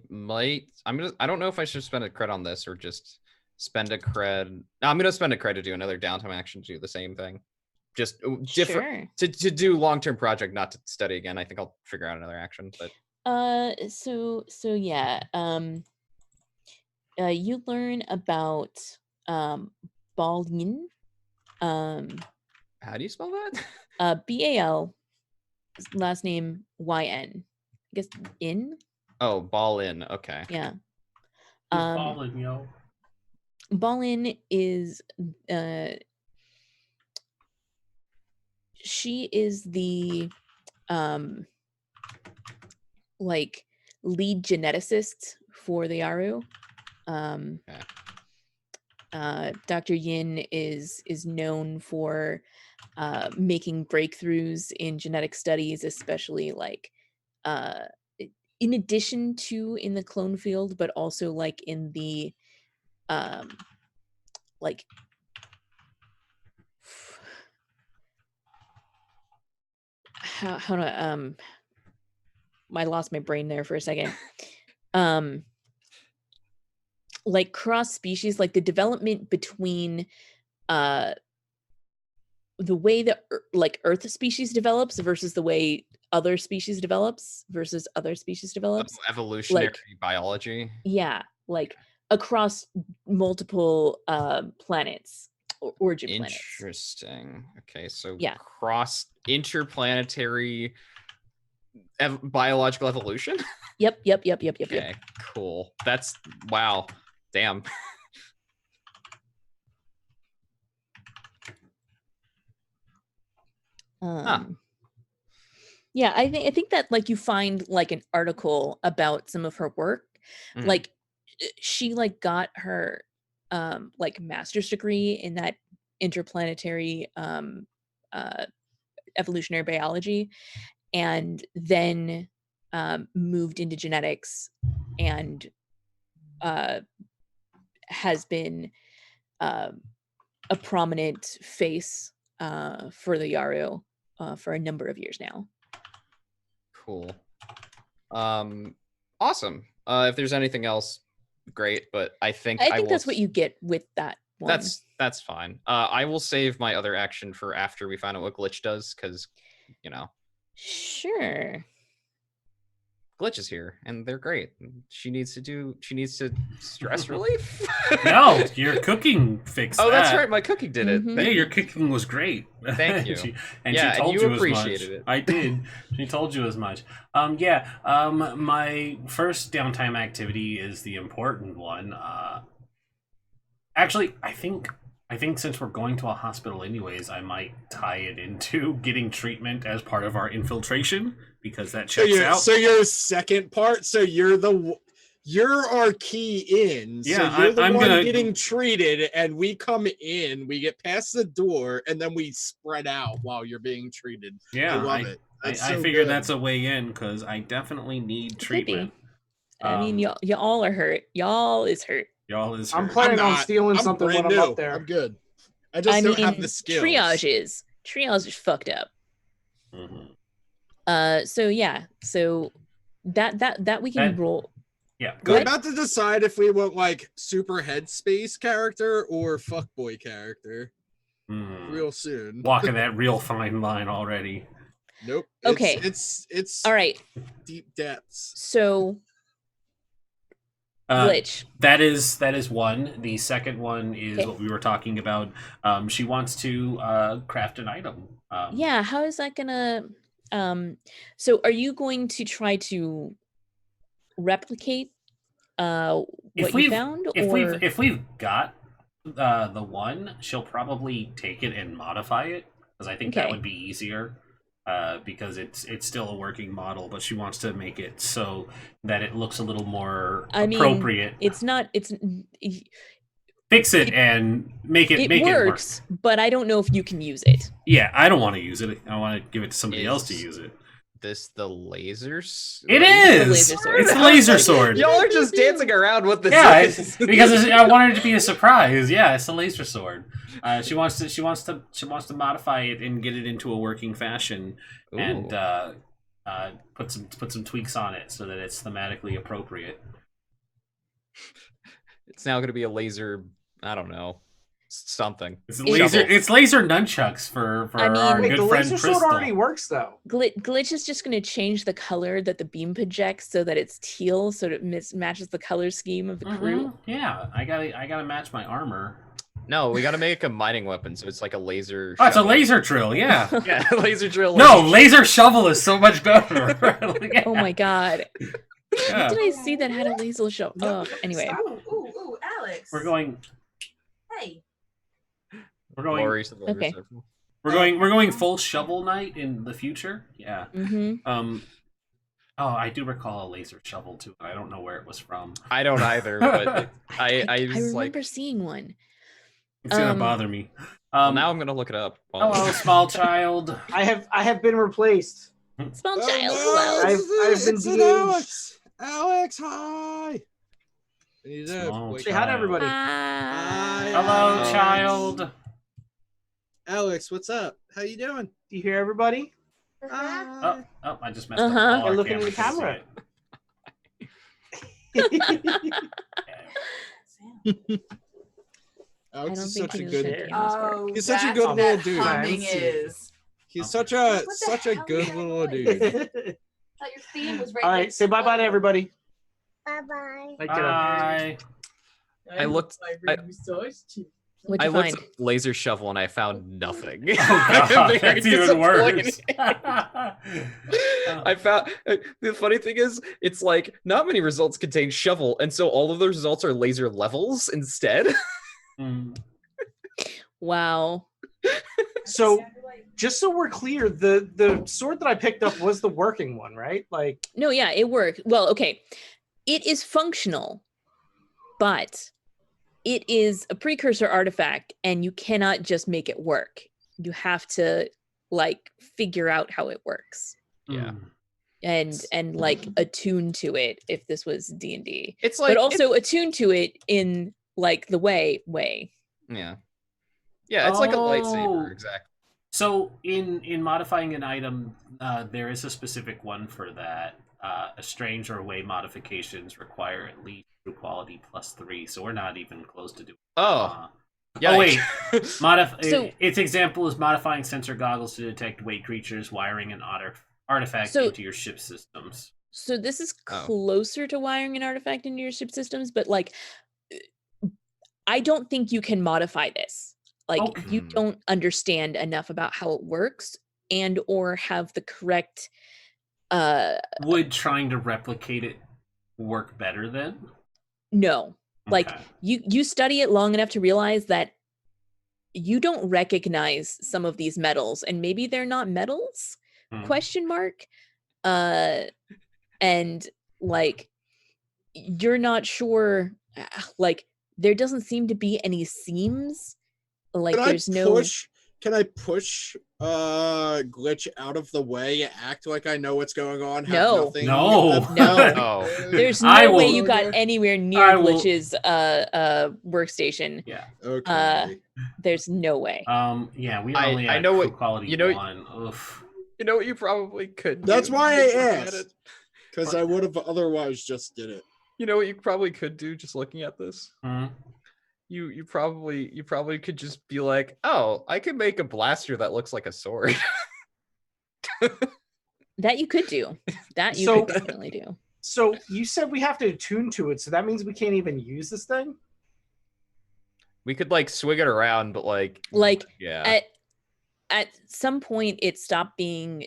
don't know if I should spend a cred on this or just spend a cred. No, I'm gonna spend a cred to do another downtime action to do the same thing. Just different to do long-term project, not to study again. I think I'll figure out another action. But so yeah. You learn about Balin. How do you spell that? Bal, last name Yn. I guess in. Oh, Balin. Okay. Yeah. Ballin, yo. Balin is she is the like lead geneticist for the Yaru. Dr. Yin is known for making breakthroughs in genetic studies, especially like in addition to in the clone field, but also like in the like how do I lost my brain there for a second. Like cross species, like the development between the way that like Earth species develops versus the way other species develops versus other species develops. Evolutionary like, biology. Yeah, like across multiple planets or origin planets. Interesting. Okay, so yeah, cross interplanetary biological evolution. Yep. Okay, cool. That's wow. Damn. Yeah, I think that like you find like an article about some of her work. Like she like got her like master's degree in that interplanetary evolutionary biology, and then moved into genetics and has been a prominent face for the Yaru for a number of years now. Cool. Awesome. If there's anything else, great. But I think that's what you get with that one. That's fine. I will save my other action for after we find out what Glitch does, because Sure. Glitch is here, and they're great. She needs to stress relief. No, your cooking fixed that. Oh, that's right. My cooking did it. Hey, your cooking was great. Thank you. She and told you you appreciated as much. it. I did. She told you as much. My first downtime activity is the important one. Actually, I think since we're going to a hospital anyways, I might tie it into getting treatment as part of our infiltration, because that checks out. So your second part, so you're our key in. Yeah, so you're the I'm one gonna getting treated, and we come in, we get past the door, and then we spread out while you're being treated. Yeah, I love it. I figure that's a way in, because I definitely need treatment. I mean, y'all are hurt. Y'all is hurt. Y'all is hurt. I'm planning on stealing something when I'm up there. I'm good. I just don't have the skills. Triage is fucked up. So yeah, so that we can roll. Yeah, we're about to decide if we want like super headspace character or fuckboy character. Real soon. Walking that real fine line already. Nope. Okay. It's all right. Deep depths. So Glitch. That is one. The second one is Okay. what we were talking about. She wants to craft an item. Yeah, how is that gonna so are you going to try to replicate what you found, or if we've got the one, she'll probably take it and modify it, because I think that Okay. would be easier. Because it's still a working model, but she wants to make it so that it looks a little more I mean, appropriate. it's not Fix it and make it works, but I don't know if you can use it. Yeah, I don't want to use it. I want to give it to somebody else to use it. This the lasers? It is. laser sword. It's a laser sword. Y'all are just dancing around with this. Yeah, because I wanted it to be a surprise. Yeah, it's a laser sword. She wants to modify it and get it into a working fashion, and put some tweaks on it so that it's thematically appropriate. It's now going to be a laser. I don't know, something. It's laser. It's laser nunchucks for I mean, our Wait, good the friend laser Crystal. sword already works though. Glitch is just going to change the color that the beam projects so that it's teal, so that it matches the color scheme of the crew. Yeah, I gotta match my armor. No, we got to make a mining weapon, so it's like a laser. Oh, it's a shovel. laser drill. Yeah. Yeah, laser drill. No, laser shovel is so much better. Yeah. Oh my god. Yeah. Did I see that had a laser show? Oh, anyway. Ooh, Alex. We're going. Hey. We're going. Glories of the Okay. circle. We're going full shovel knight in the future. Yeah. Mm-hmm. Oh, I do recall a laser shovel too. I don't know where it was from. I don't either, but I I was remember like, seeing one. It's gonna bother me. now I'm gonna look it up. Hello, small child. I have been replaced. Small Oh, child. no, Hello. I've been it's de-aged. Alex. Alex, hi. He's there. Small Wait, Say hi to everybody. Hi. Hello, Alex. child. Alex, what's up? How you doing? Do you hear everybody? Oh, I just messed Uh-huh. up. All They're our looking at the cameras camera. Alex don't is such such a a good- good. Oh, He's such a that's good what little that dude. humming Nice. is. He's such a What the such a hell good is that little noise? dude. Thought your theme was right All next right, to say the bye-bye to phone. everybody. Bye-bye. Like, Bye. I looked- I What'd I you looked find? at laser shovel and I found nothing. Oh god, Very that's even worse. disappointing. I found the funny thing is, it's like not many results contain shovel, and so all of the results are laser levels instead. Mm. Wow. So, just so we're clear, the sword that I picked up was the working one, right? Like, No, yeah, it worked. Well, okay. It is functional, but it is a precursor artifact, and you cannot just make it work. You have to like figure out how it works Yeah. and like attune to it if this was D&D. It's like But also attune to it in like the way. yeah, it's like a Oh. lightsaber, exactly. So in modifying an item, there is a specific one for that. A strange or away modifications require at least true quality +3, so we're not even close to doing. Oh, Oh wait, So- its example is modifying sensor goggles to detect weight creatures, wiring an artifact So- into your ship systems. So this is Oh. closer to wiring an artifact into your ship systems, but like I don't think you can modify this. Like you Okay. don't understand enough about how it works and or have the correct Would trying to replicate it work better then? no. Like Okay. you study it long enough to realize that you don't recognize some of these metals, and maybe they're not metals? Hmm. Question mark. And like you're not sure, like there doesn't seem to be any seams. Like there's Can I push Glitch out of the way, act like I know what's going on? Have No. nothing, No. No. Oh. There's I no way will- you got anywhere near I will- Glitch's workstation. Yeah. Okay. There's no way. Yeah, we I- only I had know true what- quality you know- one. Oof. You know what you probably could do? That's why I Just looking at asked. it? Because I would have otherwise just did it. You know what you probably could do just looking at this? Hmm. You probably could just be like, oh, I could make a blaster that looks like a sword. That you could do. That you So- could definitely do. So you said we have to attune to it, so that means we can't even use this thing? We could like swig it around, but like yeah. At some point it stopped being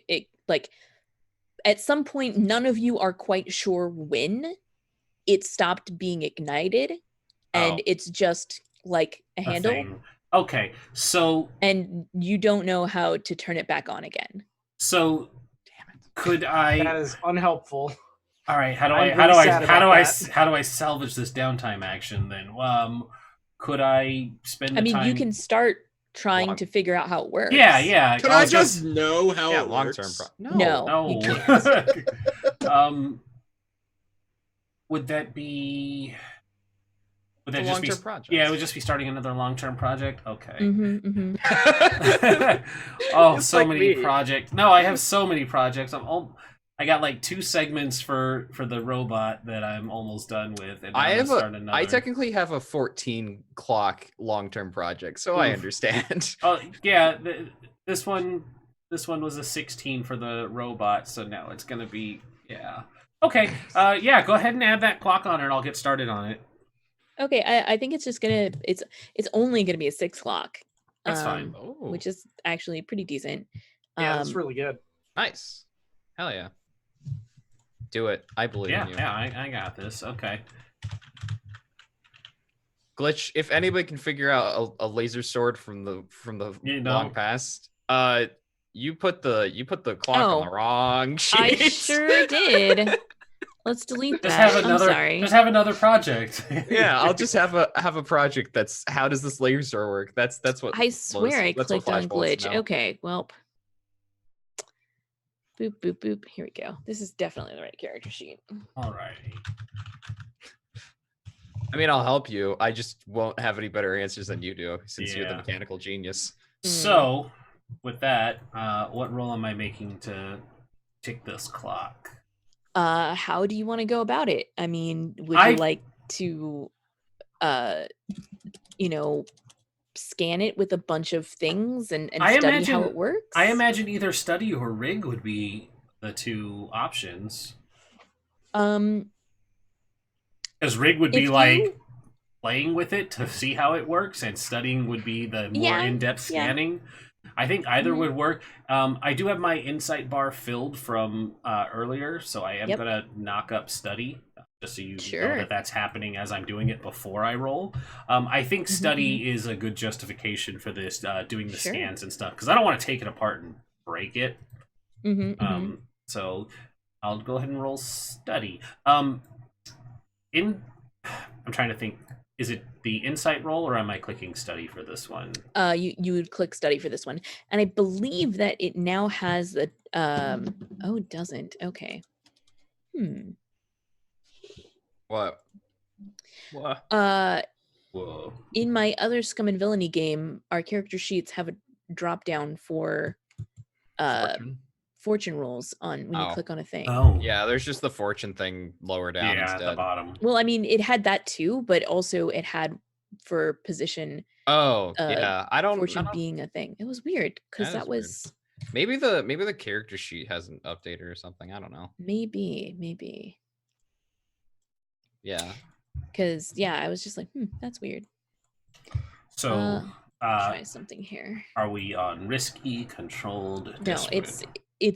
at some point none of you are quite sure when it stopped being ignited, and it's just like a handle thing. Okay, so and you don't know how to turn it back on again. So could I? That is unhelpful. All right. How do I salvage this downtime action then? Could I spend? You can start trying to figure out how it works. Yeah. Can I just know how it long-term works? No. You can't. Would that be? Would that just be project? Yeah, it would just be starting another long-term project. Okay. Mm-hmm. Oh, so like many projects. No, I have so many projects. I got like 2 segments for the robot that I'm almost done with, and I technically have a 14 clock long-term project, so I understand. Oh yeah, this one was a 16 for the robot, so now it's gonna be Okay, yeah, go ahead and add that clock on, and I'll get started on it. Okay, I think it's just gonna it's only gonna be a 6 clock. That's fine. Which is actually pretty decent. Yeah, that's really good. Nice. Hell yeah. Do it. I believe in you. Yeah, I got this. Okay. Glitch, if anybody can figure out a laser sword from the long past, you put the clock on the wrong sheet. I sure did. Let's delete that. I'm sorry. Just have another project. Yeah, I'll just have a project that's how does this laser work? That's what I swear I clicked on glitch. Okay, well. Boop, boop, boop. Here we go. This is definitely the right character sheet. Alrighty. I mean, I'll help you. I just won't have any better answers than you do, since you're the mechanical genius. So, with that, what role am I making to tick this clock? How do you want to go about it? I mean, would you like to, scan it with a bunch of things and study how it works? I imagine either study or rig would be the 2 options. Because rig would be like playing with it to see how it works, and studying would be the more in-depth scanning. I think either would work. I do have my insight bar filled from earlier, so I am gonna knock up study. Just so you know that that's happening as I'm doing it before I roll. I think study is a good justification for this, doing the scans and stuff, because I don't want to take it apart and break it. So I'll go ahead and roll study. I'm trying to think, is it the insight roll, or am I clicking study for this one? You would click study for this one, and I believe that it now has the oh, it doesn't. Okay. What? Whoa. In my other Scum and Villainy game, our character sheets have a drop down for fortune rolls on when you click on a thing. Oh. Yeah, there's just the fortune thing lower down instead. At the bottom. Well, I mean, it had that too, but also it had for position. I don't fortune being a thing. It was weird because that was weird. Maybe the character sheet hasn't updated or something. I don't know. Maybe. Yeah. Because I was just like, that's weird. So try something here. Are we on risky, controlled? No, it's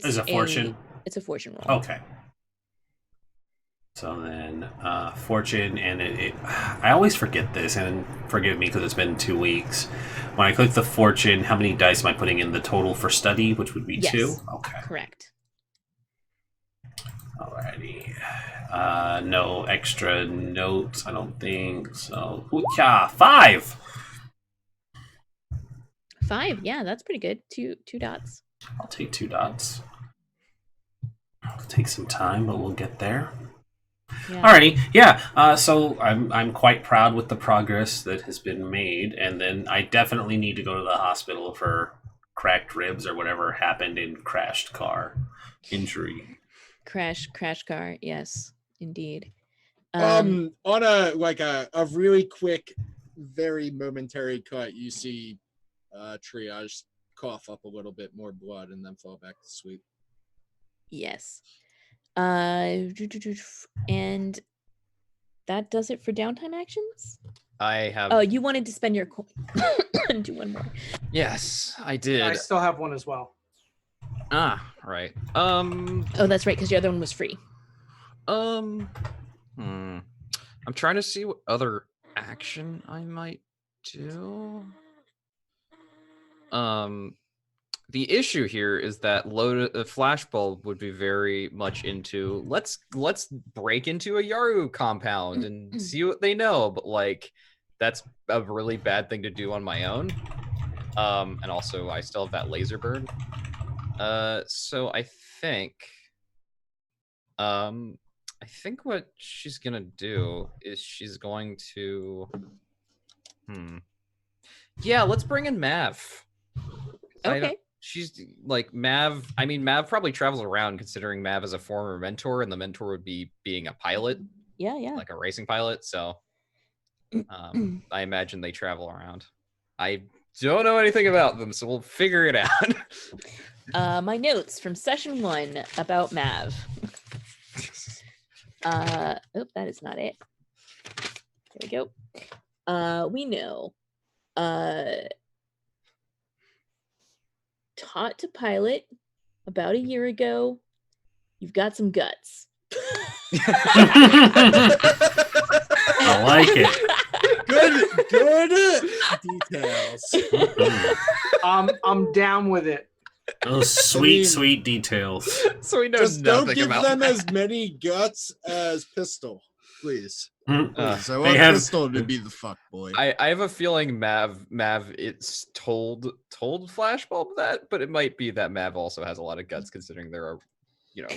a fortune. It's a fortune roll. Okay. So then fortune, and it I always forget this, and forgive me because it's been 2 weeks. When I click the fortune, how many dice am I putting in the total for study, which would be 2? Okay. Correct. Alrighty. No extra notes, I don't think. So, 5! 5, yeah, that's pretty good. Two dots. I'll take 2 dots. It'll take some time, but we'll get there. Yeah. Alrighty, so I'm quite proud with the progress that has been made, and then I definitely need to go to the hospital for cracked ribs or whatever happened in crashed car injury. Crash car, yes, indeed. On a really quick, very momentary cut, you see Triage cough up a little bit more blood and then fall back to sleep. Yes. And that does it for downtime actions. I have. Oh, you wanted to spend your coin and do one more. Yes, I did. I still have one as well. Right. Oh, that's right, because your other one was free. I'm trying to see what other action I might do. The issue here is that Flashbulb would be very much into let's break into a Yaru compound and see what they know, but like that's a really bad thing to do on my own. And also I still have that laser burn. So I think what she's gonna do is she's going to yeah, let's bring in Mav. Okay. She's like Mav. I mean, Mav probably travels around considering Mav is a former mentor, and the mentor would be being a pilot. Yeah. Like a racing pilot. So I imagine they travel around. I don't know anything about them, so we'll figure it out. My notes from session 1 about Mav. That is not it. There we go. We know. Taught to pilot about a year ago. You've got some guts. I like it. Good details. I'm down with it. Those sweet details. So we know Just don't nothing give about them that. as many guts as Pistol, please. Please, I They want have- Pistol to be the fuck boy. I have a feeling Mav it's told Flashbulb that, but it might be that Mav also has a lot of guts considering there are,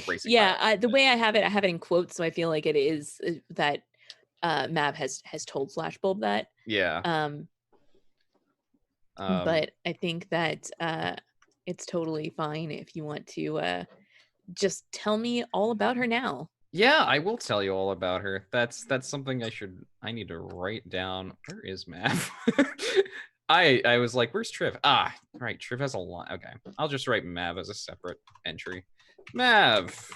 racing. Yeah, the way I have it in quotes, so I feel like it is that Mav has told Flashbulb that. Yeah. But I think that it's totally fine if you want to just tell me all about her now. Yeah, I will tell you all about her. That's something I need to write down. Where is Mav? I was like, where's Triv? Right, Triv has a lot. Okay, I'll just write Mav as a separate entry. Mav.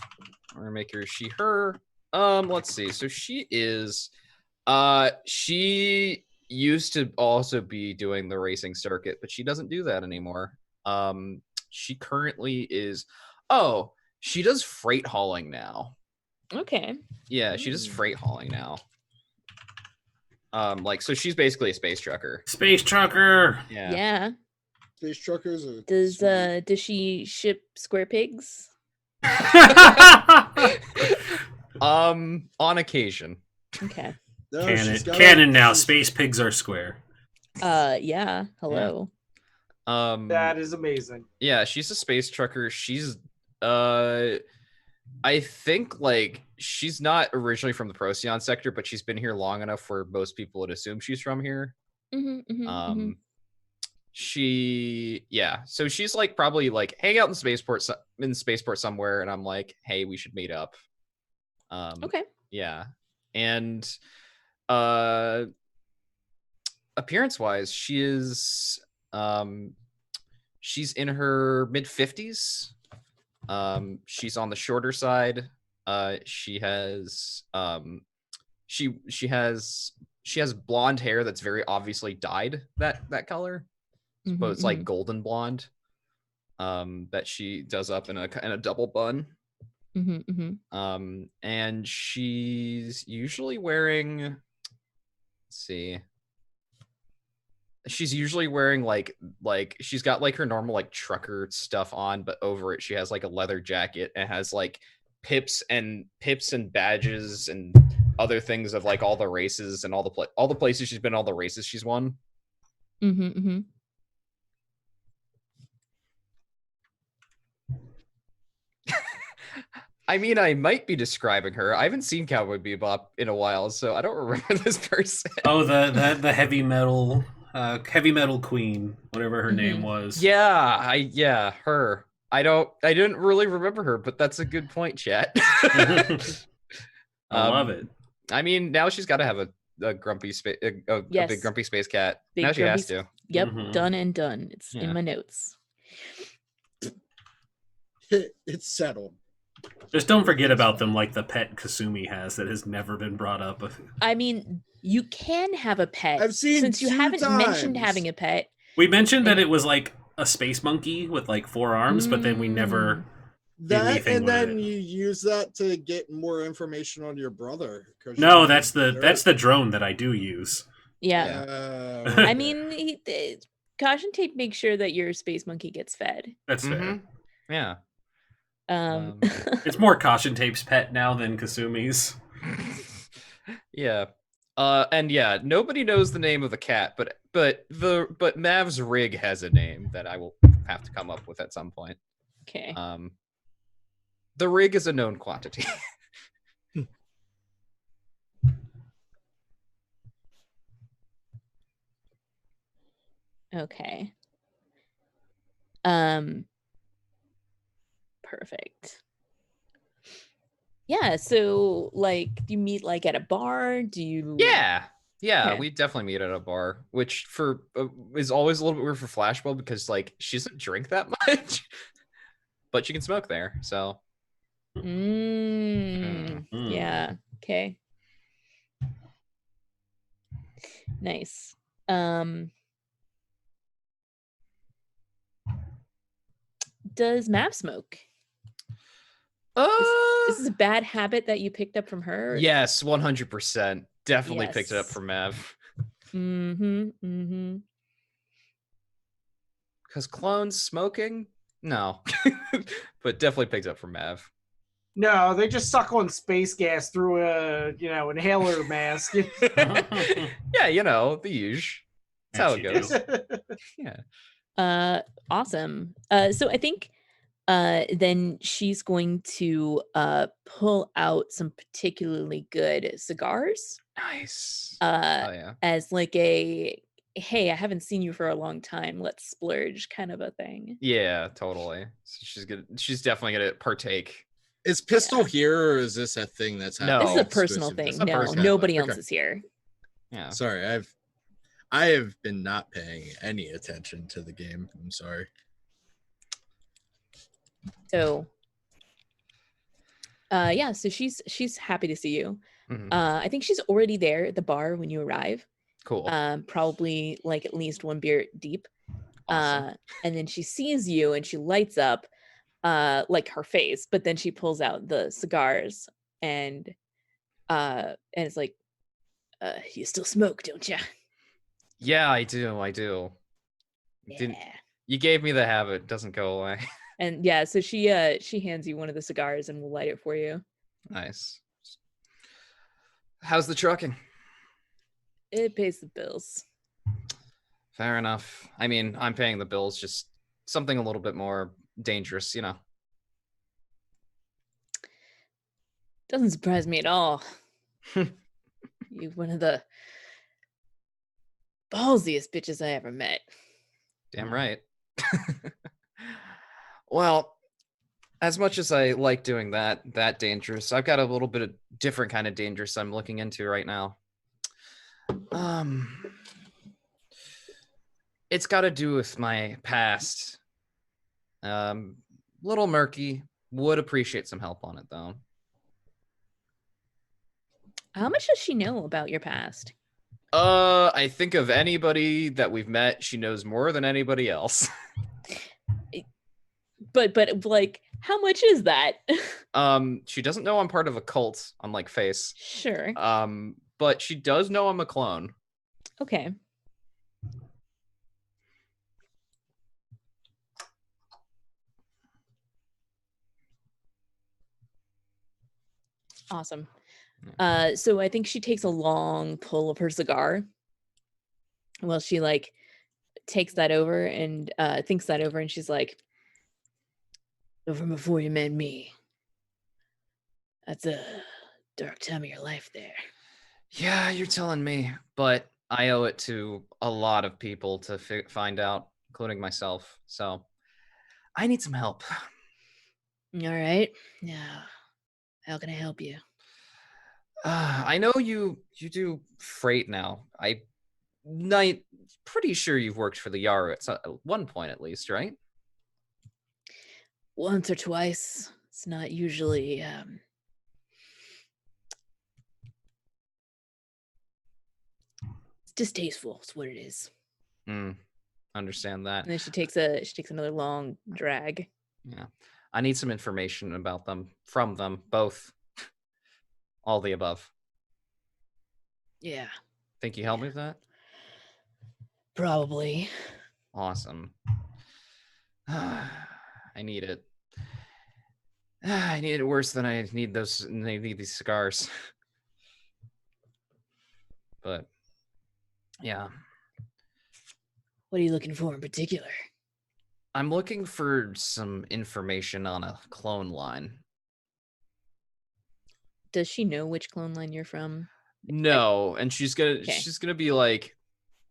We're gonna make her she, her. Let's see. So she is she used to also be doing the racing circuit, but she doesn't do that anymore. She currently is she does freight hauling now. Okay. Yeah, she does freight hauling now. So she's basically a space trucker. Space trucker. Yeah. Space truckers are Does she ship square pigs? On occasion. Okay. No, Canon now. Space pigs are square. Yeah. Hello. That is amazing. Yeah, she's a space trucker. She's I think like she's not originally from the Procyon sector, but she's been here long enough where most people would assume she's from here. So she's like probably like hang out in spaceport somewhere, and I'm like, hey, we should meet up. Okay. Yeah, and appearance wise, she is she's in her mid-50s. She's on the shorter side. She has blonde hair that's very obviously dyed that color. But it's like golden blonde. That she does up in a double bun. And she's usually wearing, let's see. She's usually wearing like she's got like her normal like trucker stuff on, but over it she has like a leather jacket and has like pips and badges and other things of like all the races and all the places she's been, all the races she's won. I mean, I might be describing her. I haven't seen Cowboy Bebop in a while, so I don't remember this person. Oh, the heavy metal queen, whatever her name was. Yeah, her. I didn't really remember her, but that's a good point, chat. I love it. I mean, now she's got to have a grumpy space, a big grumpy space cat. Big now she has to. Yep, done and done. It's in my notes. It's settled. Just don't forget about them like the pet Kasumi has that has never been brought up. I mean, you can have a pet. I've seen since you 2 haven't mentioned times. having a pet. We mentioned that And- it was like a space monkey with like 4 arms, but then we never did That anything and with then it. you use that to get more information on your brother. 'cause No, you that's can the drone that I do use. Yeah. okay. I mean, caution tape makes sure that your space monkey gets fed. That's fair. Mhm. Yeah. It's more Caution Tape's pet now than Kasumi's. Yeah. And yeah, nobody knows the name of the cat, but Mav's rig has a name that I will have to come up with at some point. Okay. The rig is a known quantity. Okay. Perfect. Yeah, so like do you meet like at a bar? Do you Yeah, Okay. we definitely meet at a bar, which for is always a little bit weird for Flashbulb because like she doesn't drink that much, but she can smoke there. So Mm, Mm. yeah. Okay. Nice. Does Mav smoke? Is this a bad habit that you picked up from her? yes, 100%, definitely picked it up Yes. from Mav Mm-hmm. because clones smoking, no, but definitely picked up from Mav. No, they just suck on space gas through a inhaler mask. Yeah, you know the usual. That's how it Yes, you goes. Yeah. Awesome. So I think then she's going to pull out some particularly good cigars Nice. Oh yeah. as like a hey, I haven't seen you for a long time, let's splurge kind of a thing. Yeah, totally. So she's definitely gonna partake. Is Pistol here, or is this a thing that's No. happening? This is a Oh, personal exclusive thing. to- It's a No, personal nobody thing. else Okay. is here. Yeah. Sorry, I have been not paying any attention to the game. I'm sorry. So yeah, so she's happy to see you. Mhm. I think she's already there at the bar when you arrive. Cool. Probably like at least one beer deep. Awesome. And then she sees you and she lights up like her face, but then she pulls out the cigars and it's like you still smoke, don't you? Yeah, I do. Didn't Yeah. you gave me the habit, doesn't go away. And yeah, so she hands you one of the cigars and will light it for you. Nice. How's the trucking? It pays the bills. Fair enough. I mean, I'm paying the bills, just something a little bit more dangerous, you know. Doesn't surprise me at all. You're one of the ballsiest bitches I ever met. Damn right. Well, as much as I like doing that dangerous, I've got a little bit of different kind of dangerous I'm looking into right now. It's got to do with my past. Little murky. Would appreciate some help on it though. How much does she know about your past? I think of anybody that we've met, she knows more than anybody else. But like, how much is that? She doesn't know I'm part of a cult, unlike Face. Sure. But she does know I'm a clone. Okay. Awesome. So I think she takes a long pull of her cigar. Well, she like takes that over and thinks that over, and she's like, "From before you met me, that's a dark time of your life there." Yeah, you're telling me, but I owe it to a lot of people to find out, including myself. So I need some help. All right. Yeah. How can I help you? I know you do freight now. I'm pretty sure you've worked for the Yaru at one point at least, right? Once or twice. It's not usually it's distasteful. Is what it is. Understand that. And then she takes another long drag. Yeah. I need some information about them, from them, both. All the above. Yeah, Think you help me with that? probably. Awesome. I need it. I need it worse than I need these cigars. But yeah. What are you looking for in particular? I'm looking for some information on a clone line. Does she know which clone line you're from? No, and she's gonna Okay. be like,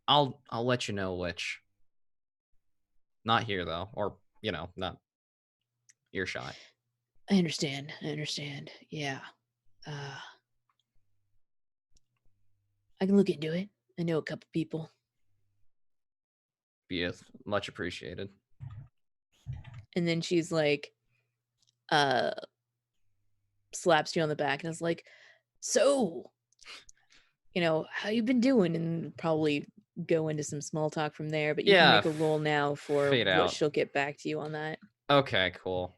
I'll let you know which. Not here though, or not earshot. I understand. Yeah. I can look into it. I know a couple people. Be much appreciated. And then she's like, slaps you on the back and is like, so, how you been doing? And probably go into some small talk from there, but you can make a roll now for fade what out. she'll get back to you on that. Okay, cool.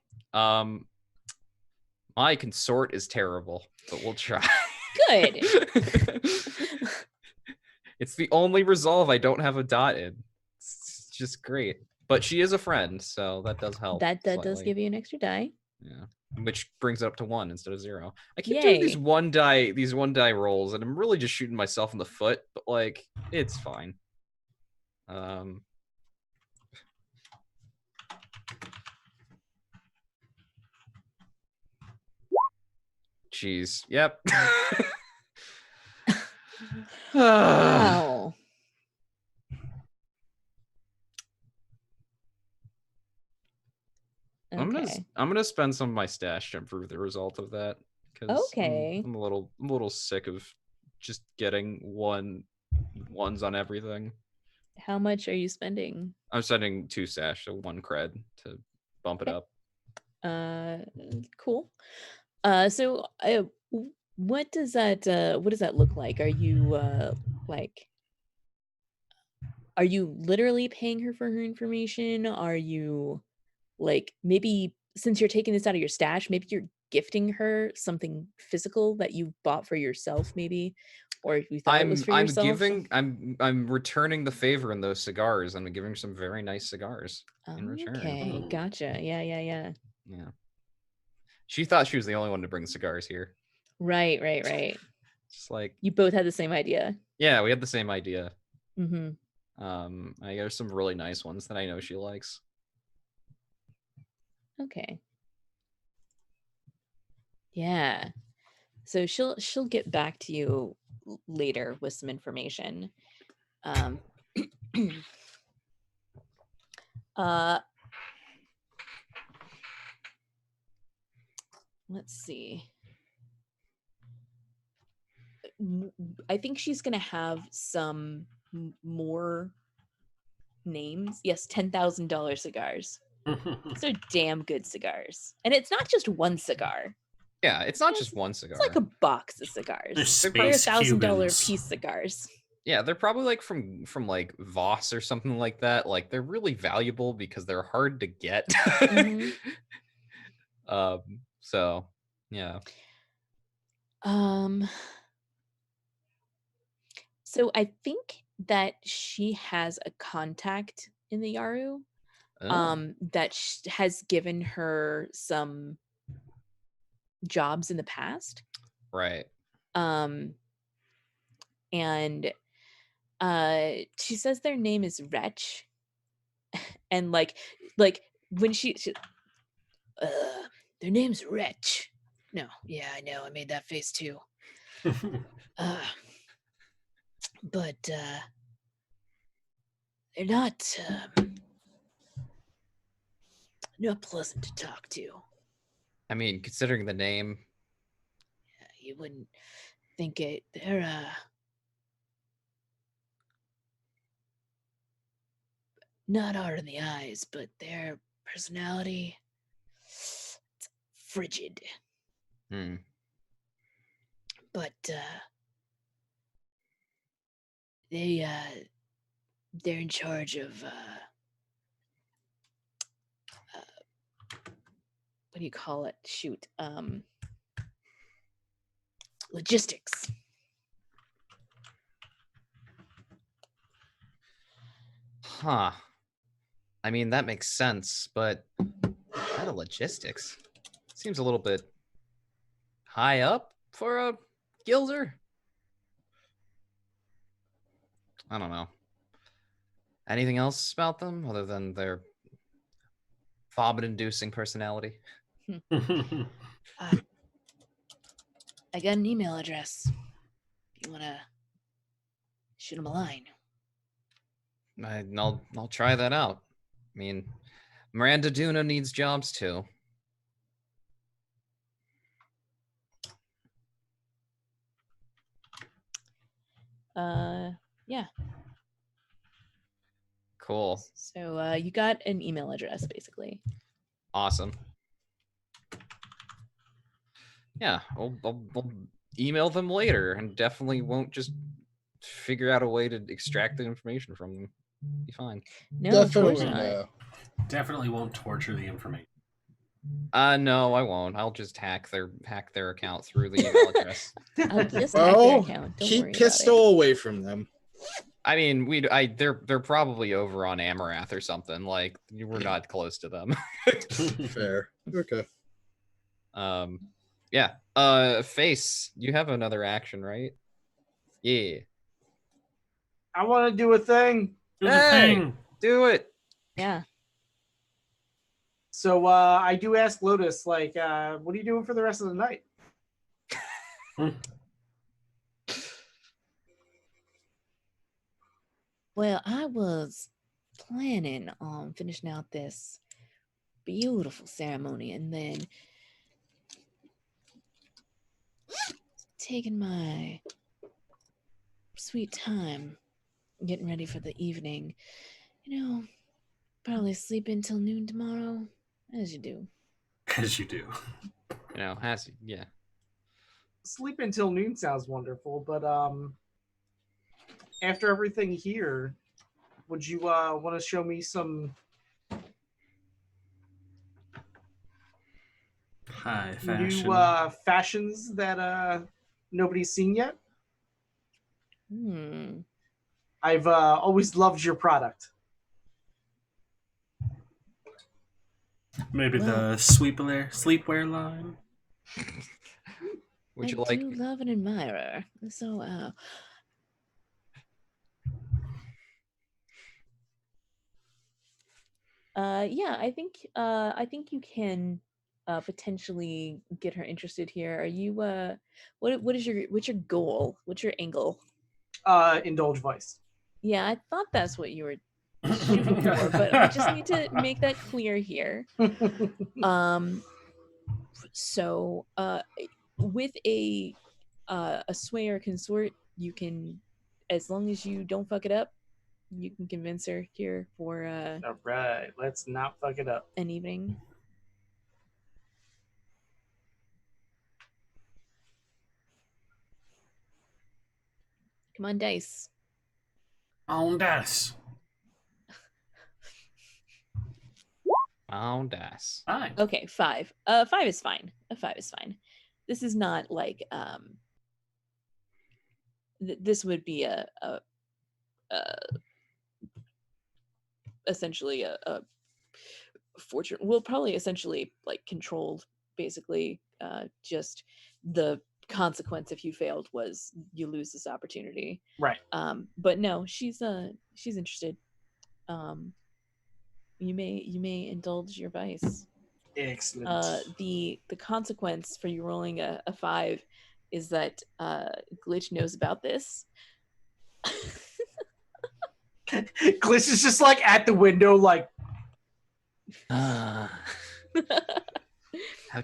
My consort is terrible, but we'll try. Good. It's the only resolve I don't have a dot in. It's just great. But she is a friend, so that does help. That does slightly. give you an extra die. Yeah. Which brings it up to 1 instead of 0. I keep doing these one die rolls, and I'm really just shooting myself in the foot, but like it's fine. Jeez. Yep. Wow. Okay. I'm gonna spend some of my stash to improve the result of that. Okay. I'm a little sick of just getting ones on everything. How much are you spending? I'm spending 2 stash, so 1 cred to bump it up. Cool. So what does that look like? Are you literally paying her for her information? Are you like, maybe since you're taking this out of your stash, maybe you're gifting her something physical that you bought for yourself, maybe, or if you thought it was for yourself? I'm returning the favor in those cigars. I'm giving her some very nice cigars in return. Okay, gotcha. Yeah. Yeah. She thought she was the only one to bring cigars here. Right. Just like you both had the same idea. Yeah, we had the same idea. Mm-hmm. I got some really nice ones that I know she likes. Okay. Yeah. So she'll get back to you later with some information. Let's see. I think she's gonna have some more names. Yes, $10,000 cigars. Those are damn good cigars, and it's not just one cigar. Yeah, it's not just one cigar. It's like a box of cigars. They're They're $1,000 Cubans. piece cigars. Yeah, they're probably like from like Voss or something like that. Like they're really valuable because they're hard to get. Mhm. So yeah. So I think that she has a contact in the Yaru that has given her some jobs in the past. Right. And she says their name is Wretch. And like when she their name's Wretch. No, yeah, I know. I made that face too. But they're not pleasant to talk to. I mean, considering the name, You wouldn't think it. They're not hard on the eyes, but their personality, it's frigid. Hmm. But they're in charge of what do you call it? Shoot, logistics. Huh. I mean, that makes sense, but kind of logistics seems a little bit high up for a Gilder. I don't know. Anything else about them other than their vomit-inducing personality? I got an email address. If you wanna shoot them a line. I'll try that out. I mean, Miranda Duna needs jobs too. Yeah. Cool. So you got an email address, basically. Awesome. Yeah, I'll email them later, and definitely won't just figure out a way to extract the information from them. Be fine. No, of course Definitely not. no. Definitely won't torture the information. No, I won't. I'll just hack their account through the email address. I'll just hack their Well, account. Don't keep worry Pistol away from them. I mean, they're probably over on Amarath or something. Like, we're not close to them. Fair. Okay. Yeah. Face, you have another action, right? Yeah. I want to do a thing. Do the Hey! thing. Do it. about it. Yeah. So I do ask Lotus, like, what are you doing for the rest of the night? Well, I was planning on finishing out this beautiful ceremony and then taking my sweet time getting ready for the evening. You know, probably sleep until noon tomorrow, as you do. As you do. You know, yeah. Sleep until noon sounds wonderful, but after everything here, would you want to show me some High fashion. new fashions that nobody's seen yet? I've always loved your product. Maybe Well- the sleepwear line. Would I you like? do love and admire her. So, yeah, I think you can potentially get her interested here. Are you what's your goal? What's your angle? Indulge vice. Yeah, I thought that's what you were shooting for, but we just need to make that clear here. So with a sway or consort, you can, as long as you don't fuck it up, you can convince her here for All right, let's not fuck it up. an evening. Come on, dice. On dice. On dice. Fine. Okay, 5. 5 is fine. A 5 is fine. This is not like this would be a essentially a fortune. Well, probably essentially like controlled. Basically, just the consequence if you failed was you lose this opportunity. Right. But no, she's interested. You may indulge your vice. Excellent. The consequence for you rolling a 5 is that Glitch knows about this. Glitch is just like at the window, like, How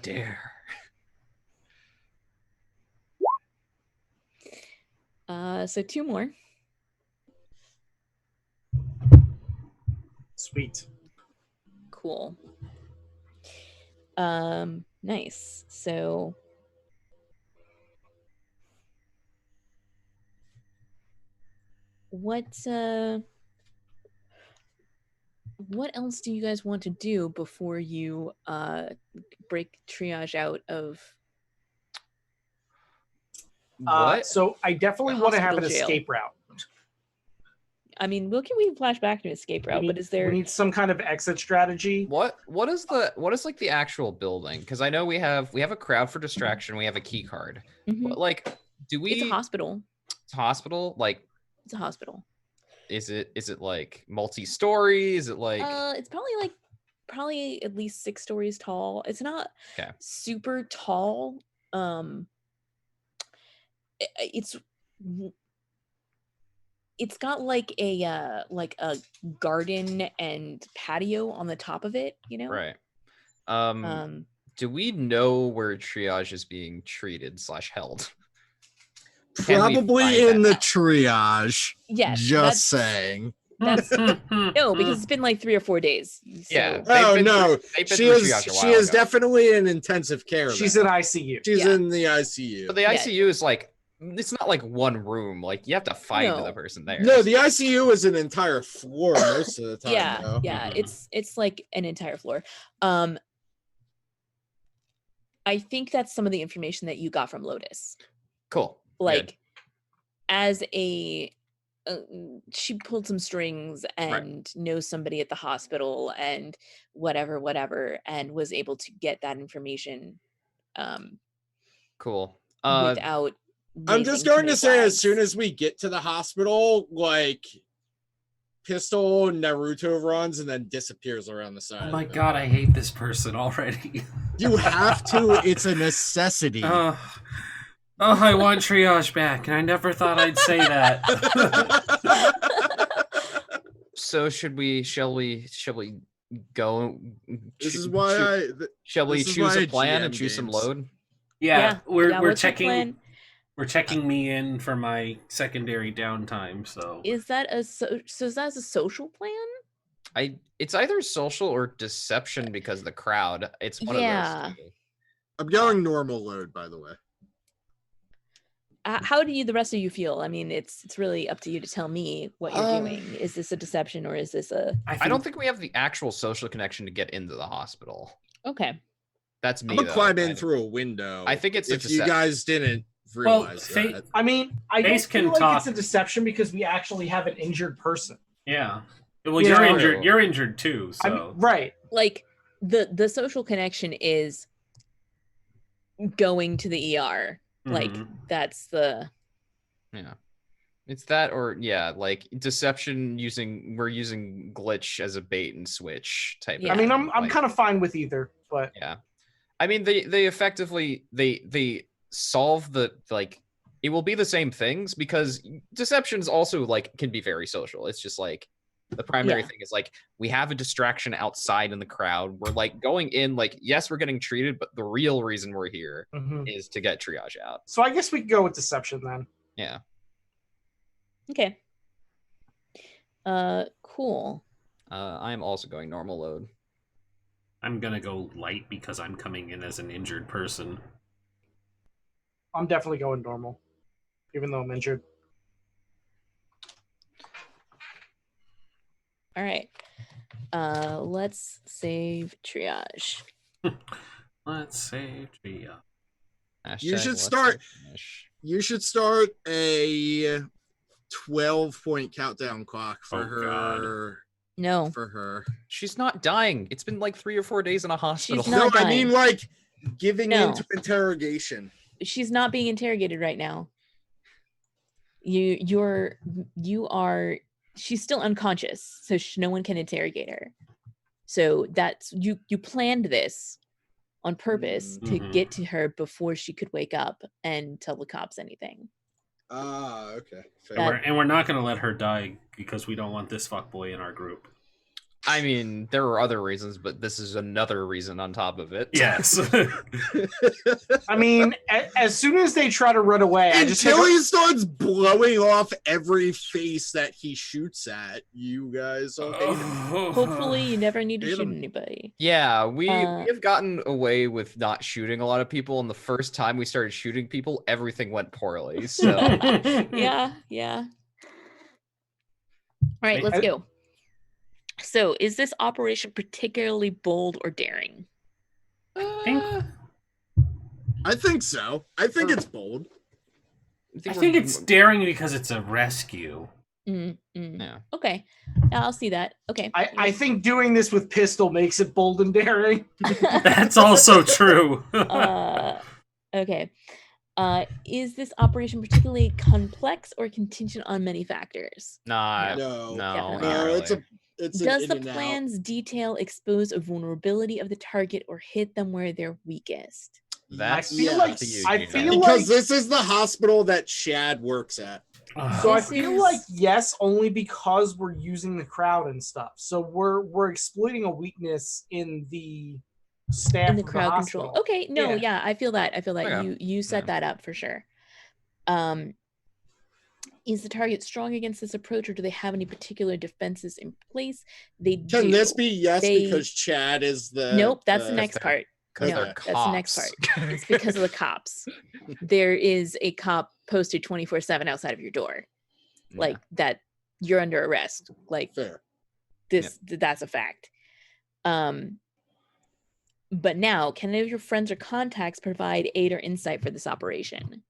dare. So 2 more. sweet. Cool. Nice. So what else do you guys want to do before you break triage out of What? So I definitely want to have an Hospital jail. escape route. I mean, we flash back to escape route, but is there We need some kind of exit strategy. What is like the actual building? Because I know we have a crowd for distraction. We have a key card. Mhm. But like, do we? It's a hospital. It's a hospital. Like, It's a hospital. is it like multi-story? Is it like? It's probably at least 6 stories tall. It's not Okay. super tall. It's got like a garden and patio on the top of it, you know? Right. Um Do we know where triage is being treated / held? Can we Probably find in that the out? triage. yes, Just saying. that's no, because it's been like 3 or 4 days. Yeah. so- Oh They've been no, through- they've been she through is. triage a She while is ago. definitely in intensive care. She's then. in ICU. She's Yeah. in the ICU. But the Yeah. ICU is like, it's not like one room. Like, you have to find No. the person there. No, the ICU is an entire floor most of the time. yeah, though. yeah, Mhm. it's like an entire floor. I think that's some of the information that you got from Lotus. Cool. Like Good. as a she pulled some strings and knows somebody at the hospital and whatever and was able to get that information Cool. without I'm just raising too going many to say, as flags. soon as we get to the hospital, like Pistol Naruto runs and then disappears around the side. Oh my of it. god, I hate this person already. You have to. It's a necessity. Oh, I want triage back, and I never thought I'd say that. So shall we go? This is why Shall we this is choose why a plan and GM choose some games. load? Yeah, we're what's your checking. plan? We're checking me in for my secondary downtime. So Is that a so that's a social plan? It's either social or deception because of the crowd. It's one Yeah. of those two. I'm going normal load, by the way. How do the rest of you feel? I mean, it's really up to you to tell me what you're doing. Is this a deception or is this a I don't think we have the actual social connection to get into the hospital. okay? That's me. I'm gonna though. climb in through a window. I think it's a if you decep- guys didn't realize Fate- that. I mean, I don't Base can feel like talk. it's a deception because we actually have an injured person. Yeah. Well, You you're know- injured. You're injured too. So I mean, right. Like the social connection is going to the ER. Like Mhm. that's the Yeah. It's that or like deception we're using glitch as a bait and switch type. Yeah. I mean, I'm like, kind of fine with either, but yeah. I mean, they effectively they solve the like it will be the same things because deceptions also like can be very social. It's just like the primary Yeah. thing is like we have a distraction outside in the crowd. We're like going in like yes, we're getting treated, but the real reason we're here is to get triage out. so I guess we could go with deception then. Yeah. okay. Cool. I am also going normal load. I'm gonna go light because I'm coming in as an injured person. I'm definitely going normal, even though I'm injured. All right. Let's save triage. Let's save Tria. You should Let's start- finish. You should start a 12-point countdown clock for Oh, God. her. No. For her. She's not dying. It's been like 3 or 4 days in a hospital. She's not No, I dying. mean like giving No. into interrogation. She's not being interrogated right now. You are she's still unconscious, so no one can interrogate her. So that's you planned this on purpose to Mhm. get to her before she could wake up and tell the cops anything. Okay. Fair. That- And we're not gonna let her die because we don't want this fuckboy in our group. I mean, there are other reasons, but this is another reason on top of it. Yes. I mean, as soon as they try to run away, I just Until he starts blowing off every face that he shoots at, you guys will hate him. Hopefully, you never need to Hate shoot 'em. anybody. Yeah, we Uh, have gotten away with not shooting a lot of people, and the first time we started shooting people, everything went poorly. So Yeah. All right, let's I- go. So, is this operation particularly bold or daring? I think so. I think it's bold. I think it's daring because it's a rescue. Yeah. Okay, I'll see that. Okay. I think doing this with pistol makes it bold and daring. That's also true. Okay. Is this operation particularly complex or contingent on many factors? Nah, No. no, Definitely. not No, really. it's Does an the in and out. plan's detail expose a vulnerability of the target or hit them where they're weakest? That's feel Yeah. like- up to you, I Gina. feel Because like- this is the hospital that Chad works at. So I This feel is- like yes, only because we're using the crowd and stuff. So we're exploiting a weakness in the staff In the of crowd the control. hospital. Okay, no, yeah, I feel that. Okay. You set Yeah. that up for sure. Is the target strong against this approach, or do they have any particular defenses in place? They do. Can this be yes They- because Chad is the Nope, that's the the- next part. Because No, they're that's the next cops. It's because of the cops. There is a cop posted 24/7 outside of your door. Yeah. Like that, you're under arrest. Like Fair. that's a fact. But now, can any of your friends or contacts provide aid or insight for this operation?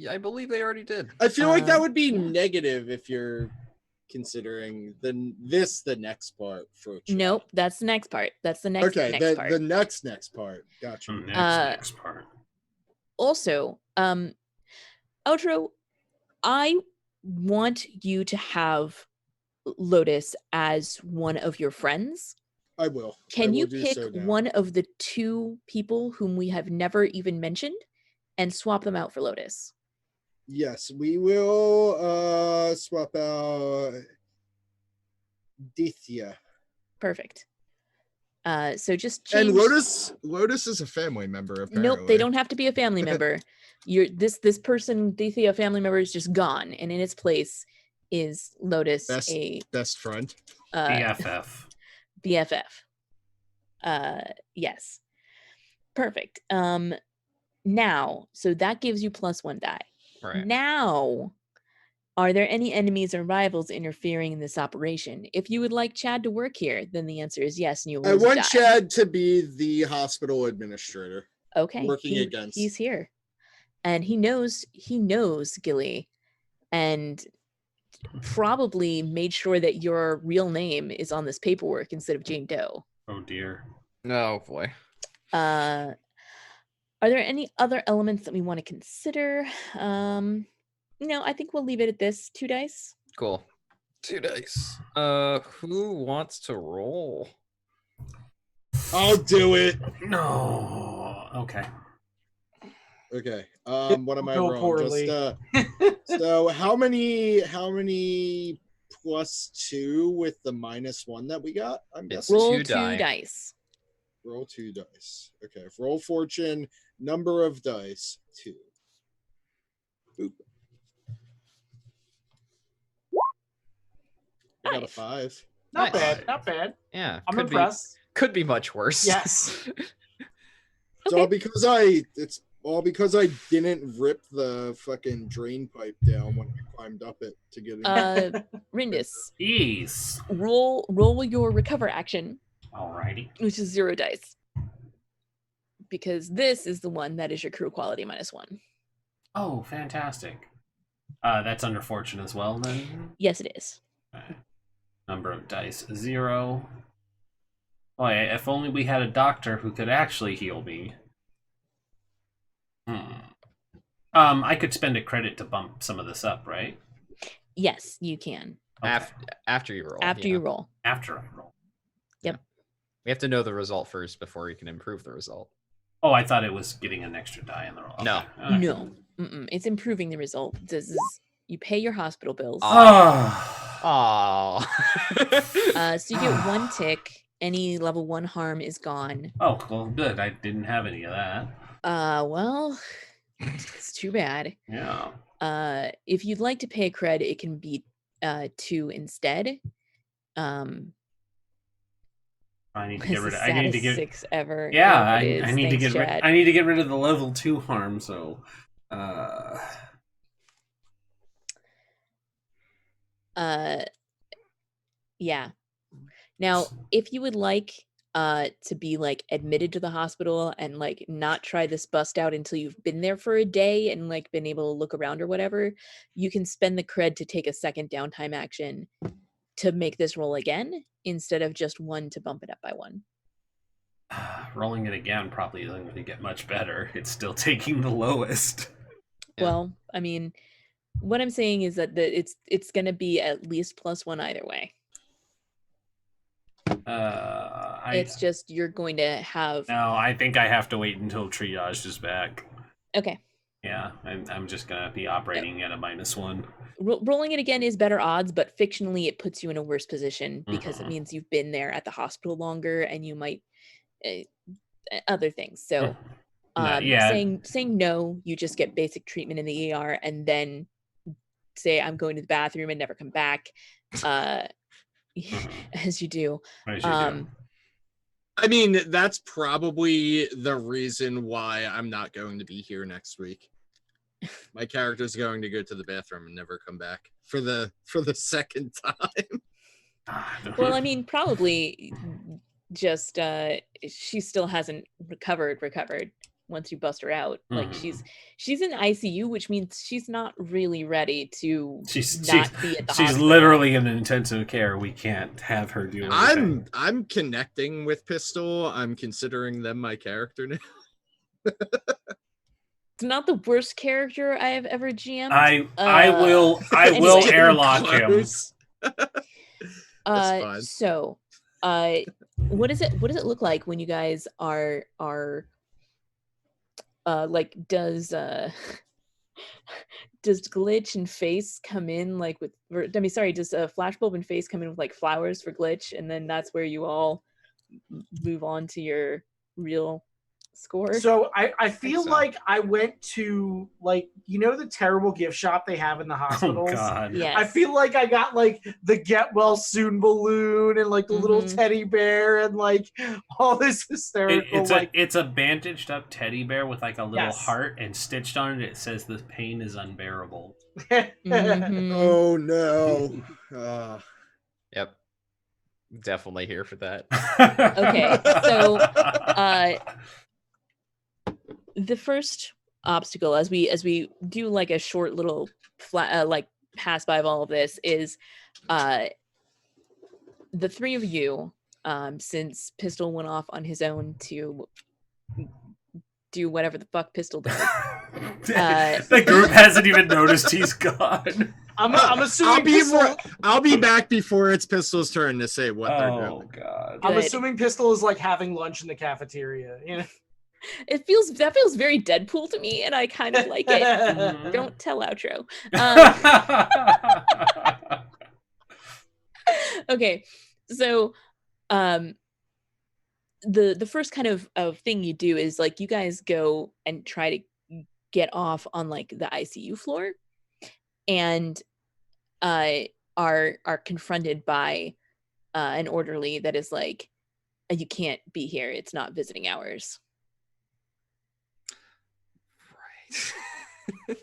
I believe they already did. I feel like that would be yeah. negative if you're considering the next part for Chad. Nope, that's the next part. That's the next Okay, next part. the next part. Gotcha. Next part. Also, outro, I want you to have Lotus as one of your friends. I will. I Can will you do pick so now. one of the two people whom we have never even mentioned and swap them out for Lotus? Yes, we will swap out Dithya. Perfect. So just change. And Lotus is a family member, apparently. Nope, they don't have to be a family member. This person, Dithya, family member, is just gone, and in its place is Lotus, a Best friend. BFF. BFF. Yes. Perfect. Now, so that gives you +1 die. Right. Now, are there any enemies or rivals interfering in this operation? If you would like Chad to work here, then the answer is yes, and you will I lose a want die. Chad to be the hospital administrator. Okay, working against. he's here, and he knows Gilly, and probably made sure that your real name is on this paperwork instead of Jane Doe. Oh dear. Oh boy. Are there any other elements that we want to consider? No, I think we'll leave it at this. 2 dice. Cool. 2 dice. Who wants to roll? I'll do it. No. Okay. Okay. What am I Go wrong? poorly. So how many +2 with the -1 that we got? I'm It's guessing. Roll 2 2 die. dice. Roll 2 dice. Okay. Roll fortune. Number of dice 2. Boop. I got a Nice. 5. Not Nice. bad, not bad. Yeah. I'm could impressed. Could be much worse. Yes. It's all because I didn't rip the fucking drain pipe down when I climbed up it to get in. Rindis, Jeez. roll your recover action, Alrighty. which is 0 dice. Because this is the one that is your crew quality -1. Oh, fantastic. That's under fortune as well, then. Yes, it is. Number of dice 0. Boy, if only we had a doctor who could actually heal me. I could spend a credit to bump some of this up, right? Yes, you can. Okay. After you roll. After yeah. you roll. After I roll. We have to know the result first before you can improve the result. Oh, I thought it was getting an extra die in the roll. No. Okay. No. It's improving the result. This is you pay your hospital bills. Ah. Aw. So you get 1 tick. Any level 1 harm is gone. Oh, well, good. I didn't have any of that. Well, it's too bad. Yeah. If you'd like to pay a cred, it can be 2 instead. I need to It's get the rid of. I need to saddest get. 6 ever. Yeah, It is. I need to Thanks, get rid. Chad. I need to get rid of the level 2 harm. So, Yeah. Now, if you would like to be like admitted to the hospital and like not try this bust out until you've been there for a day and like been able to look around or whatever, you can spend the cred to take a second downtime action to make this roll again instead of just 1 to bump it up by 1. rolling it again probably isn't going to get much better. It's still taking the lowest. Yeah. Well, I mean, what I'm saying is that it's going to be at least +1 either way. It's just you're going to have. No, I think I have to wait until triage is back. Okay. Yeah, I'm just gonna be operating at a -1. Rolling it again is better odds, but fictionally it puts you in a worse position because it means you've been there at the hospital longer and you might other things. So Yeah. saying no, you just get basic treatment in the ER and then say I'm going to the bathroom and never come back. As you do. As you do. I mean, that's probably the reason why I'm not going to be here next week. My character's going to go to the bathroom and never come back for the second time. Well, I mean, probably just she still hasn't recovered once you bust her out. Like she's in ICU, which means she's not really ready to be at the hospital. She's literally in intensive care. We can't have her do anything. I'm connecting with Pistol. I'm considering them my character now. It's not the worst character I have ever GM'd. I will anyway. airlock him. That's fine. So what does it look like when you guys are like does Glitch and Face come in like with does Flashbulb and Face come in with like flowers for Glitch, and then that's where you all move on to your real score? So I feel like I went to like, you know, the terrible gift shop they have in the hospitals. Oh God. Yes. I feel like I got like the get well soon balloon and like the little teddy bear and like all this hysterical. It's a bandaged up teddy bear with like a little heart, and stitched on it says the pain is unbearable. Oh no. Yep. Definitely here for that. Okay, so the first obstacle, as we do like a short little like pass by of all of this, is the 3 of you, since Pistol went off on his own to do whatever the fuck Pistol does. The group hasn't even noticed he's gone. I'm assuming I'll be back before it's Pistol's turn to say what they're doing. Oh God. I'm assuming Pistol is like having lunch in the cafeteria, you know. That feels very Deadpool to me, and I kind of like it. Don't tell outro. Okay, so the first kind of thing you do is like you guys go and try to get off on like the ICU floor, and are confronted by an orderly that is like, you can't be here, it's not visiting hours. Right.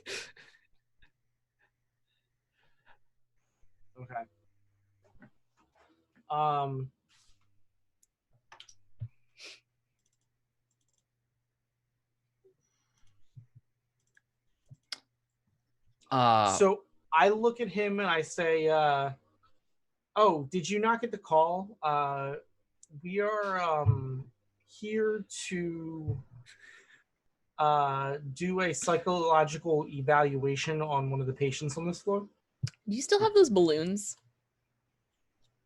Okay. So I look at him and I say, oh, did you not get the call? We are here to do a psychological evaluation on one of the patients on this floor. Do you still have those balloons?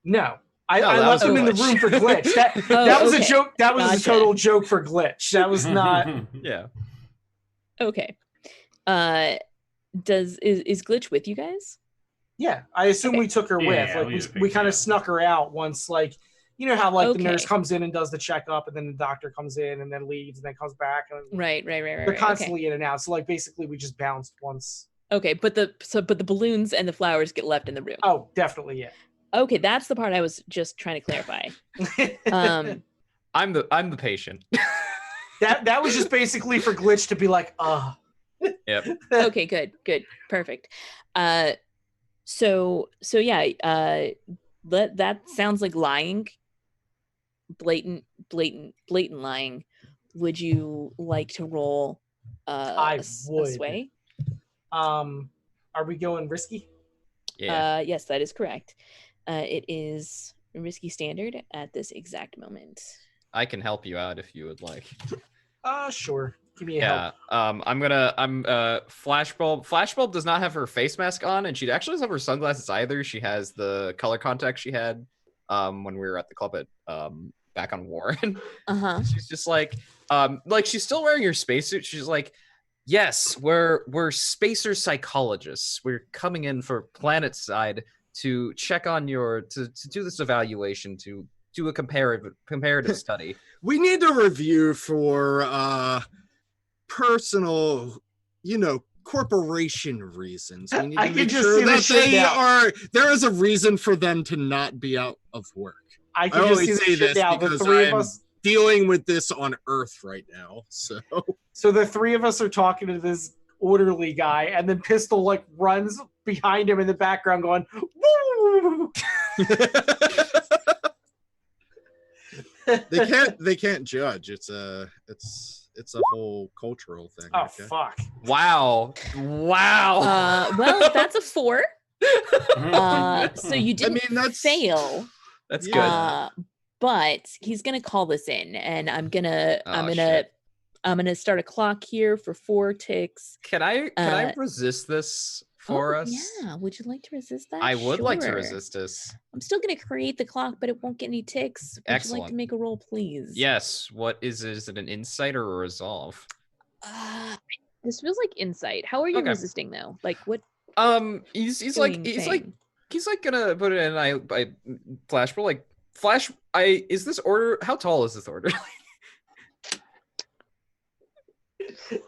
No. I left them in the room for Glitch. That was a joke. That was a total joke for Glitch. That was not. Yeah. Okay. Is Glitch with you guys? Yeah, I assume Okay. we took her Yeah, with. yeah, Like we we, just we picked kind her of up. snuck her out once. Like you know how like the nurse Okay. comes in and does the checkup, and then the doctor comes in and then leaves and then comes back. And Right. they're Okay. constantly in and out. So like basically we just bounced once. Okay, but the balloons and the flowers get left in the room. Oh, definitely, yeah. Okay, that's the part I was just trying to clarify. I'm the patient. that was just basically for Glitch to be like, Yep. Okay, good, perfect. So yeah, that sounds like lying, blatant lying. Would you like to roll I a would. sway? Are we going risky? Yeah. Yes, that is correct. It is risky standard at this exact moment. I can help you out if you would like. Sure. Give me a help. I'm Flashbulb. Flashbulb does not have her face mask on, and she actually doesn't have her sunglasses either. She has the color contacts she had when we were at the club at back on Warren. She's just like she's still wearing her spacesuit. She's like, yes, we're spacer psychologists. We're coming in for planet side to check on to do this evaluation, to do a comparative study. We need to review for personal, corporation reasons. We need I to can make just sure see this that shit now. there is a reason for them to not be out of work. I I can just see always this say shit this now. The because three of I'm us. dealing with this on Earth right now. So the three of us are talking to this orderly guy, and then Pistol like runs behind him in the background, going, "Woo!" they can't judge. It's a whole cultural thing. Oh okay? fuck! Wow. Well, that's a 4. So you didn't that's fail. That's good. Yeah. But he's gonna call this in, and I'm gonna start a clock here for 4 ticks. Can I resist this for us? Yeah, would you like to resist that? I would like to Sure. resist this. I'm still gonna create the clock, but it won't get any ticks. Would you like Excellent. to make a roll, please? Yes. What is it? An insight or a resolve? This feels like insight. How are you Okay. resisting though? Like what? He's saying? gonna put it in. I Flashbulb like Flash. Is this order? How tall is this order?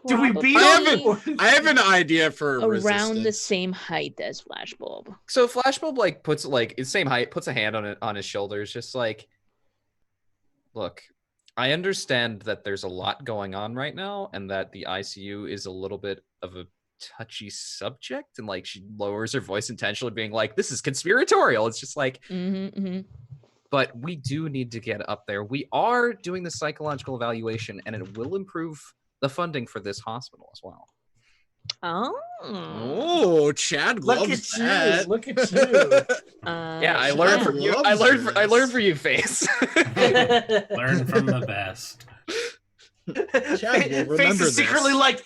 Do we beat Probably I have an idea for around resistance. the same height as Flashbulb? So Flashbulb like puts the same height, puts a hand on his shoulders, just like, look, I understand that there's a lot going on right now, and that the ICU is a little bit of a touchy subject, and like she lowers her voice intentionally, being like, "This is conspiratorial." It's just like, but we do need to get up there. We are doing the psychological evaluation, and it will improve the funding for this hospital as well. Oh, Chad Look loves at that. you! Look at you! Yeah, I learned from you. I learned from you, Face. Learn from the best. Chad will remember Face is this. secretly like,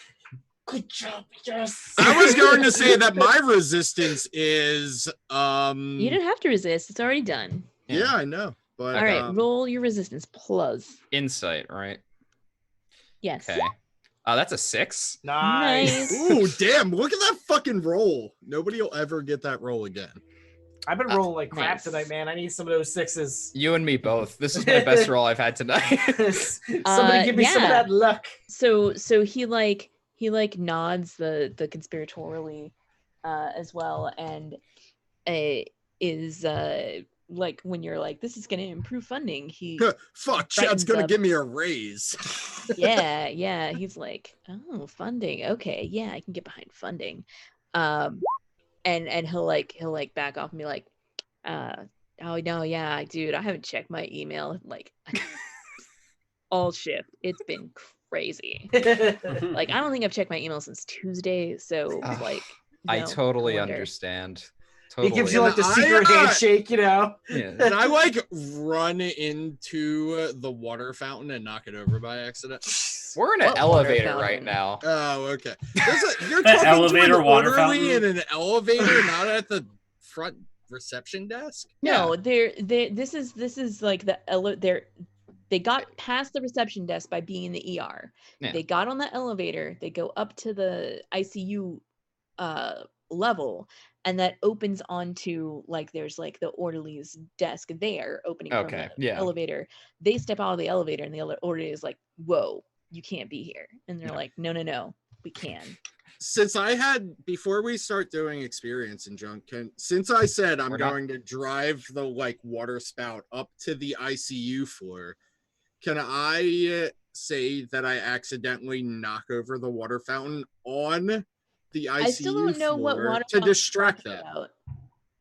"Good job, yes." I was going to say that my resistance is You didn't have to resist. It's already done. yeah, I know. But All right, roll your resistance plus. Insight, right? Yes. Okay. That's a 6. Nice. ooh, damn, look at that fucking roll. Nobody will ever get that roll again. I've been rolling like crap nice. tonight, man. I need some of those 6s. You and me both. This is my best roll I've had tonight. Somebody give me some of yeah. that luck. So he nods the conspiratorially as well, and is like when you're like, this is going to improve funding, he Fuck, Chad's brightens gonna up. give me a raise. yeah, he's like, oh, funding, okay, yeah, I can get behind funding. And he'll back off and be like, oh no, yeah, dude, I haven't checked my email like all shift. It's been crazy. Like, I don't think I've checked my email since Tuesday, so like, I no, totally wonder. understand. He gives you like the And secret handshake, you know? Yeah. And I like run into the water fountain and knock it over by accident. We're in an What elevator water right fountain? now. Oh, okay. You're That talking elevator to an water orderly fountain? in an elevator, not at the front reception desk. No, this is like they got past the reception desk by being in the ER. Yeah. They got on the elevator, they go up to the ICU level, and that opens onto like there's like the orderly's desk there opening from Okay, the yeah. elevator. They step out of the elevator and the orderly is like, whoa, you can't be here. And they're like, no, we can. Since I had, before we start doing experience in junk, since I said I'm going to drive the like water spout up to the ICU floor, can I say that I accidentally knock over the water fountain on the ICU I still don't know what floor water to distract that? about.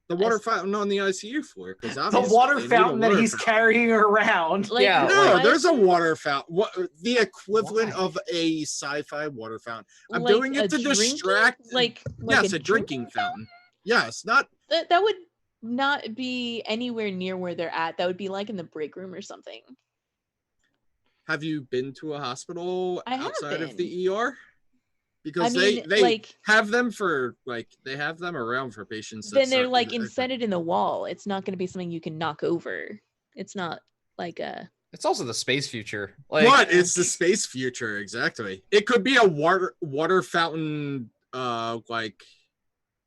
The water fountain on the ICU floor, because The water fountain that he's carrying around. Like, Yeah, No, why there's a isn't- water fountain. What the equivalent Why? of a sci-fi water fountain? I'm like doing a it to drinking- distract. like Yes, a drinking fountain. Yes, not. That would not be anywhere near where they're at. That would be like in the break room or something. Have you been to a hospital I have outside of been. the ER? Because I mean, they like, have them for like they have them around for patients. then they're like inserted in the wall. It's not going to be something you can knock over. It's not like a. It's also the space future. Like, But it's the space future, exactly. It could be a water fountain, like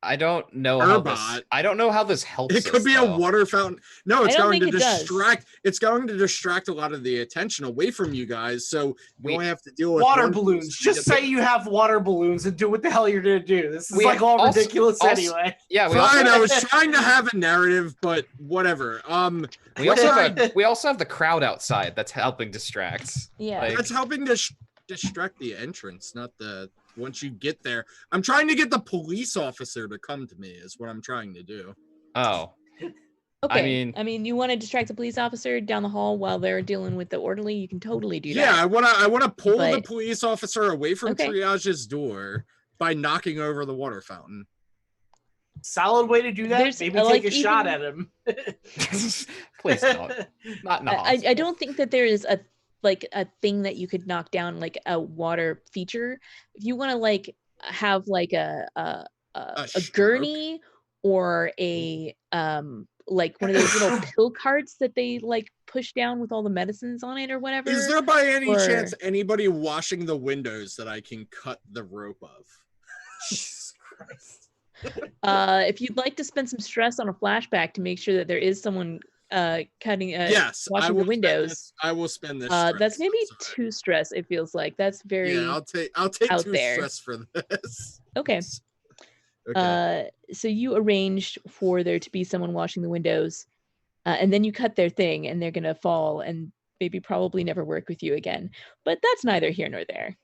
I don't know how Turbot. this. I don't know how this helps. it could us, be a though. water fountain. No, it's I don't going to think it does. distract. It's going to distract a lot of the attention away from you guys. So you Wait, only have to deal with Water one balloons. person Just to get say you have water balloons and do what the hell you're gonna do. This is We like all also- ridiculous also- anyway. Yeah, we Fine, I also, was trying to have a narrative, but whatever. we also have the crowd outside that's helping distract. Yeah. Like- That's helping to distract the entrance, not the once you get there. I'm trying to get the police officer to come to me is what I'm trying to do. Oh, Okay. I mean- you want to distract the police officer down the hall while they're dealing with the orderly. You can totally do Yeah, that. I wanna pull the But- police officer away from Okay. triage's door by knocking over the water fountain. Solid way to do that. There's, Maybe like, take a shot even- at him. please don't. Not in the I hospital. don't think that there is a thing that you could knock down like a water feature. If you want to like have like a stroke. gurney or a like one of those little pill carts that they like push down with all the medicines on it or whatever. Is there by any or- chance anybody washing the windows that I can cut the rope of? Jesus Christ. If you'd like to spend some stress on a flashback to make sure that there is someone cutting Yes, I washing will the windows. I will spend this. That's stress, maybe I'm sorry. 2 stress. It feels like that's very Yeah, I'll take out 2 there. stress for this. okay. Okay. So you arranged for there to be someone washing the windows, and then you cut their thing, and they're gonna fall and maybe probably never work with you again. But that's neither here nor there.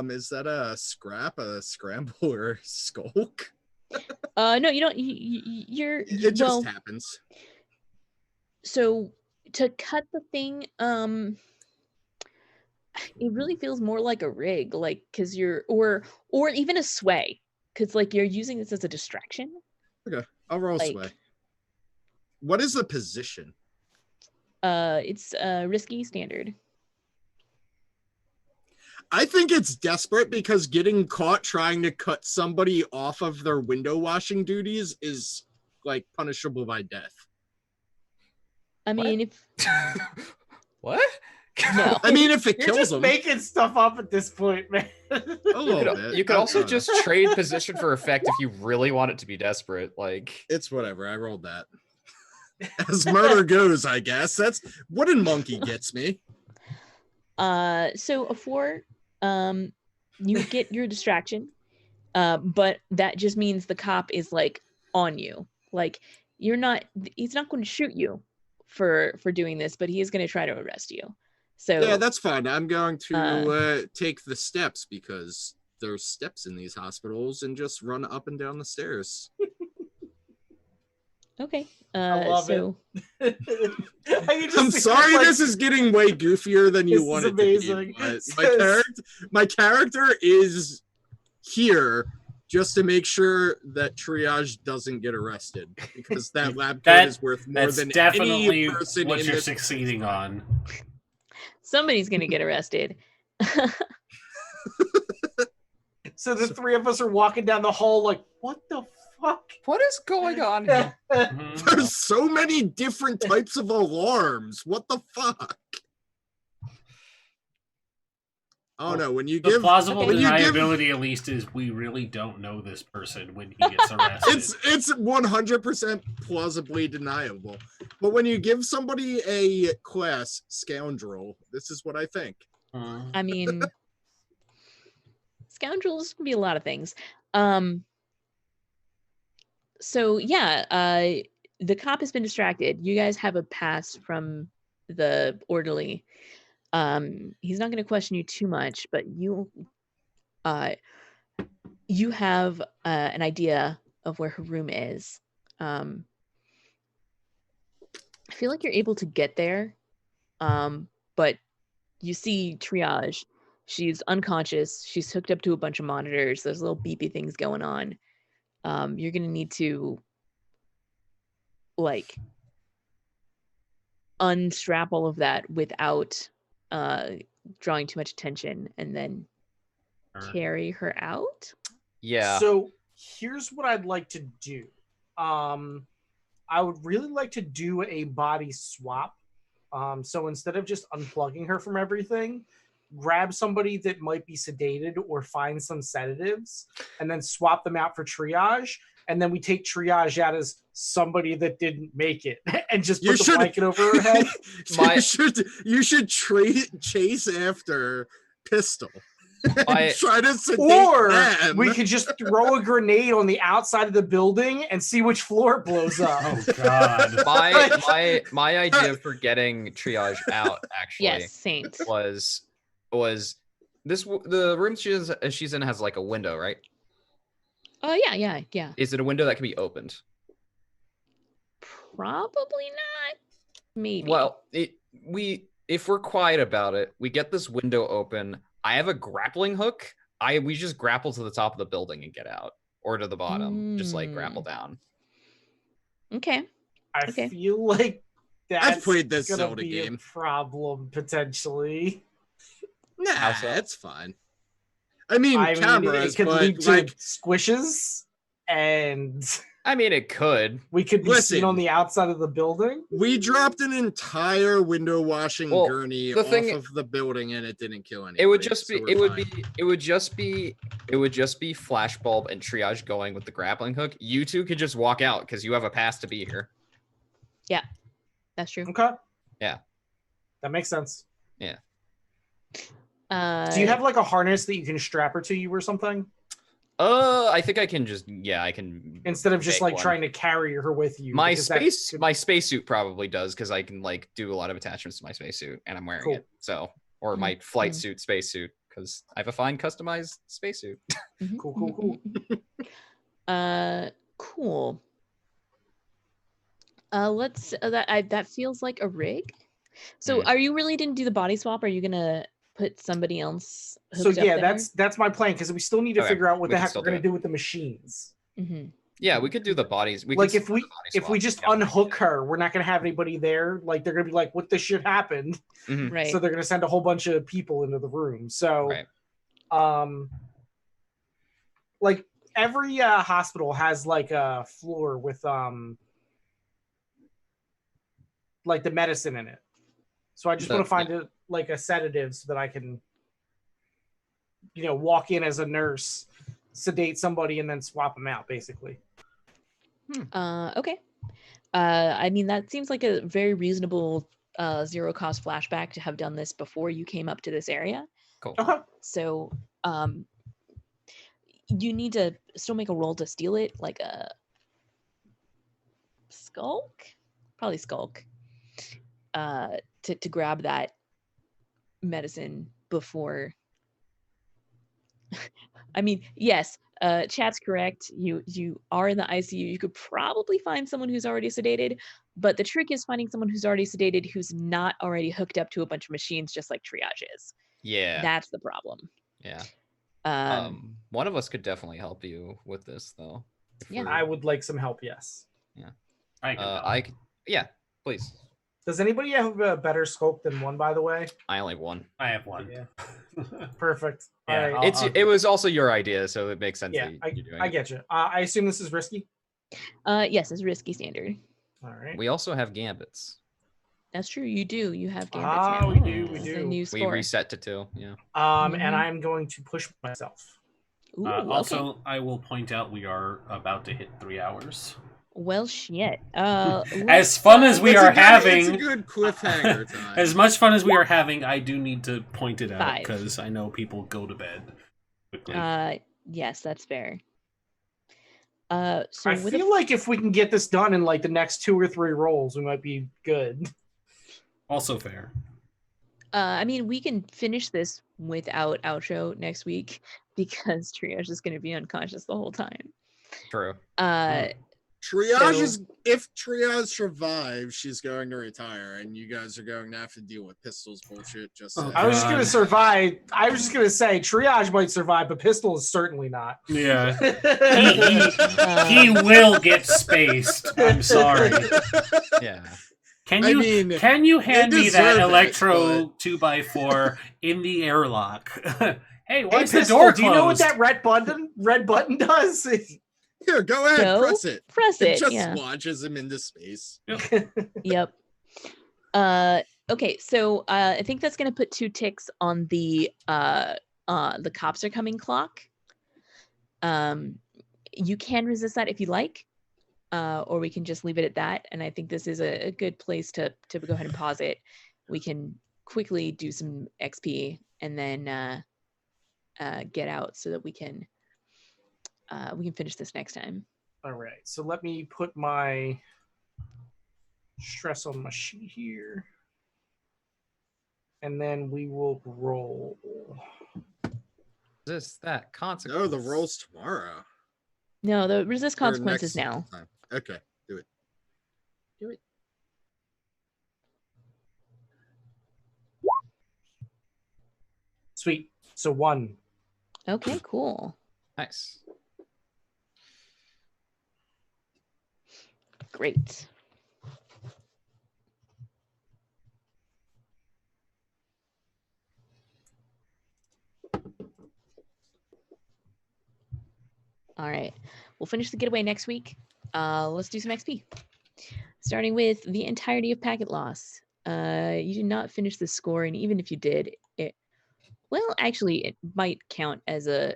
Is that a scrap, a scramble, or a skulk? No, you don't. You're It just well. happens. So to cut the thing, it really feels more like a rig, like because you're or even a sway, because like you're using this as a distraction. I'll roll like- sway. What is the position? It's risky standard. I think it's desperate because getting caught trying to cut somebody off of their window washing duties is like punishable by death. I What? mean, if What? no, I mean, if it You're kills just them, making stuff up at this point, man. a little bit. You could I also don't know. just trade position for effect if you really want it to be desperate. Like, It's whatever. I rolled that. As murder goes, I guess. That's wooden monkey gets me. so a 4, you get your distraction, but that just means the cop is like on you. Like he's not going to shoot you for doing this, but he is going to try to arrest you. So Yeah, that's fine. I'm going to take the steps because there's steps in these hospitals and just run up and down the stairs. okay. I love so I can just I'm see, sorry, like, this is getting way goofier than you This is wanted to be. amazing. But my character is here just to make sure that triage doesn't get arrested because that lab coat is worth more That's than definitely any person what in you're this. succeeding on. somebody's going to get arrested. So the 3 of us are walking down the hall like, what the fuck? what is going on here? Mhm. There's so many different types of alarms. What the fuck? Oh no, when you The give plausible Okay. when you give deniability, at least, is we really don't know this person when he gets arrested. it's 100% plausibly deniable. But when you give somebody a class scoundrel, this is what I think. I mean, scoundrels can be a lot of things. So yeah, the cop has been distracted. You guys have a pass from the orderly. He's not going to question you too much, but you have an idea of where her room is. I feel like you're able to get there, but you see Triage. She's unconscious. She's hooked up to a bunch of monitors. There's little beepy things going on. You're going to need to like unstrap all of that without drawing too much attention, and then carry her out. Yeah. So here's what I'd like to do. I would really like to do a body swap. So instead of just unplugging her from everything, grab somebody that might be sedated or find some sedatives and then swap them out for Triage. And then we take Triage out as somebody that didn't make it and just put the blanket over her head. You should chase after Pistol. Try to sedate or them. we could just throw a grenade on the outside of the building and see which floor it blows up. Oh God! my idea for getting Triage out actually Yes, Saint. was this the room she's in has like a window, right? Oh yeah. Is it a window that can be opened? Probably not. Maybe. Well, if we're quiet about it, we get this window open. I have a grappling hook. We just grapple to the top of the building and get out, or to the bottom, just like grapple down. Okay. I feel like that's I've played this gonna Zelda be game. a problem potentially. Nah, it's fine. I mean, cameras, it could but lead to like squishes, and I mean, it could. We could be seen on the outside of the building. We dropped an entire window washing gurney off of the building, and it didn't kill anybody. It would just be. It would just be Flashbulb and Triage going with the grappling hook. You two could just walk out because you have a pass to be here. Yeah, that's true. Okay. Yeah, that makes sense. Yeah. Do you have like a harness that you can strap her to you or something? I think I can just I can instead of just like trying to carry her with you. My spacesuit probably does because I can like do a lot of attachments to my spacesuit and I'm wearing it. So my flight suit, spacesuit, because I have a fine customized spacesuit. Cool. Cool. Let's that feels like a rig. So are you really didn't do the body swap? Are you gonna put somebody else hooked up there? that's my plan, because we still need to figure out what the heck we're going to do with the machines. Yeah, we could do the bodies. If we just unhook her, we're not going to have anybody there. Like they're going to be like, what the shit happened? Right. So they're going to send a whole bunch of people into the room. So like every hospital has like a floor with like the medicine in it. So I just want to find a sedative so that I can, walk in as a nurse, sedate somebody, and then swap them out, basically. Okay. I mean, that seems like a very reasonable zero cost flashback to have done this before you came up to this area. Cool. So you need to still make a roll to steal it, like a skulk? Probably skulk. To grab that medicine before. I mean, yes, chat's correct. You are in the ICU. You could probably find someone who's already sedated, but the trick is finding someone who's already sedated who's not already hooked up to a bunch of machines, just like Triage is. Yeah, that's the problem. Yeah. One of us could definitely help you with this, though. Yeah, I would like some help. Yes. Yeah. I could. Yeah, please. Does anybody have a better scope than one, by the way? I only have one. I have one. Yeah. Perfect. Yeah, it was also your idea, so it makes sense. Yeah, that you're doing I get you. I assume this is risky. Yes, it's risky standard. All right. We also have gambits. That's true. You do. You have gambits Ah, now. we do. We It's a do. new We score. reset to 2. Yeah. And Mhm. I'm going to push myself. Ooh, Also, okay. I will point out we are about to hit 3 hours. Well, shit. As Let's, fun as we It's are It's a having, good cliffhanger time. as much fun as we are having, I do need to point it out 5. because I know people go to bed quickly. Yes, that's fair. So I with feel like if we can get this done in like the next 2 or 3 rolls, we might be good. Also fair. I mean, we can finish this without outro next week because Triage is going to be unconscious the whole time. True. Triage So- is if Triage survives, she's going to retire, and you guys are going to have to deal with Pistol's bullshit. Just Oh, saying. I was just God. gonna survive. I was just gonna say Triage might survive, but Pistol is certainly not. Yeah. He will get spaced. I'm sorry. Yeah. Can I you mean, can you hand they me that deserve it, Electro 2x4 in the airlock? Hey, why Hey, is the Pistol, door do you know what closed? that red button does? Here, go ahead, Go, press it. Press It it. just Yeah. launches him into space. Yep. Okay, so I think that's gonna put 2 ticks on the cops are coming clock. You can resist that if you like, or we can just leave it at that. And I think this is a good place to go ahead and pause it. We can quickly do some XP and then get out so that we can finish this next time. All right, so let me put my stress on my sheet here, and then we will roll. This that consequence. No, the roll's tomorrow. No, the resist Or consequences next now. time. Okay, do it. Sweet. So 1. Okay, cool. Nice. Great. All right. We'll finish the getaway next week. Let's do some XP. Starting with the entirety of packet loss. You did not finish the score, and even if you did, it actually might count as a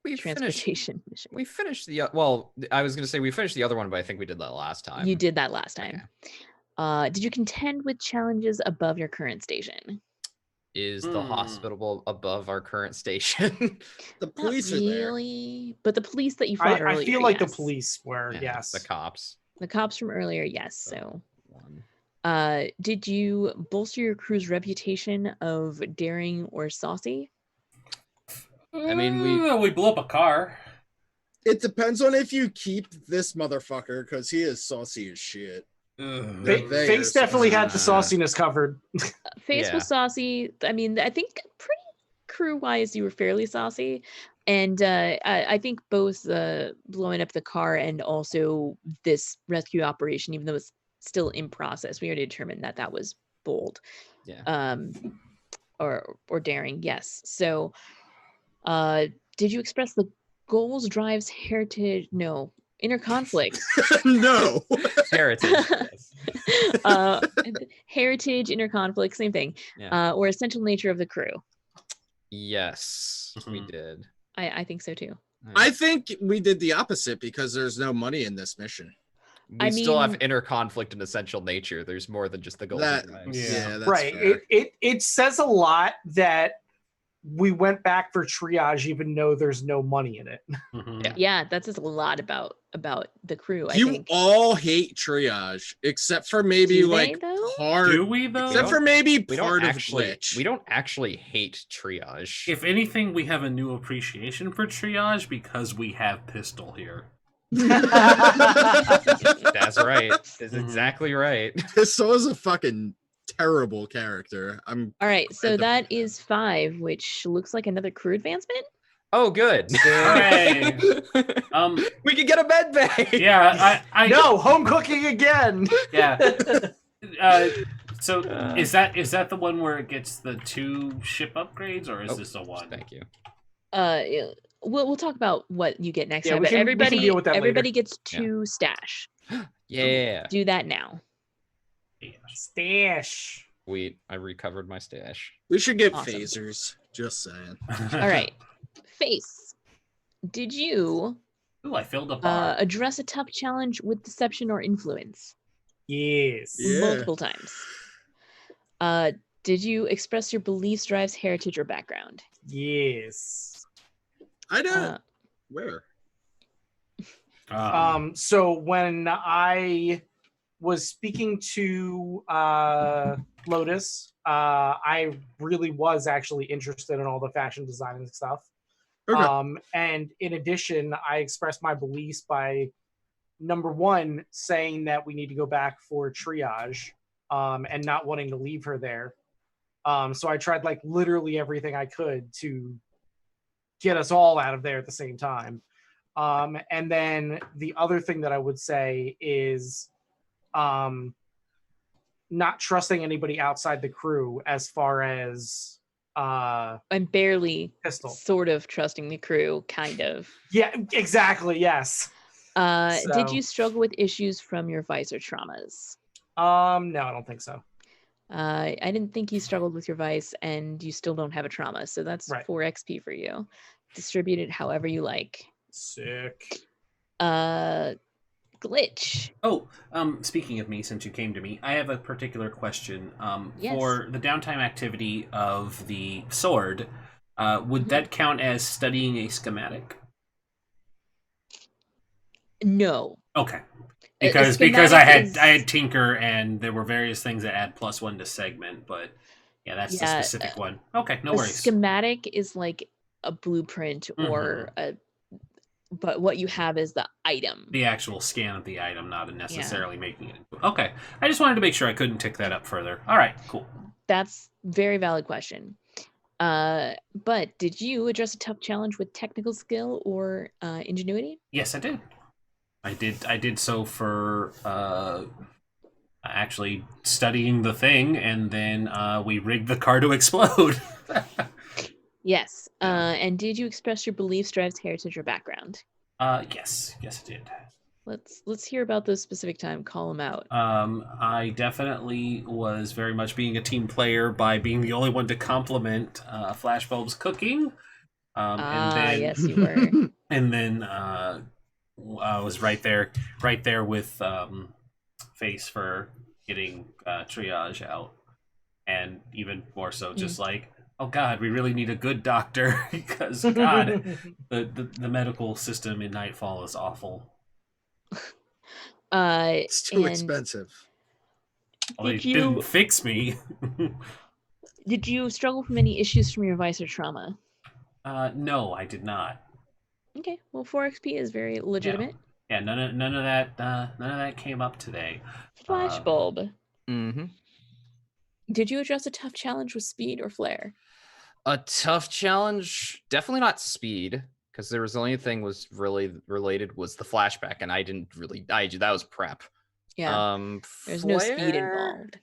We finished. transportation mission. We finished the well. I was gonna say we finished the other one, but I think we did that last time. You did that last time. Did you contend with challenges above your current station? Is the hospital above our current station? The Not police are there. really, but the police that you fought earlier. I feel like yes. the police were, Yeah, yes. the cops. The cops from earlier, yes. So, So, 1. did you bolster your crew's reputation of daring or saucy? I mean, we blew up a car. It depends on if you keep this motherfucker, because he is saucy as shit. Face definitely had the sauciness covered. Face Yeah. was saucy. I mean, I think pretty crew-wise, you were fairly saucy. And I think both blowing up the car and also this rescue operation, even though it's still in process, we already determined that was bold. Yeah. Or daring, yes. So, did you express the goals, drives, heritage? No, inner conflict. No. Heritage. Yes. Heritage, inner conflict, same thing. Yeah. Or essential nature of the crew. Yes, we Mhm. did. I think so too. I think we did the opposite because there's no money in this mission. We I still have mean- inner conflict and essential nature. There's more than just the goals. That- and drives. Yeah. That's Right. fair. It says a lot that we went back for triage even though there's no money in it. Mhm. Yeah. Yeah, that says a lot about the crew. I You think. all hate triage, except for maybe Do they, like though? part. Do we though? Except for maybe We don't part of actually. Glitch. We don't actually hate triage. If anything, we have a new appreciation for triage because we have Pistol here. That's right. That's Mhm. exactly right. Pistol is a fucking terrible character. I'm All right, so Glad to- that is 5, which looks like another crew advancement. Oh, good. Hooray! We can get a med bay. Yeah, I No, home cooking again. yeah. So is that the one where it gets the 2 ship upgrades, or is Oh, this a one? Thank you. Yeah, we'll talk about what you get next Yeah, time. we But can everybody deal with that later. everybody gets Yeah. 2 stash. Yeah. Do that now. Stash. Sweet. I recovered my stash. We should get Awesome. phasers. Just saying. All right. Face. Did you Ooh, I filled a bar. address a tough challenge with deception or influence? Yes. Yeah. Multiple times. Did you express your beliefs, drives, heritage, or background? Yes. I don't. Uh, Where? So when I was speaking to Lotus, I really was actually interested in all the fashion design and stuff. Okay. And in addition, I expressed my beliefs by number one, saying that we need to go back for triage, and not wanting to leave her there. So I tried like literally everything I could to get us all out of there at the same time. And then the other thing that I would say is not trusting anybody outside the crew as far as I'm barely pistol. sort of trusting the crew, kind of. Yeah, exactly. Yes. Did So- you struggle with issues from your vice or traumas? No, I don't think so. I didn't think you struggled with your vice, and you still don't have a trauma, so that's Right. 4 XP for you. Distribute it however you like. Sick. Glitch. Oh, speaking of me, since you came to me, I have a particular question. Yes. For the downtime activity of the sword, would Mhm. that count as studying a schematic? No. Okay. A Because schematic I is- had Tinker and there were various things that add +1 to segment, but yeah, that's the Yeah, specific one. Okay, no a worries. schematic is like a blueprint or a, but what you have is the item. The actual scan of the item, not necessarily making it. Okay, I just wanted to make sure I couldn't tick that up further. All right, cool. That's very valid question. But did you address a tough challenge with technical skill or ingenuity? Yes, I did. I did so for actually studying the thing, and then we rigged the car to explode. Yes. And did you express your beliefs, drives, heritage, or background? Yes, I did. Let's hear about those specific time. Call them out. I definitely was very much being a team player by being the only one to compliment Flashbulb's cooking. And then, Yes, you were. and then I was right there with Face for getting triage out, and even more so, just like, oh God, we really need a good doctor because God, the medical system in Nightfall is awful. It's too and expensive. Well, they Did you- didn't fix me. Did you struggle from any issues from your vice or trauma? No, I did not. Okay, well, 4 XP is very legitimate. Yeah, none of that came up today. Flashbulb. Mm-hmm. Did you address a tough challenge with speed or flare? A tough challenge, definitely not speed, because there was the only thing was really related was the flashback, and I didn't really. That was prep. Yeah, there's no speed flare? involved.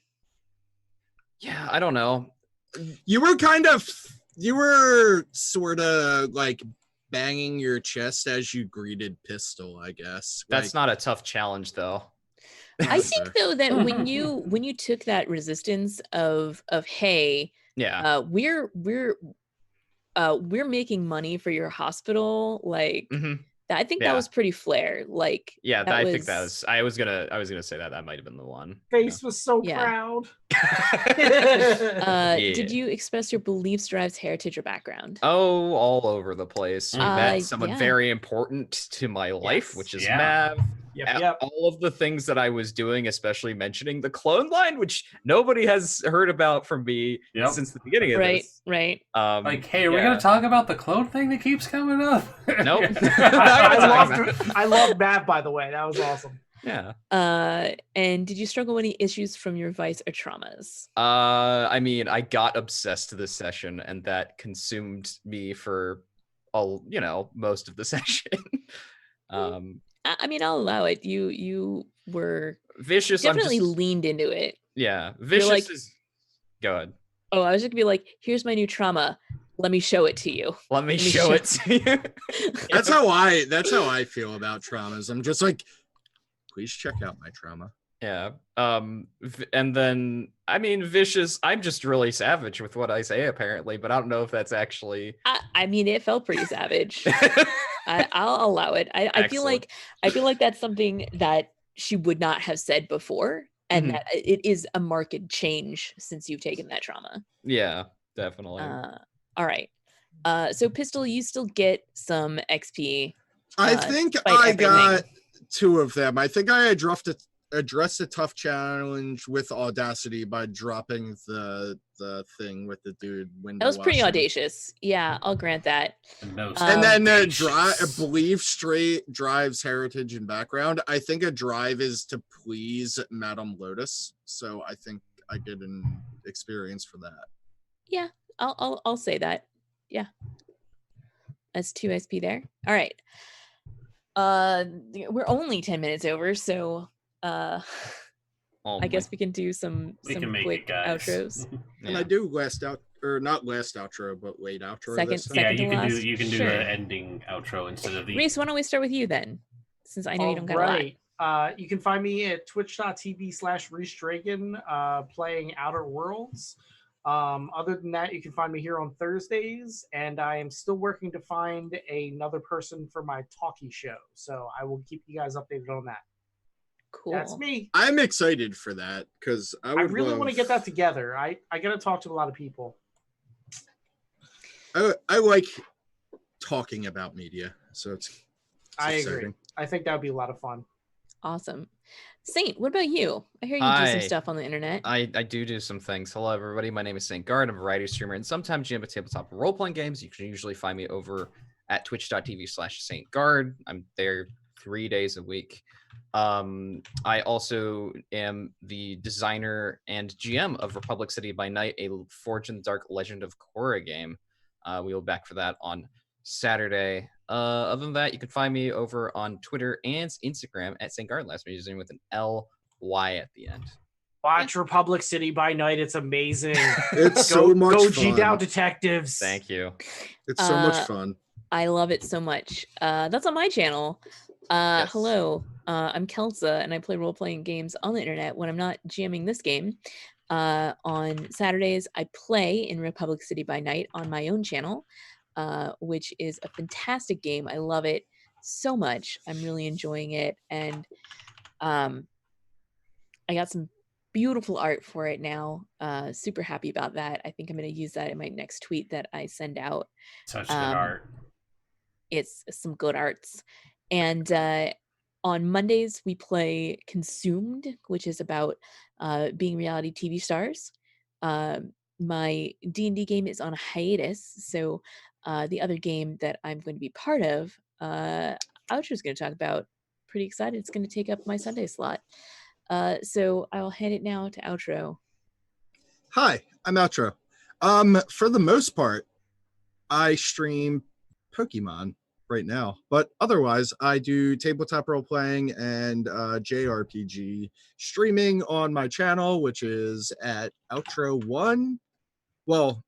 Yeah, I don't know. You were sort of like banging your chest as you greeted Pistol, I guess. That's not a tough challenge, though. I think though that when you took that resistance of hey, Yeah. we're making money for your hospital, like hmm I think that Yeah. was pretty flare. Like Yeah, that I think that was. I was gonna say that might have been the one. Face was so Yeah. proud. Yeah. Did you express your beliefs, drives, heritage, or background? Oh, all over the place. We met someone yeah. very important to my life, Yes. which is Yeah. Mav. Yep. All of the things that I was doing, especially mentioning the clone line, which nobody has heard about from me Yep. since the beginning of Right, this. right. Like, hey, are we yeah. gonna talk about the clone thing that keeps coming up? Nope. I loved Matt, by the way. That was awesome. Yeah. And did you struggle with any issues from your vice or traumas? I mean, I got obsessed this session, and that consumed me for most of the session. I mean, I'll allow it. You were Vicious. definitely leaned into it. Yeah, Vicious like- is. Go ahead. Oh, I was just gonna be like, here's my new trauma. Let me show it to you. Let me me show show- it to you. That's how I feel about traumas. I'm just like, please check out my trauma. Yeah. And then I mean, vicious. I'm just really savage with what I say, apparently, but I don't know if that's actually. I mean, it felt pretty savage. I'll allow it. I feel Excellent. like that's something that she would not have said before, and Mhm. that it is a marked change since you've taken that trauma. Yeah, definitely. All right. So Pistol, you still get some XP. I think despite I everything. got 2 of them. I think I addressed a tough challenge with audacity by dropping the thing with the dude window That was pretty washing. audacious. Yeah, I'll grant that. No And then audacious. believe straight drives heritage and background. I think a drive is to please Madame Lotus, so I think I get an experience for that. Yeah, I'll say that. Yeah, that's 2 SP there. All right. We're only 10 minutes over, so I guess we can do some make quick it, guys. outros. And I do not last outro, but late outro. Second- this time. Yeah, second to you can last? do Sure. the ending outro instead of the. Rhys, why don't we start with you then? Since I know you don't got a lot. Right. You can find me at twitch.tv/RhysDragon playing Outer Worlds. Other than that, you can find me here on Thursdays, and I am still working to find another person for my talkie show. So I will keep you guys updated on that. Cool. That's me. I'm excited for that because I really want to get that together. I got to talk to a lot of people. I like talking about media, so it's I exciting. agree. I think that would be a lot of fun. Awesome. Saint, what about you? I hear you do some stuff on the internet. I do some things. Hello, everybody. My name is Saintguard. I'm a variety streamer and sometimes GM at tabletop role-playing games. You can usually find me over at twitch.tv/Saintguard. I'm there 3 days a week. I also am the designer and GM of Republic City by Night, a Forge in the Dark Legend of Korra game. We will be back for that on Saturday. Other than that, you can find me over on Twitter and Instagram at Saintguard. Last name using with an LY at the end. Watch Republic City by Night. It's amazing. It's so much go fun. G down detectives. Thank you. It's so much fun. I love it so much. That's on my channel. Yes. Hello, I'm Kelsa, and I play role-playing games on the internet when I'm not GMing this game. On Saturdays, I play in Republic City by Night on my own channel, which is a fantastic game. I love it so much. I'm really enjoying it, and I got some beautiful art for it now. Super happy about that. I think I'm going to use that in my next tweet that I send out. Such good art. It's some good arts. And on Mondays, we play Consumed, which is about being reality TV stars. My D&D game is on a hiatus, so the other game that I'm going to be part of, Outro's going to talk about. Pretty excited. It's going to take up my Sunday slot. So I'll hand it now to Outro. Hi, I'm Outro. For the most part, I stream Pokemon right now, but otherwise I do tabletop role playing and JRPG streaming on my channel, which is at Outro1. Well,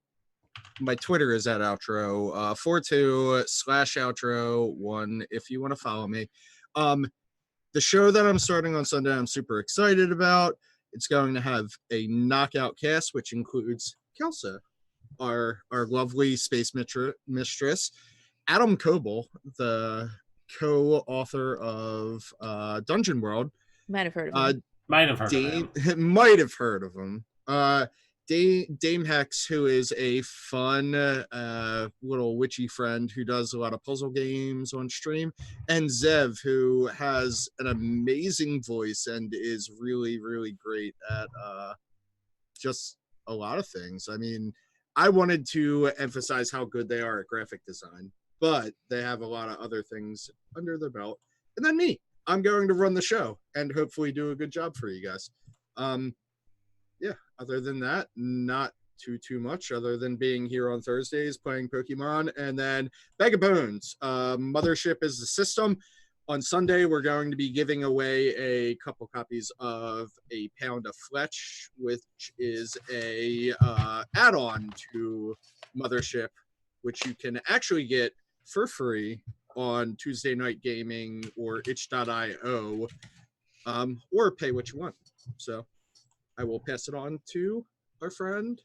my Twitter is at Outro 42/Outro1 if you want to follow me. The show that I'm starting on Sunday, I'm super excited about. It's going to have a knockout cast, which includes Kelsa, our lovely space mistress, Adam Coble, the co-author of Dungeon World. Might have heard of him. Might have heard of him. Might have heard of him. Dame Hex, who is a fun little witchy friend who does a lot of puzzle games on stream, and Zev, who has an amazing voice and is really, really great at just a lot of things. I mean, I wanted to emphasize how good they are at graphic design, but they have a lot of other things under their belt. And then me, I'm going to run the show and hopefully do a good job for you guys. Yeah, other than that, not too much other than being here on Thursdays playing Pokemon. And then Bag of Bones, Mothership is the system. On Sunday, we're going to be giving away a couple copies of A Pound of Fletch, which is a add-on to Mothership, which you can actually get for free on Tuesday Night Gaming or itch.io, or pay what you want. So I will pass it on to our friend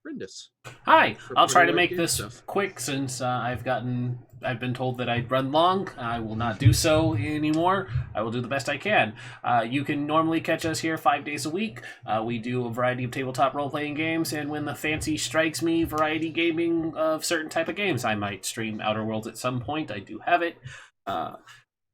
Rindis. Hi, For I'll try to putting make game this stuff. quick since I've been told that I'd run long. I will not do so anymore. I will do the best I can. You can normally catch us here 5 days a week. We do a variety of tabletop role-playing games, and when the fancy strikes me, variety gaming of certain type of games. I might stream Outer Worlds at some point. I do have it.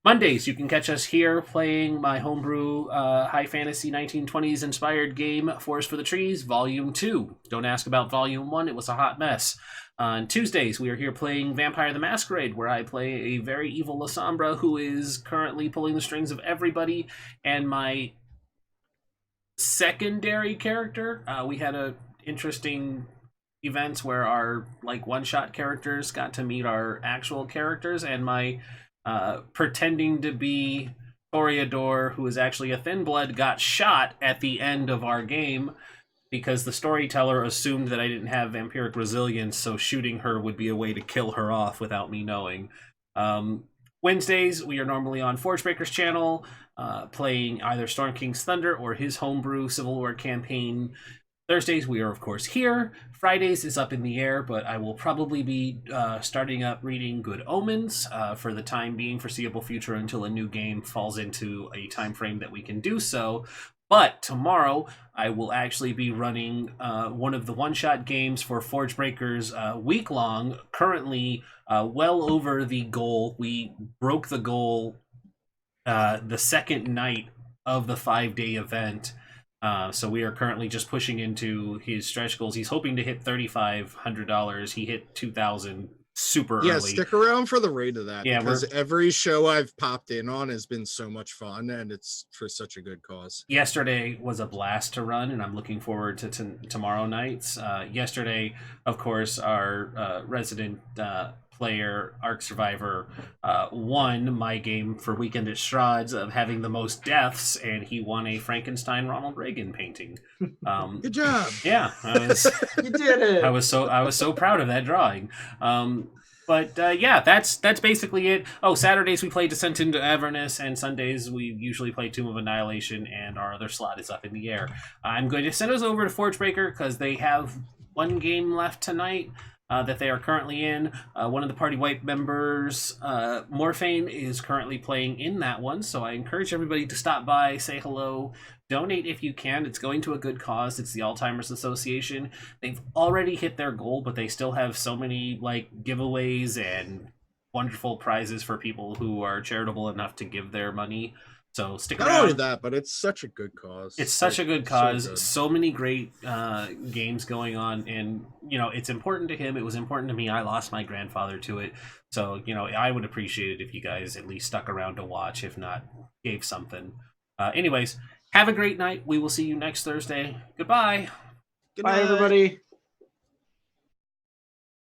Mondays, you can catch us here playing my homebrew high fantasy 1920s inspired game, Forest for the Trees, Volume 2. Don't ask about Volume 1, it was a hot mess. On Tuesdays, we are here playing Vampire the Masquerade, where I play a very evil Lasombra who is currently pulling the strings of everybody, and my secondary character. We had a interesting events where our one-shot characters got to meet our actual characters, and my pretending to be Toreador, who is actually a thin blood, got shot at the end of our game because the storyteller assumed that I didn't have vampiric resilience, so shooting her would be a way to kill her off without me knowing. Wednesdays, we are normally on Forgebreaker's channel, playing either Storm King's Thunder or his homebrew Civil War campaign. Thursdays, we are, of course, here. Fridays is up in the air, but I will probably be starting up reading Good Omens for the time being, foreseeable future, until a new game falls into a time frame that we can do so. But tomorrow, I will actually be running one of the one-shot games for Forgebreakers week-long, currently well over the goal. We broke the goal the second night of the 5-day event. So we are currently just pushing into his stretch goals. He's hoping to hit $3,500. He hit 2,000 super early. Yeah, stick around for the rate of that. Yeah, because every show I've popped in on has been so much fun, and it's for such a good cause. Yesterday was a blast to run, and I'm looking forward to tomorrow nights. Yesterday, of course, our resident player, Arc Survivor, won my game for Weekend at Strahd's of having the most deaths, and he won a Frankenstein Ronald Reagan painting. Good job. Yeah, You did it. I was so proud of that drawing. But yeah, that's basically it. Oh, Saturdays we play Descent into Avernus, and Sundays we usually play Tomb of Annihilation, and our other slot is up in the air. I'm going to send us over to Forgebreaker because they have one game left tonight that they are currently in. One of the party wipe members, Morphane, is currently playing in that one, so I encourage everybody to stop by, say hello, donate if you can. It's going to a good cause. It's the Alzheimer's Association. They've already hit their goal, but they still have so many giveaways and wonderful prizes for people who are charitable enough to give their money. So stick around. Not only that, but it's such a good cause. It's such a good cause. So good. So many great games going on, and it's important to him. It was important to me. I lost my grandfather to it, so I would appreciate it if you guys at least stuck around to watch, if not gave something. Anyways, have a great night. We will see you next Thursday. Goodbye. Good Bye, night. everybody.